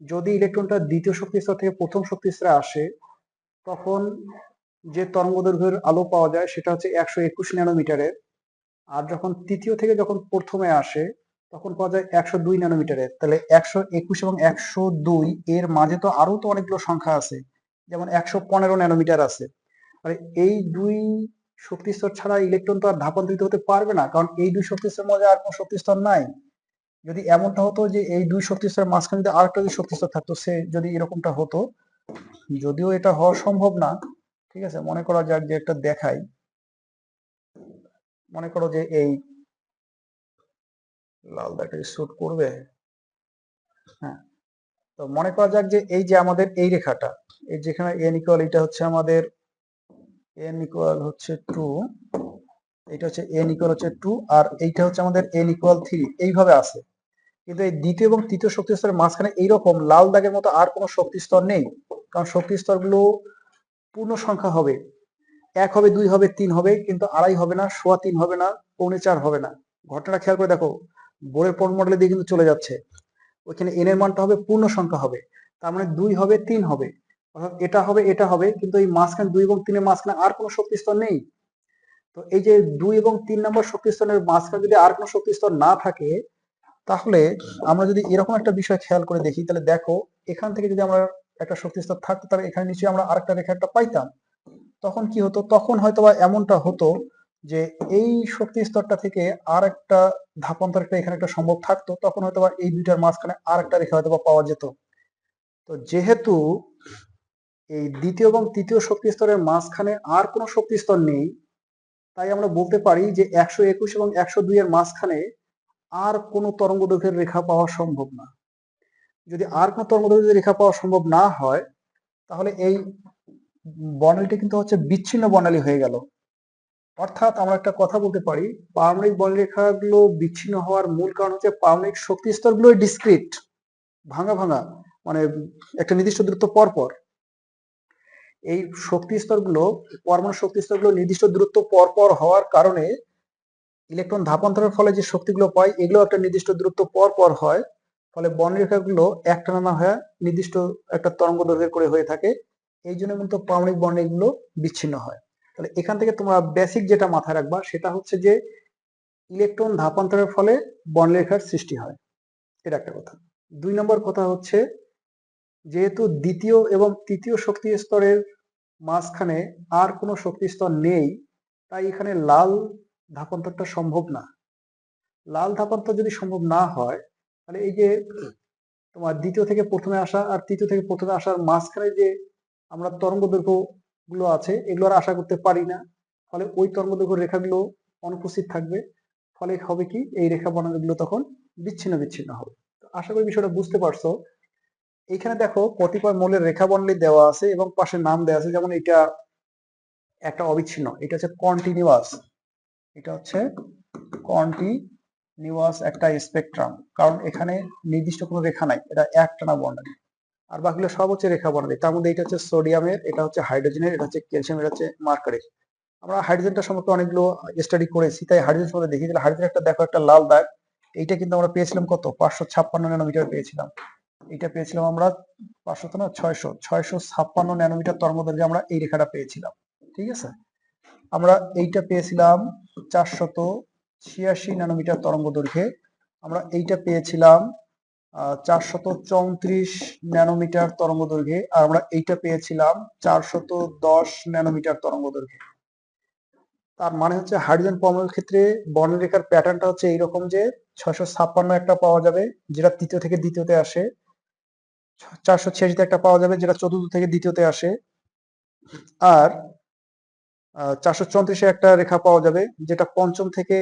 যদি ইলেকট্রনটা দ্বিতীয় শক্তি স্তর থেকে প্রথম শক্তি স্তরে আসে, তখন যে তরঙ্গ দৈর্ঘ্যের আলো পাওয়া যায় সেটা হচ্ছে 121 ন্যানোমিটারের, আর যখন তৃতীয় থেকে যখন প্রথমে আসে, তখন পাওয়া যায় 102 ন্যানোমিটারের। তাহলে 121 এবং 102 এর মাঝে তো আরো তো অনেকগুলো সংখ্যা আছে, যেমন 115 ন্যানোমিটার আছে। আর এই দুই শক্তিস্তর ছাড়া ইলেকট্রন তো আর ধাপান্তরিত হতে পারবে না, কারণ এই দুই শক্তিস্তর মধ্যে আর কোনো শক্তিস্তর নাই। যদি এমনটা হতো যে এই দুই শক্তিস্তরের মাঝখানে যদি আরেকটা যদি শক্তিস্তর থাকতো, সে যদি এরকমটা হতো, যদিও এটা হওয়া সম্ভব না, ঠিক আছে, মনে করা যাক যে একটা দেখাই। মনে করো যে এই লাল দাগটা শুট করবে, হ্যাঁ, তো মনে করা যাক যে এই যে আমাদের এই রেখাটা, এই যেখানে n ইকুয়াল, এটা হচ্ছে আমাদের n ইকুয়াল হচ্ছে 2, এটা হচ্ছে n ইকুয়াল হচ্ছে 2, আর এইটা হচ্ছে আমাদের n ইকুয়াল 3, এইভাবে আছে। কিন্তু এই দ্বিতীয় এবং তৃতীয় শক্তি স্তরের মাঝখানে এইরকম লাল দাগের মতো আর কোনো শক্তি স্তর নেই, কারণ শক্তি স্তরগুলো পূর্ণ সংখ্যা হবে, 1 হবে, 2 হবে, 3 হবে, কিন্তু 2.5 হবে না, 3.25 হবে না, 3.25 হবে না। ঘটনাটা খেয়াল করে দেখো, বোরের পরম মডেলে দিয়ে কিন্তু চলে যাচ্ছে, ওইখানে n এর মানটা হবে পূর্ণ সংখ্যা হবে, তার মানে 2 হবে, 3 হবে, অর্থাৎ এটা হবে, কিন্তু এই মাঝখানে 2 এবং 3 এর মাঝখানে আর কোনো শক্তি স্তর নেই। তো এই যে 2 এবং 3 নম্বর শক্তি স্তরের মাঝখানে যদি আর কোনো শক্তি স্তর না থাকে, তাহলে আমরা যদি এরকম একটা বিষয় খেয়াল করে দেখি, তাহলে দেখো এখান থেকে যদি আমরা একটা শক্তি স্তর থাকতো, তাহলে এখানে নিচে আমরা আরেকটা রেখা একটা পাইতাম। তখন কি হতো, তখন হয়তোবা এমনটা হতো যে এই শক্তি স্তরটা থেকে আর একটা ধাপান্তর একটা এখানে একটা সম্ভব থাকতো, তখন হয়তোবা এই দুইটার মাঝখানে আর একটা রেখা হয়তোবা পাওয়া যেত। তো যেহেতু এই দ্বিতীয় এবং তৃতীয় শক্তি স্তরের মাঝখানে আর কোনো শক্তি স্তর নেই, তাই আমরা বলতে পারি যে 121 এবং 102 এর মাঝখানে আর কোনো তরঙ্গ দৈর্ঘ্যের রেখা পাওয়া সম্ভব না। যদি আর কোনো তরঙ্গ দৈর্ঘ্যের রেখা পাওয়া সম্ভব না হয়, তাহলে এই বর্ণালীটা কিন্তু হচ্ছে বিচ্ছিন্ন বর্ণালী হয়ে গেল। অর্থাৎ আমরা একটা কথা বলতে পারি, পারমাণবিক বর্ণরেখাগুলো বিচ্ছিন্ন হওয়ার মূল কারণ হচ্ছে পারমাণবিক শক্তি স্তরগুলো ডিসক্রিট, ভাঙা ভাঙা, মানে একটা নির্দিষ্ট দূরত্ব পর পর। এই শক্তি স্তরগুলো, পরমাণু শক্তি স্তরগুলো নির্দিষ্ট দূরত্ব পর পর হওয়ার কারণে ইলেকট্রন ধাপান্তরের ফলে যে শক্তিগুলো পায় এগুলো একটা নির্দিষ্ট দূরত্ব পর পর হয়, ফলে বর্ণরেখাগুলো একটানা না হয়ে নির্দিষ্ট একটা তরঙ্গ দৈর্ঘ্যের করে হয়ে থাকে। এই জন্য কিন্তু পারমাণবিক বর্ণালীগুলো বিচ্ছিন্ন হয়। তাহলে এখান থেকে তোমরা বেসিক যেটা মাথায় রাখবা সেটা হচ্ছে যে ইলেকট্রন ধাপান্তরের ফলে বর্ণরেখার সৃষ্টি হয়, এটা একটা কথা। 2 নম্বর কথা হচ্ছে, যেহেতু দ্বিতীয় এবং তৃতীয় শক্তি স্তরের মাঝখানে আর কোনো শক্তি স্তর নেই, তাই এখানে লাল ধাপান্তরটা সম্ভব না। লাল ধাপান্তর যদি সম্ভব না হয়, তাহলে এই যে তোমার দ্বিতীয় থেকে প্রথমে আসা আর তৃতীয় থেকে প্রথমে আসার মাঝখানে যে আমরা তরঙ্গ দৈর্ঘ্য গুলো আছে এগুলো আর আশা করতে পারি না, ফলে ওই তরঙ্গ দৈর্ঘ্য রেখাগুলো অনুপস্থিত থাকবে। ফলে হবে কি, এই রেখা বর্ণালীগুলো তখন বিচ্ছিন্ন বিচ্ছিন্ন হবে। আশা করি বিষয়টা বুঝতে পারছো। এইখানে দেখো কতিপয় মৌলের রেখা বর্ণালী দেওয়া আছে এবং পাশে নাম দেওয়া আছে, যেমন এটা একটা অবিচ্ছিন্ন, এটা হচ্ছে কন্টিনিউয়াস, এটা হচ্ছে কন্টিনিউয়াস একটা স্পেকট্রাম, কারণ এখানে নির্দিষ্ট কোনো রেখা নাই, এটা একটানা বর্ণালী। আর বাকিগুলো সব হচ্ছে রেখা বর্ণালী। তার মধ্যে এটা হচ্ছে সোডিয়ামের, এটা হচ্ছে হাইড্রোজেনের, এটা হচ্ছে ক্যালসিয়ামের, এটা হচ্ছে মার্কারির। আমরা হাইড্রোজেনটা সম্পর্কে অনেকগুলো স্টাডি করেছি, তাই হাইড্রোজেন সম্পর্কে দেখি। তাহলে হাইড্রোজেন একটা দেখো, একটা লাল দাগ, এইটা কিন্তু আমরা পেয়েছিলাম কত, 556 ন্যানোমিটার পেয়েছিলাম। এটা পেয়েছিলাম আমরা 500 না 656 ন্যানোমিটার তরঙ্গদৈর্ঘ্যে আমরা এই রেখাটা পেয়েছিলাম। ঠিক আছে, আমরা এইটা পেয়েছিলাম 486 ন্যানোমিটার তরঙ্গ দৈর্ঘ্যে। আমরা এইটা পেয়েছিলাম 434 ন্যানোমিটার তরঙ্গ দৈর্ঘ্যে, আর আমরা এইটা পেয়েছিলাম 410 ন্যানোমিটার তরঙ্গ দৈর্ঘ্যে। তার মানে হচ্ছে হাইড্রোজেন পরমাণুর ক্ষেত্রে বর্ণরেখার প্যাটার্নটা হচ্ছে এইরকম যে 656 একটা পাওয়া যাবে যেটা তৃতীয় থেকে দ্বিতীয়তে আসে, 486 একটা পাওয়া যাবে যেটা চতুর্থ থেকে দ্বিতীয়তে আসে, আর 434 একটা রেখা পাওয়া যাবে যেটা পঞ্চম থেকে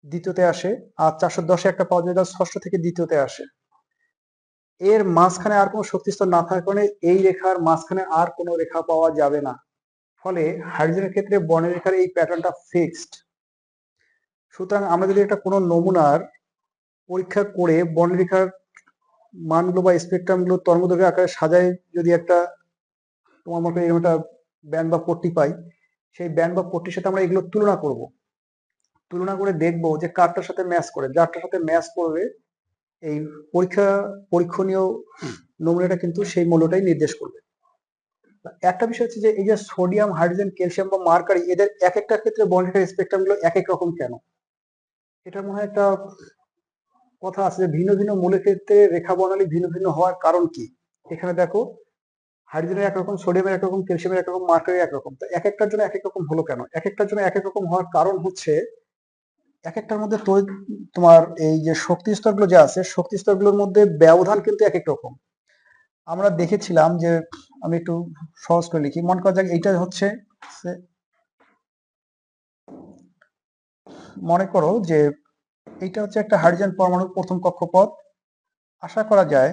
দ্বিতীয়তে আসে, আর 410 একটা পাওয়া যাবে যেটা ষষ্ঠ থেকে দ্বিতীয়তে আসে। এর মাঝখানে আর কোনো শক্তিস্তর না থাকার কারণে এই রেখার মাঝখানে আর কোনো রেখা পাওয়া যাবে না। ফলে হাইড্রোজেনের ক্ষেত্রে বর্ণরেখার এই প্যাটার্নটা ফিক্সড। সুতরাং আমরা যদি একটা কোনো নমুনার পরীক্ষা করে বর্ণরেখার মানগুলো বা স্পেকট্রামগুলো তরঙ্গদৈর্ঘ্য আকারে সাজায় যদি একটা তোমার মতো এরকম একটা ব্যান্ড বা পট্টি পাই, সেই ব্যান্ড বা পট্টির সাথে আমরা এগুলো তুলনা করব, তুলনা করে দেখবো যে কারটার সাথে ম্যাচ করে, যারটার সাথে ম্যাচ করবে এই পরীক্ষণীয় নমুনাটা কিন্তু সেই মূল্যটাই নির্দেশ করবে। একটা বিষয় হচ্ছে যে এই যে সোডিয়াম, হাইড্রোজেন, ক্যালসিয়াম বা মার্কারি, এদের এক একটা ক্ষেত্রে বর্ণরেখার স্পেকট্রাম গুলো এক এক রকম কেন? এটা মনে হয় একটা কথা আছে যে ভিন্ন ভিন্ন মূলের ক্ষেত্রে রেখা বর্ণালী ভিন্ন ভিন্ন হওয়ার কারণ কি। এখানে দেখো হাইড্রোজেনের একরকম, সোডিয়ামের একরকম, ক্যালসিয়ামের একরকম, মার্কারির একরকম, তো এক একটার জন্য এক এক রকম হলো কেন? এক একটার জন্য এক এক রকম হওয়ার কারণ হচ্ছে এক একটার মধ্যে তোমার এই যে শক্তি স্তরগুলো যে আছে, শক্তি স্তরগুলোর মধ্যে ব্যবধান কিন্তু এক এক রকম। আমরা দেখেছিলাম যে, আমি একটু সহজ করে লিখি, মনে করা যাক এইটা হচ্ছে, মনে করো যে এইটা হচ্ছে একটা হাইড্রোজেন পরমাণুর প্রথম কক্ষপথ। আশা করা যায়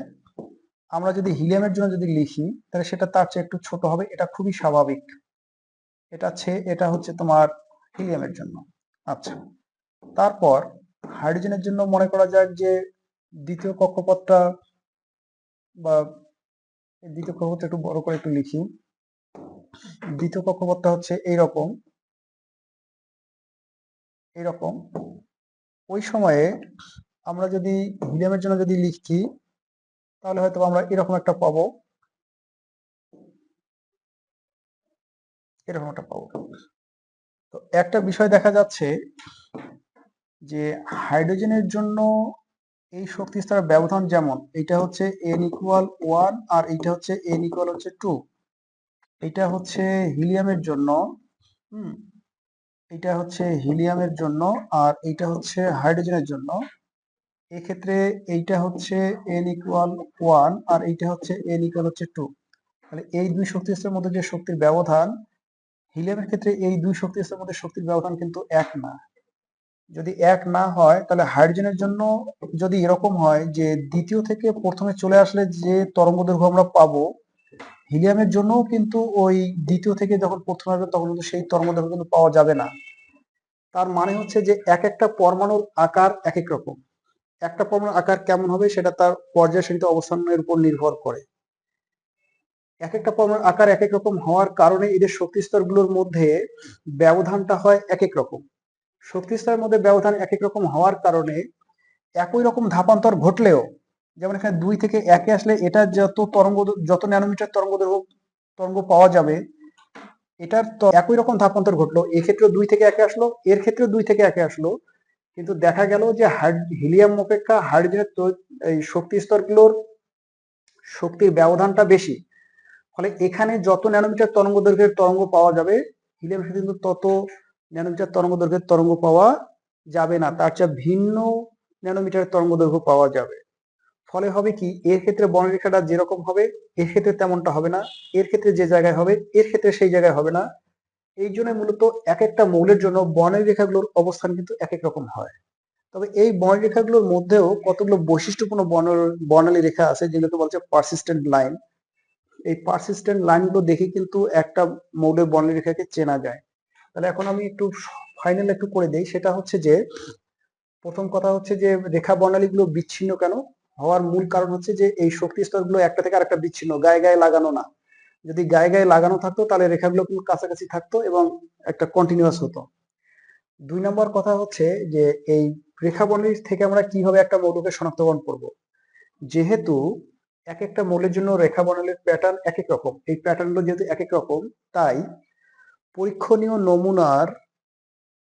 আমরা যদি হিলিয়ামের জন্য যদি লিখি তাহলে সেটা তার চেয়ে একটু ছোট হবে, এটা খুবই স্বাভাবিক। এটা হচ্ছে তোমার হিলিয়ামের জন্য। আচ্ছা, তারপর হাইড্রোজেনের জন্য মনে করা যাক যে দ্বিতীয় কক্ষপথটা, বা দ্বিতীয় কক্ষপথটা একটু বড় করে একটু লিখি, দ্বিতীয় কক্ষপথটা হচ্ছে এইরকম এইরকম। ওই সময়ে আমরা যদি হিলিয়ামের জন্য যদি লিখি তাহলে হয়তো আমরা এরকম একটা পাবো, এরকম একটা পাবো। তো একটা বিষয় দেখা যাচ্ছে যে হাইড্রোজেনের জন্য এই শক্তি স্তরের ব্যবধান যেমন, এটা হচ্ছে n = 1 আর এইটা হচ্ছে n = 2। এটা হচ্ছে হিলিয়ামের জন্য, হুম, এটা হচ্ছে হিলিয়ামের জন্য, আর এইটা হচ্ছে হাইড্রোজেনের জন্য। এক্ষেত্রে এইটা হচ্ছে n=1 আর এইটা হচ্ছে n=2। তাহলে এই দুই শক্তিস্তরের মধ্যে যে শক্তির ব্যবধান, হিলিয়ামের ক্ষেত্রে এই দুই শক্তিস্তরের মধ্যে শক্তির ব্যবধান কিন্তু এক না। যদি এক না হয় তাহলে হাইড্রোজেনের জন্য যদি এরকম হয় যে দ্বিতীয় থেকে প্রথমে চলে আসলে যে তরঙ্গ দৈর্ঘ্য আমরা পাবো, হিলিয়ামের জন্যও কিন্তু ওই দ্বিতীয় থেকে যখন প্রথমে আসবে তখন কিন্তু সেই তরঙ্গ দৈর্ঘ্য কিন্তু পাওয়া যাবে না। তার মানে হচ্ছে যে এক একটা পরমাণুর আকার এক এক রকম। একটা পরমাণুর আকার কেমন হবে সেটা তার পর্যায় সারিতে অবস্থানের উপর নির্ভর করে। এক একটা পরমাণুর আকার এক এক রকম হওয়ার কারণে এদের শক্তি স্তরগুলোর মধ্যে ব্যবধানটা হয় এক এক রকম। শক্তি স্তরের মধ্যে ব্যবধান এক এক রকম হওয়ার কারণে একই রকম ধাপান্তর ঘটলেও, যেমন এখানে 2 থেকে 1-এ আসলে এটা যত ন্যানোমিটার তরঙ্গ পাওয়া যাবে, এটার তো একই রকম ধাপান্তর ঘটলো, এক্ষেত্রে 2 থেকে 1-এ আসলো, এর ক্ষেত্রে 2 থেকে 1-এ আসলো, কিন্তু দেখা গেল যে হিলিয়াম অপেক্ষা হাইড্রোজেনের এই শক্তি স্তরগুলোর শক্তির ব্যবধানটা বেশি। ফলে এখানে যত ন্যানোমিটার তরঙ্গ দৈর্ঘ্যের তরঙ্গ পাওয়া যাবে, হিলিয়ামের সাথে কিন্তু তত ন্যানোমিটার তরঙ্গ দৈর্ঘ্যের তরঙ্গ পাওয়া যাবে না, তার চেয়ে ভিন্ন ন্যানোমিটার তরঙ্গ দৈর্ঘ্য পাওয়া যাবে। ফলে হবে কি, এর ক্ষেত্রে বর্ণরেখাটা যেরকম হবে এর ক্ষেত্রে তেমনটা হবে না, এর ক্ষেত্রে যে জায়গায় হবে এর ক্ষেত্রে সেই জায়গায় হবে না। এই জন্য মূলত এক একটা মৌলের জন্য বর্ণরেখাগুলোর অবস্থান কিন্তু এক এক রকম হয়। তবে এই বর্ণরেখাগুলোর মধ্যেও কতগুলো বৈশিষ্ট্যপূর্ণ বর্ণালী রেখা আছে যেগুলোকে বলছে পারসিস্টেন্ট লাইন। এই পারসিস্টেন্ট লাইনগুলো দেখে কিন্তু একটা মৌলের বর্ণরেখাকে চেনা যায়। তাহলে এখন আমি একটু ফাইনাল একটু করে দেই, সেটা হচ্ছে যে প্রথম কথা হচ্ছে যে রেখা বর্ণালীগুলো বিচ্ছিন্ন কেন হওয়ার মূল কারণ হচ্ছে যে এই শক্তি স্তরগুলো একটা থেকে আরেকটা বিচ্ছিন্ন, গায়ে গায়ে লাগানো না। যদি গায়ে গায়ে লাগানো থাকতো তাহলে রেখাগুলো কিন্তু কাছাকাছি থাকতো এবং একটা কন্টিনিউয়াস হতো। 2 নম্বর কথা হচ্ছে যে এই রেখা বর্ণালী থেকে আমরা কিভাবে একটা মৌলকে শনাক্তকরণ করব। যেহেতু এক একটা মৌলের জন্য রেখা বর্ণালীর প্যাটার্ন এক এক রকম, এই প্যাটার্নগুলো যেহেতু এক এক রকম, তাই পরীক্ষণীয় নমুনার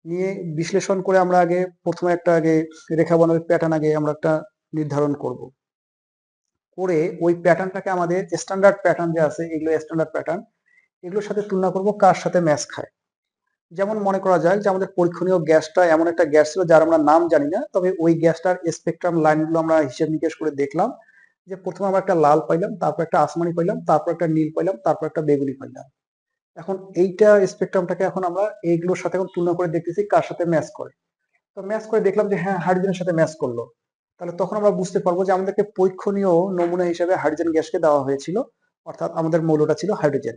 নিয়ে বিশ্লেষণ করে আমরা প্রথমে একটা রেখা বর্ণালীর প্যাটার্ন আমরা একটা নির্ধারণ করব। করে ওই প্যাটার্নটাকে আমাদের স্ট্যান্ডার্ড প্যাটার্ন যে আছে, এগুলো স্ট্যান্ডার্ড প্যাটার্ন, এগুলোর সাথে তুলনা করব কার সাথে ম্যাচ খায়। যেমন মনে করা যায় যে আমাদের পরীক্ষণীয় গ্যাসটা এমন একটা গ্যাস ছিল যার আমরা নাম জানি না, তবে ওই গ্যাসটার স্পেকট্রাম লাইনগুলো আমরা হিসেব নিকেশ করে দেখলাম যে প্রথমে আমরা একটা লাল পাইলাম, তারপর একটা আসমানি পাইলাম, তারপর একটা নীল পাইলাম, তারপর একটা বেগুনি পাইলাম। এখন এইটা স্পেকট্রামটাকে এখন আমরা এইগুলোর সাথে এখন তুলনা করে দেখতেছি কার সাথে ম্যাচ করে। তো ম্যাচ করে দেখলাম যে হ্যাঁ, হাইড্রোজেনের সাথে ম্যাচ করলো। তাহলে তখন আমরা বুঝতে পারবো যে আমাদেরকে পরীক্ষণীয় নমুনা হিসেবে হাইড্রোজেন গ্যাসকে দেওয়া হয়েছিল, অর্থাৎ আমাদের মৌলটা ছিল হাইড্রোজেন।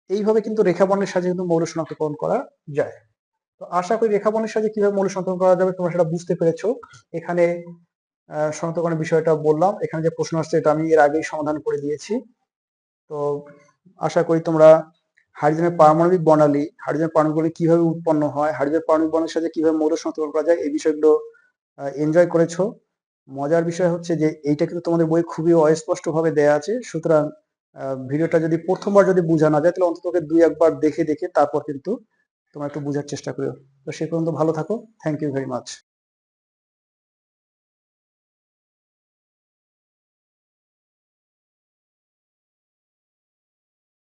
এইভাবে কিন্তু রেখা বর্ণের সাহায্যে কিন্তু মৌল শনাক্তকরণ করা যায়। তো আশা করি রেখা বর্ণের সাহায্যে কিভাবে মৌল শনাক্তকরণ করা যাবে তোমরা সেটা বুঝতে পেরেছো। এখানে শনাক্তকরণের বিষয়টা বললাম, এখানে যে প্রশ্ন আসছে এটা আমি এর আগেই সমাধান করে দিয়েছি। তো আশা করি তোমরা হাইড্রোজেনের পারমাণবিক বর্ণালী, হাইড্রোজেন পারমাণবিক কিভাবে উৎপন্ন হয়, হাইড্রোজেন পারমাণবিক বর্ণালীর সাথে কিভাবে মৌল শনাক্তকরণ করা যায়, এই বিষয়গুলো এনজয় করেছো। মজার বিষয় হচ্ছে যে এইটা কিন্তু তোমাদের বই খুবই অস্পষ্ট ভাবে দেয়া আছে, সুতরাং ভিডিওটা যদি প্রথমবার যদি বোঝা না যায় তাহলে অন্তত 2-1 বার দেখে দেখে তারপর কিন্তু তোমরা একটু বোঝার চেষ্টা করো। তো সে পর্যন্ত ভালো থাকো। Thank you very much.